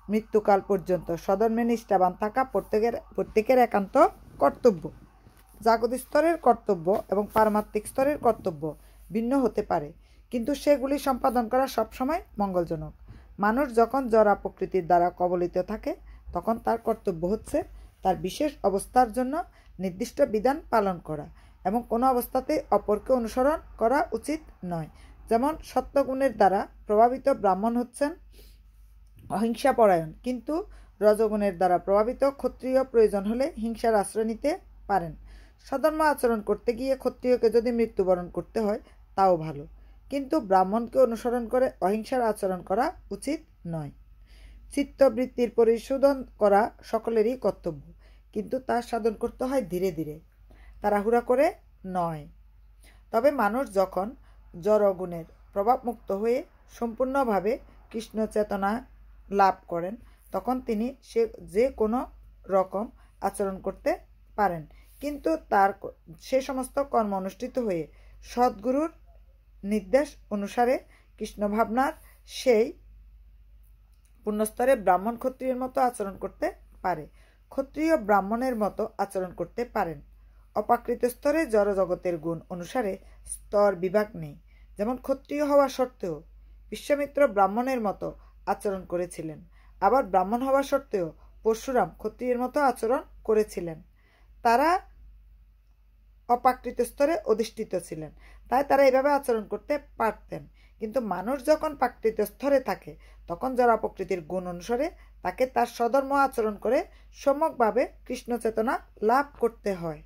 Speaker 1: মৃত্যুকাল পর্যন্ত স্বধর্মে নিষ্ঠাবান থাকা প্রত্যেকের একান্ত কর্তব্য। জাগতিক স্তরের কর্তব্য এবং পারমার্থিক স্তরের কর্তব্য ভিন্ন হতে পারে, কিন্তু সেগুলি সম্পাদন করা সবসময় মঙ্গলজনক। মানুষ যখন জড়া প্রকৃতির দ্বারা কবলিত থাকে তখন তার কর্তব্য হচ্ছে তার বিশেষ অবস্থার জন্য নির্দিষ্ট বিধান পালন করা এবং কোনো অবস্থাতেই অপরকে অনুসরণ করা উচিত নয়। যেমন সত্যগুণের দ্বারা প্রভাবিত ব্রাহ্মণ হচ্ছেন অহিংসাপরায়ণ, কিন্তু রজগুণের দ্বারা প্রভাবিত ক্ষত্রিয় প্রয়োজন হলে হিংসার আশ্রয় নিতে পারেন। স্বধর্ম আচরণ করতে গিয়ে ক্ষত্রিয়কে যদি মৃত্যুবরণ করতে হয় তাও ভালো, কিন্তু ব্রাহ্মণকে অনুসরণ করে অহিংসার আচরণ করা উচিত নয়। চিত্তবৃত্তির পরিশোধন করা সকলেরই কর্তব্য, কিন্তু তা সাধন করতে হয় ধীরে ধীরে, তাড়াহুড়া করে নয়। তবে মানুষ যখন জড়গুণের প্রভাবমুক্ত হয়ে সম্পূর্ণভাবে কৃষ্ণ চেতনা লাভ করেন তখন তিনি যে কোনো রকম আচরণ করতে পারেন, কিন্তু তার সে সমস্ত কর্ম অনুষ্ঠিত হয়ে সদ্গুরুর নির্দেশ অনুসারে কৃষ্ণ ভাবনার সেই পুণ্যস্তরে ব্রাহ্মণ ক্ষত্রিয়ের মতো আচরণ করতে পারে। ক্ষত্রিয় ব্রাহ্মণের মতো আচরণ করতে পারেন। অপাকৃত স্তরে জড়জগতের গুণ অনুসারে স্তর বিভাগ নেই। যেমন ক্ষত্রিয় হওয়া সত্ত্বেও বিশ্বামিত্র ব্রাহ্মণের মতো আচরণ করেছিলেন, আবার ব্রাহ্মণ হওয়া সত্ত্বেও পরশুরাম ক্ষত্রিয়ের মতো আচরণ করেছিলেন। তারা অপাকৃত স্তরে অধিষ্ঠিত ছিলেন, তাই তারা এভাবে আচরণ করতে পারতেন। কিন্তু মানুষ যখন প্রাকৃত স্তরে থাকে তখন জড়া প্রকৃতির গুণ অনুসারে তাকে তার স্বধর্ম আচরণ করে সম্যকভাবে কৃষ্ণ চেতনা লাভ করতে হয়।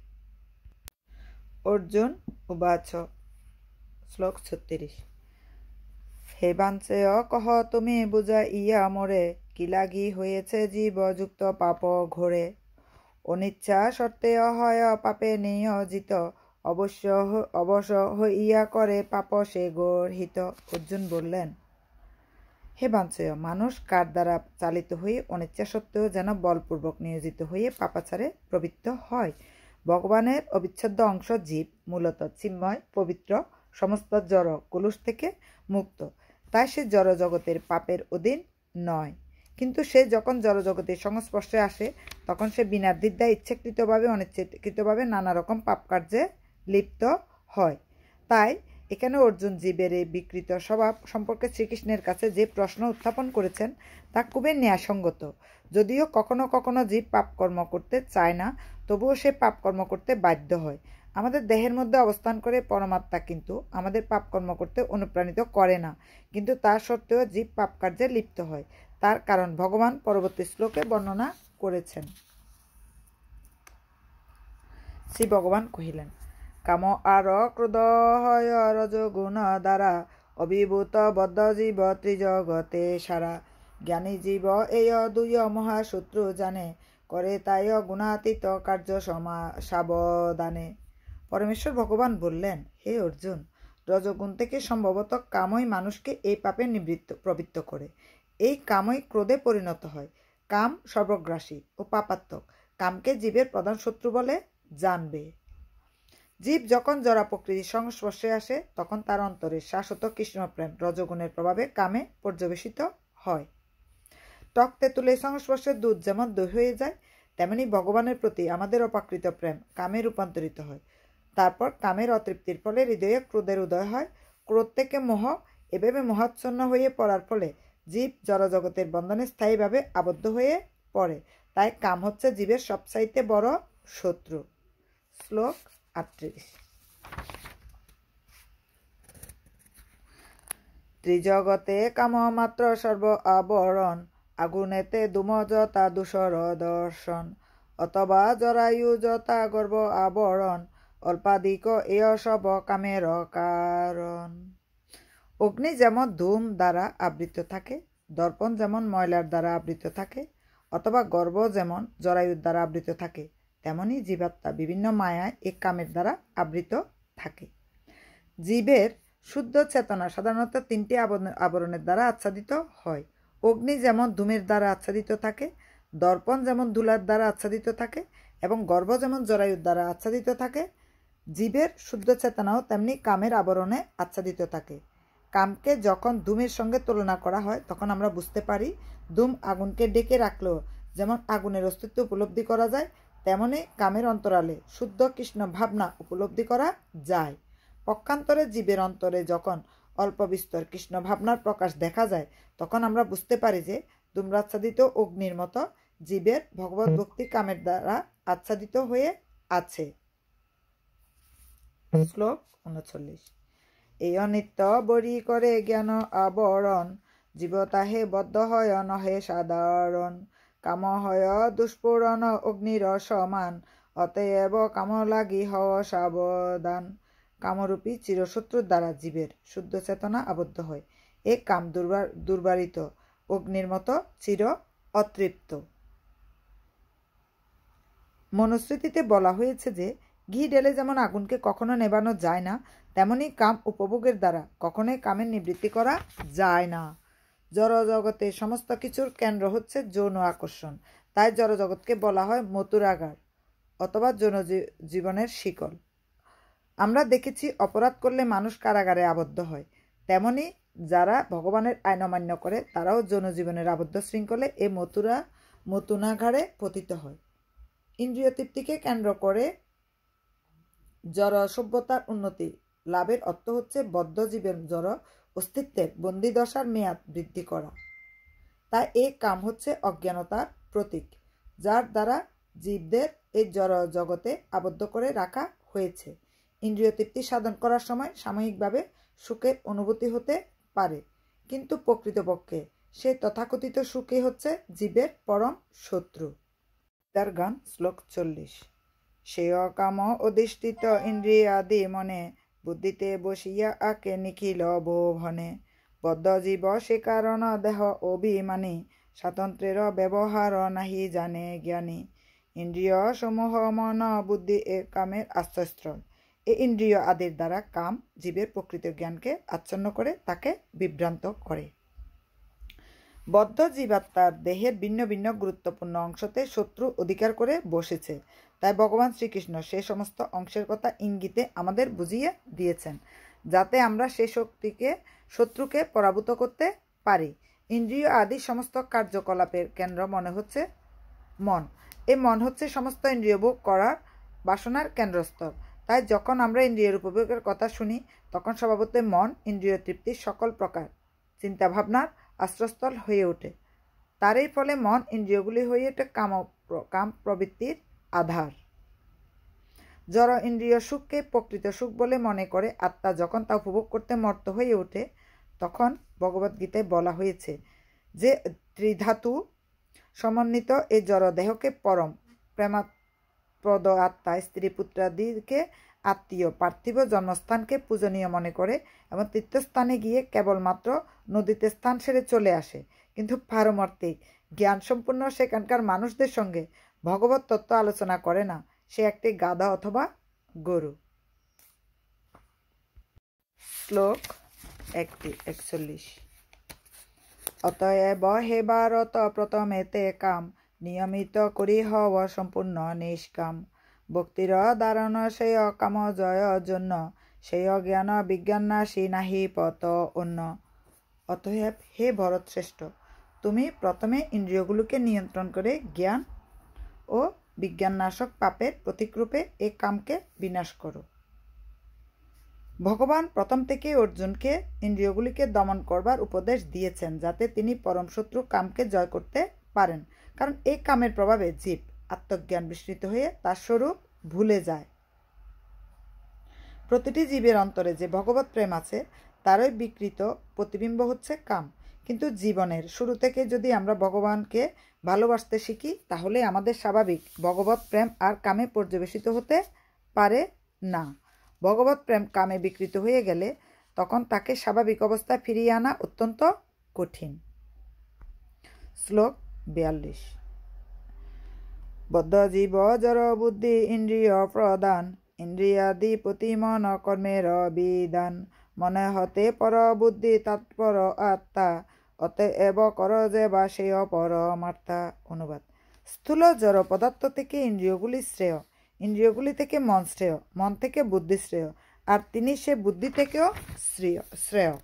Speaker 1: অর্জুন উবাচ শ্লোক 36 হে বাঞ্চেয় কহ তুমি বুঝা ইয়া মোরে কি লাগি হয়েছে জীবযুক্ত পাপ ঘোরে অনিচ্ছা সত্ত্বে হয় পাপে নিয়োজিত অবশ্য হইয়া করে পাপ সে গর্হিত। অর্জুন বললেন, হে বাঞ্চেয়, মানুষ কার দ্বারা চালিত হয়ে অনিচ্ছা সত্ত্বেও যেন বলপূর্বক নিয়োজিত হয়ে পাপাচারে প্রবৃত্ত হয়। ভগবানের অবিচ্ছেদ্য অংশ জীব মূলত চিন্ময়, পবিত্র, সমস্ত জড় কলুষ থেকে মুক্ত, তাই সে জড় জগতের পাপের অধীন নয়। কিন্তু সে যখন জড় জগতের সংস্পর্শে আসে তখন সে বিনা দ্বিধায় ইচ্ছাকৃতভাবে অনিচ্ছাকৃতভাবে নানা রকম পাপ কার্যে লিপ্ত হয়। তাই এখানে অর্জুন জীবের এই বিকৃত স্বভাব সম্পর্কে শ্রীকৃষ্ণের কাছে যে প্রশ্ন উত্থাপন করেছেন তা খুবই ন্যায়সঙ্গত। যদিও কখনো কখনো জীব পাপকর্ম করতে চায় না, তবুও সে পাপকর্ম করতে বাধ্য হয়। আমাদের দেহের মধ্যে অবস্থান করে পরমাত্মা কিন্তু আমাদের পাপকর্ম করতে অনুপ্রাণিত করে না, কিন্তু তা সত্ত্বেও জীব পাপ কার্যে লিপ্ত হয়। তার কারণ ভগবান পরবর্তী শ্লোকে বর্ণনা করেছেন। শ্রী ভগবান কহিলেন, কাম আর ক্রোধ হয় রজগুণ দ্বারা অভিভূত বদ্ধ জীব ত্রিজগতে সারা জ্ঞানী জীব এই দুই মহাশত্রু জানে করে তাই গুণাতীত কার্য সাবধানে। পরমেশ্বর ভগবান বললেন, হে অর্জুন, রজগুণ থেকে সম্ভবত কামই মানুষকে এই পাপে প্রবৃত্ত করে। এই কামই ক্রোধে পরিণত হয়। কাম সর্বগ্রাসী ও পাপাত্মক। কামকে জীবের প্রধান শত্রু বলে জানবে। জীব যখন জড়া প্রকৃতির সংস্পর্শে আসে তখন তার অন্তরে শাশ্বত কৃষ্ণপ্রেম রজগুণের প্রভাবে কামে পর্যবেসিত হয়। টক তেঁতুলের সংস্পর্শে দুধ যেমন দই হয়ে যায়, তেমনি ভগবানের প্রতি আমাদের অপাকৃত প্রেম কামে রূপান্তরিত হয়। তারপর কামের অতৃপ্তির ফলে হৃদয়ে ক্রোধের উদয় হয়, ক্রোধ থেকে মোহ, এভাবে মোহাচ্ছন্ন হয়ে পড়ার ফলে জীব জড়জগতের বন্ধনে স্থায়ীভাবে আবদ্ধ হয়ে পড়ে। তাই কাম হচ্ছে জীবের সবচাইতে বড় শত্রু। শ্লোক 38। ত্রিজগতে কাম মাত্র সর্ব আবরণ, আগুনেতে ধূম যথা ধূসর দর্শন, অথবা জরায়ু যথা গর্ভ আবরণ, অল্পাধিক এয় সব কামের কারণ। অগ্নি যেমন ধূম দ্বারা আবৃত থাকে, দর্পণ যেমন ময়লার দ্বারা আবৃত থাকে, অথবা গর্ভ যেমন জরায়ুর দ্বারা আবৃত থাকে, তেমনি জীবাত্মা বিভিন্ন মায়ায় এক কামের দ্বারা আবৃত থাকে। জীবের শুদ্ধ চেতনা সাধারণত তিনটি আবরণের দ্বারা আচ্ছাদিত হয়। অগ্নি যেমন ধূমের দ্বারা আচ্ছাদিত থাকে, দর্পণ যেমন ধুলার দ্বারা আচ্ছাদিত থাকে এবং গর্ভ যেমন জরায়ুর দ্বারা আচ্ছাদিত থাকে। জীবের শুদ্ধ চেতনাও তেমনি কামের আবরণে আচ্ছাদিত থাকে। কামকে যখন ধূমের সঙ্গে তুলনা করা হয় তখন আমরা বুঝতে পারি ধূম আগুনকে ডেকে রাখলেও যেমন আগুনের অস্তিত্ব উপলব্ধি করা যায়, তেমনি কামের অন্তরালে শুদ্ধ কৃষ্ণ ভাবনা উপলব্ধি করা যায়। পক্ষান্তরে জীবের অন্তরে যখন অল্প বিস্তর কৃষ্ণ ভাবনার প্রকাশ দেখা যায় তখন আমরা বুঝতে পারি যে ধূম্রাচ্ছাদিত অগ্নির মতো জীবের ভগবত ভক্তি কামের দ্বারা আচ্ছাদিত হয়ে আছে। শ্লোক 39। এই অনিত্য বরি করে জ্ঞান আবরণ, জীব তাহে বদ্ধ হয় নহে সাধারণ, কাম হয় দুষ্পূরণ অগ্নির সমান, অতএব কাম লাগি হও সাবধান। কামরূপী চিরশত্রুর দ্বারা জীবের শুদ্ধ চেতনা আবদ্ধ হয়। এ কাম দুর্বারিত অগ্নির মতো চির অতৃপ্ত। মনুস্মৃতিতে বলা হয়েছে যে ঘি ঢেলে যেমন আগুনকে কখনো নেবানো যায় না, তেমনি কাম উপভোগের দ্বারা কখনোই কামের নিবৃত্তি করা যায় না। জড়জগতে সমস্ত কিছুর কেন্দ্র হচ্ছে যৌন আকর্ষণ। তাই জড়জগৎকে বলা হয় মথুরাগার অথবা যৌন জীবনের শিকল। আমরা দেখেছি অপরাধ করলে মানুষ কারাগারে আবদ্ধ হয়, তেমনি যারা ভগবানের আইন অমান্য করে তারাও যৌন জীবনের আবদ্ধ শৃঙ্খলে এই মথুরাগারে পতিত হয়। ইন্দ্রিয় তৃপ্তিকে কেন্দ্র করে জড় সভ্যতার উন্নতি লাভের অর্থ হচ্ছে বদ্ধ জীবের জড় অস্তিত্বের বন্দী দশার মেয়াদ বৃদ্ধি করা। তাই এই কাম হচ্ছে অজ্ঞানতার প্রতীক, যার দ্বারা জীবদের এই জড় জগতে আবদ্ধ করে রাখা হয়েছে। ইন্দ্রিয় তৃপ্তি সাধন করার সময় সাময়িকভাবে সুখের অনুভূতি হতে পারে, কিন্তু প্রকৃতপক্ষে সে তথাকথিত সুখই হচ্ছে জীবের পরম শত্রু। তার গান শ্লোক 40। সে অকাম অধিষ্ঠিত ইন্দ্রিয়াদি মনে, বুদ্ধিতে বসিয়া আকে নিখিল ভুবনে, বদ্ধ জীব সে কারণ দেহ অভিমানী, স্বাতন্ত্র্যের ব্যবহার নাহি জানে জ্ঞানী। ইন্দ্রিয় সমূহ মন বুদ্ধি এ কামের আশ্রয়স্থল। এই ইন্দ্রিয় আদির দ্বারা কাম জীবের প্রকৃত জ্ঞানকে আচ্ছন্ন করে তাকে বিভ্রান্ত করে। বদ্ধ জীবাত্মার দেহের ভিন্ন ভিন্ন গুরুত্বপূর্ণ অংশতে শত্রু অধিকার করে বসেছে। তাই ভগবান শ্রীকৃষ্ণ সে সমস্ত অংশের কথা ইঙ্গিতে আমাদের বুঝিয়ে দিয়েছেন, যাতে আমরা সে শত্রুকে পরাভূত করতে পারি। ইন্দ্রিয় আদি সমস্ত কার্যকলাপের কেন্দ্র মনে হচ্ছে মন। এই মন হচ্ছে সমস্ত ইন্দ্রিয় ভোগ করার বাসনার কেন্দ্রস্থল। তাই যখন আমরা ইন্দ্রিয়ের উপভোগের কথা শুনি তখন স্বভাবতই মন ইন্দ্রিয় তৃপ্তির সকল প্রকার চিন্তাভাবনার আশ্রয়স্থল হয়ে ওঠে। তারই ফলে মন ইন্দ্রিয়গুলি হয়ে ওঠে কাম প্রবৃত্তির আধার। জড় ইন্দ্রিয় সুখকে প্রকৃত সুখ বলে মনে করে আত্মা যখন তা উপভোগ করতে মর্ত হয়ে ওঠে তখন ভগবদ্গীতায় বলা হয়েছে যে ত্রিধাতু সমন্বিত এই জড় দেহকে পরম প্রেমাপ্রদ আত্মা স্ত্রী পুত্রাদিকে আত্মীয় পার্থিব জন্মস্থানকে পূজনীয় মনে করে এবং তীর্থস্থানে গিয়ে কেবলমাত্র নদীতে স্থান সেরে চলে আসে, কিন্তু পারমার্থিক জ্ঞান সম্পূর্ণ সেখানকার মানুষদের সঙ্গে ভগবত তত্ত্ব আলোচনা করে না। সে একটি গাধা অথবা গরু। শ্লোক 41। অতএব হে ভারত প্রথমেতে কাম, নিয়মিত করি হব সম্পূর্ণ নিষ্কাম। ভক্তির ধারণ সেই কাম জয় জন্য, সেই জ্ঞান বিজ্ঞান নাশী নাহি পত অন্য। অতএব হে ভরত শ্রেষ্ঠ, তুমি প্রথমে ইন্দ্রিয়গুলোকে নিয়ন্ত্রণ করে জ্ঞান ও বিজ্ঞাননাশক পাপের প্রতীকরূপে এই কামকে বিনাশ করো। ভগবান প্রথম থেকে অর্জুনকে ইন্দ্রিয়গুলিকে দমন করবার উপদেশ দিয়েছেন যাতে তিনি পরম শত্রু কামকে জয় করতে পারেন, কারণ এই কামের প্রভাবে জীব আত্মজ্ঞান বিস্মৃত হয়ে তার স্বরূপ ভুলে যায়। প্রতিটি জীবের অন্তরে যে ভগবত প্রেম আছে তারই বিকৃত প্রতিবিম্ব হচ্ছে কাম। কিন্তু জীবনের শুরু থেকে যদি আমরা ভগবানকে ভালোবাসতে শিখি তাহলে আমাদের স্বাভাবিক ভগবত প্রেম আর কামে পর্যবেসিত হতে পারে না। ভগবত প্রেম কামে বিকৃত হয়ে গেলে তখন তাকে স্বাভাবিক অবস্থায় ফিরিয়ে আনা অত্যন্ত কঠিন। শ্লোক 42। বদ্ধ জীব জড় বুদ্ধি ইন্দ্রিয় প্রদান, ইন্দ্রিয়াধিপতি মন কর্মের বিধান, মনে হতে পর বুদ্ধি তৎপর আত্মা, অতএব কর যে বা সেই পরমার্থা। অনুবাদ: স্থূল জড় পদার্থ থেকে ইন্দ্রিয়গুলি শ্রেয়, ইন্দ্রিয়গুলি থেকে মন শ্রেয়, মন থেকে বুদ্ধি শ্রেয়, আর তিনি সে বুদ্ধি থেকেও শ্রেয়।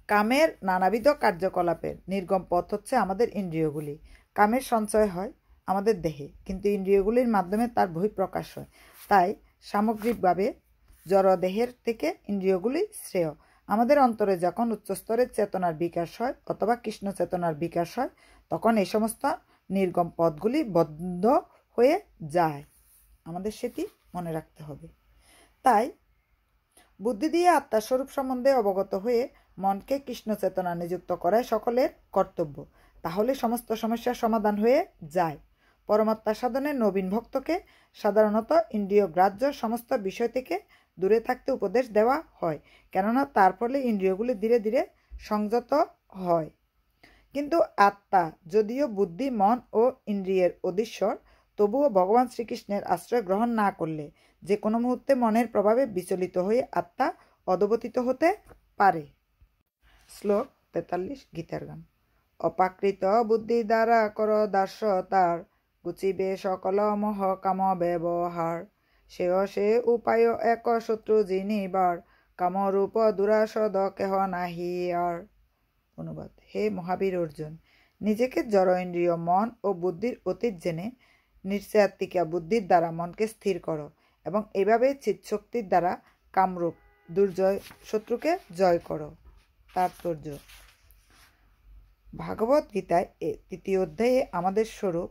Speaker 1: কামের নানাবিধ কার্যকলাপের নির্গম পথ হচ্ছে আমাদের ইন্দ্রিয়গুলি। কামের সঞ্চয় হয় আমাদের দেহে, কিন্তু ইন্দ্রিয়গুলির মাধ্যমে তার বহিঃপ্রকাশ হয়। তাই সামগ্রিকভাবে জড়দেহের থেকে ইন্দ্রিয়গুলি শ্রেয়। আমাদের অন্তরে যখন উচ্চস্তরের চেতনার বিকাশ হয় অথবা কৃষ্ণ চেতনার বিকাশ হয় তখন এই সমস্ত নির্গম পথগুলি বন্ধ হয়ে যায়। আমাদের সেটি মনে রাখতে হবে। তাই বুদ্ধি দিয়ে আত্মার স্বরূপ সম্বন্ধে অবগত হয়ে মনকে কৃষ্ণ চেতনা নিযুক্ত করাই সকলের কর্তব্য। তাহলে সমস্ত সমস্যার সমাধান হয়ে যায়। পরমাত্মা সাধনে নবীন ভক্তকে সাধারণত ইন্দ্রিয় গ্রাহ্য সমস্ত বিষয় থেকে দূরে থাকতে উপদেশ দেওয়া হয়, কেননা তার ফলে ইন্দ্রিয়গুলি ধীরে ধীরে সংযত হয়। কিন্তু আত্মা যদিও বুদ্ধি, মন ও ইন্দ্রিয়ের অধীশ্বর, তবুও ভগবান শ্রীকৃষ্ণের আশ্রয় গ্রহণ না করলে যে কোনো মুহূর্তে মনের প্রভাবে বিচলিত হয়ে আত্মা অধঃপতিত হতে পারে। শ্লোক 43 গীতার গান। অপাকৃত বুদ্ধি দ্বারা কর দাস্য তার, গুচিবে সকল মোহ কাম ব্যবহার, সেও সে উপায় এক শত্রু জিনিবার, কামরূপ দুরাসদ কেহ নাহি আর। অনুবাদ: হে মহাবীর অর্জুন, নিজেকে জড় ইন্দ্রিয় মন ও বুদ্ধির অতীত জেনে নিশ্চয়াত্মিকা বুদ্ধির দ্বারা মনকে স্থির করো এবং এভাবে চিৎশক্তির দ্বারা কামরূপ দুর্জয় শত্রুকে জয় করো। তাৎপর্য: ভাগবত গীতায় 3 অধ্যায়ে আমাদের স্বরূপ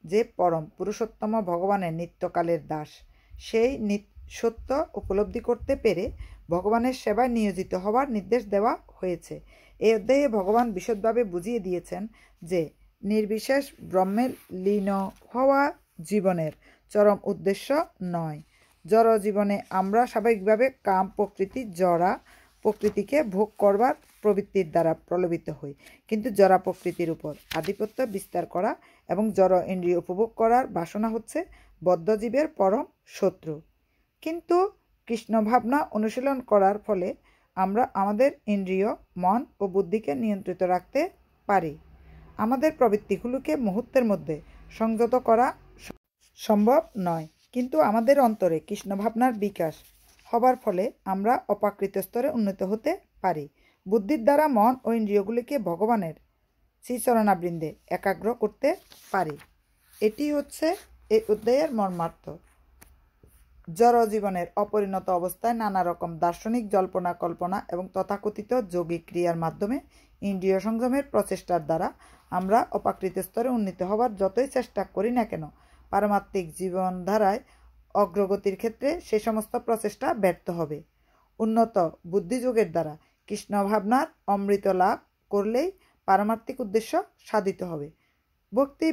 Speaker 1: যে পরম পুরুষোত্তম ভগবানের নিত্যকালের দাস, সেই সত্য উপলব্ধি করতে পেরে ভগবানের সেবায় নিয়োজিত হওয়ার নির্দেশ দেওয়া হয়েছে। এই অধ্যায়ে ভগবান বিশদভাবে বুঝিয়ে দিয়েছেন যে নির্বিশেষ ব্রহ্মের লীন হওয়া জীবনের চরম উদ্দেশ্য নয়। জড় জীবনে আমরা স্বাভাবিকভাবে কাম প্রকৃতি জড়া প্রকৃতিকে ভোগ করবার প্রবৃত্তির দ্বারা প্রলোভিত হই, কিন্তু জড়া প্রকৃতির উপর আধিপত্য বিস্তার করা এবং জড় ইন্দ্রিয় উপভোগ করার বাসনা হচ্ছে বদ্ধজীবের পরম শত্রু। কিন্তু কৃষ্ণ ভাবনা অনুশীলন করার ফলে আমরা আমাদের ইন্দ্রিয়, মন ও বুদ্ধিকে নিয়ন্ত্রিত রাখতে পারি। আমাদের প্রবৃত্তিগুলোকে মুহূর্তের মধ্যে সংযত করা সম্ভব নয়, কিন্তু আমাদের অন্তরে কৃষ্ণ ভাবনার বিকাশ হবার ফলে আমরা অপাকৃত স্তরে উন্নীত হতে পারি। বুদ্ধির দ্বারা মন ও ইন্দ্রিয়গুলিকে ভগবানের শ্রীচরণাবৃন্দে একাগ্র করতে পারি। এটি হচ্ছে এই অধ্যায়ের মর্মার্থ। জড় জীবনের অপরিণত অবস্থায় নানা রকম দার্শনিক জল্পনা কল্পনা এবং তথাকথিত যোগিক ক্রিয়ার মাধ্যমে ইন্দ্রিয় সংযমের প্রচেষ্টার দ্বারা আমরা অপাকৃত স্তরে উন্নীত হবার যতই চেষ্টা করি না কেন, পারমাত্মিক জীবনধারায় অগ্রগতির ক্ষেত্রে সে সমস্ত প্রচেষ্টা ব্যর্থ হবে। উন্নত বুদ্ধিযোগের দ্বারা কৃষ্ণ ভাবনার অমৃত লাভ করলেই পারমার্থিক উদ্দেশ্য সাধিত হবে। ভক্তি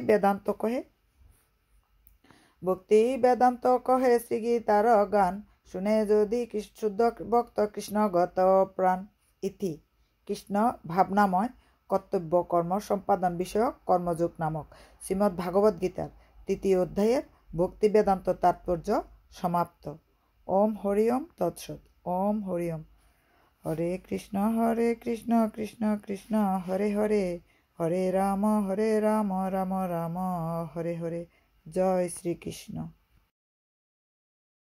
Speaker 1: বেদান্ত কহে শ্রীগীতার গান, শুনে যদি শুদ্ধ ভক্ত কৃষ্ণগত প্রাণ। ইতি কৃষ্ণ ভাবনাময় কর্তব্য কর্ম সম্পাদন বিষয়ক কর্মযোগ নামক শ্রীমদ্ ভাগবত গীতার 3 অধ্যায়ের ভক্তি বেদান্ত তাৎপর্য সমাপ্ত। ওম হরি ওম তৎসৎ। ওম হরি ওম। হরে কৃষ্ণ কৃষ্ণ কৃষ্ণ হরে হরে, হরে রাম রাম রাম হরে হরে। জয় শ্রীকৃষ্ণ।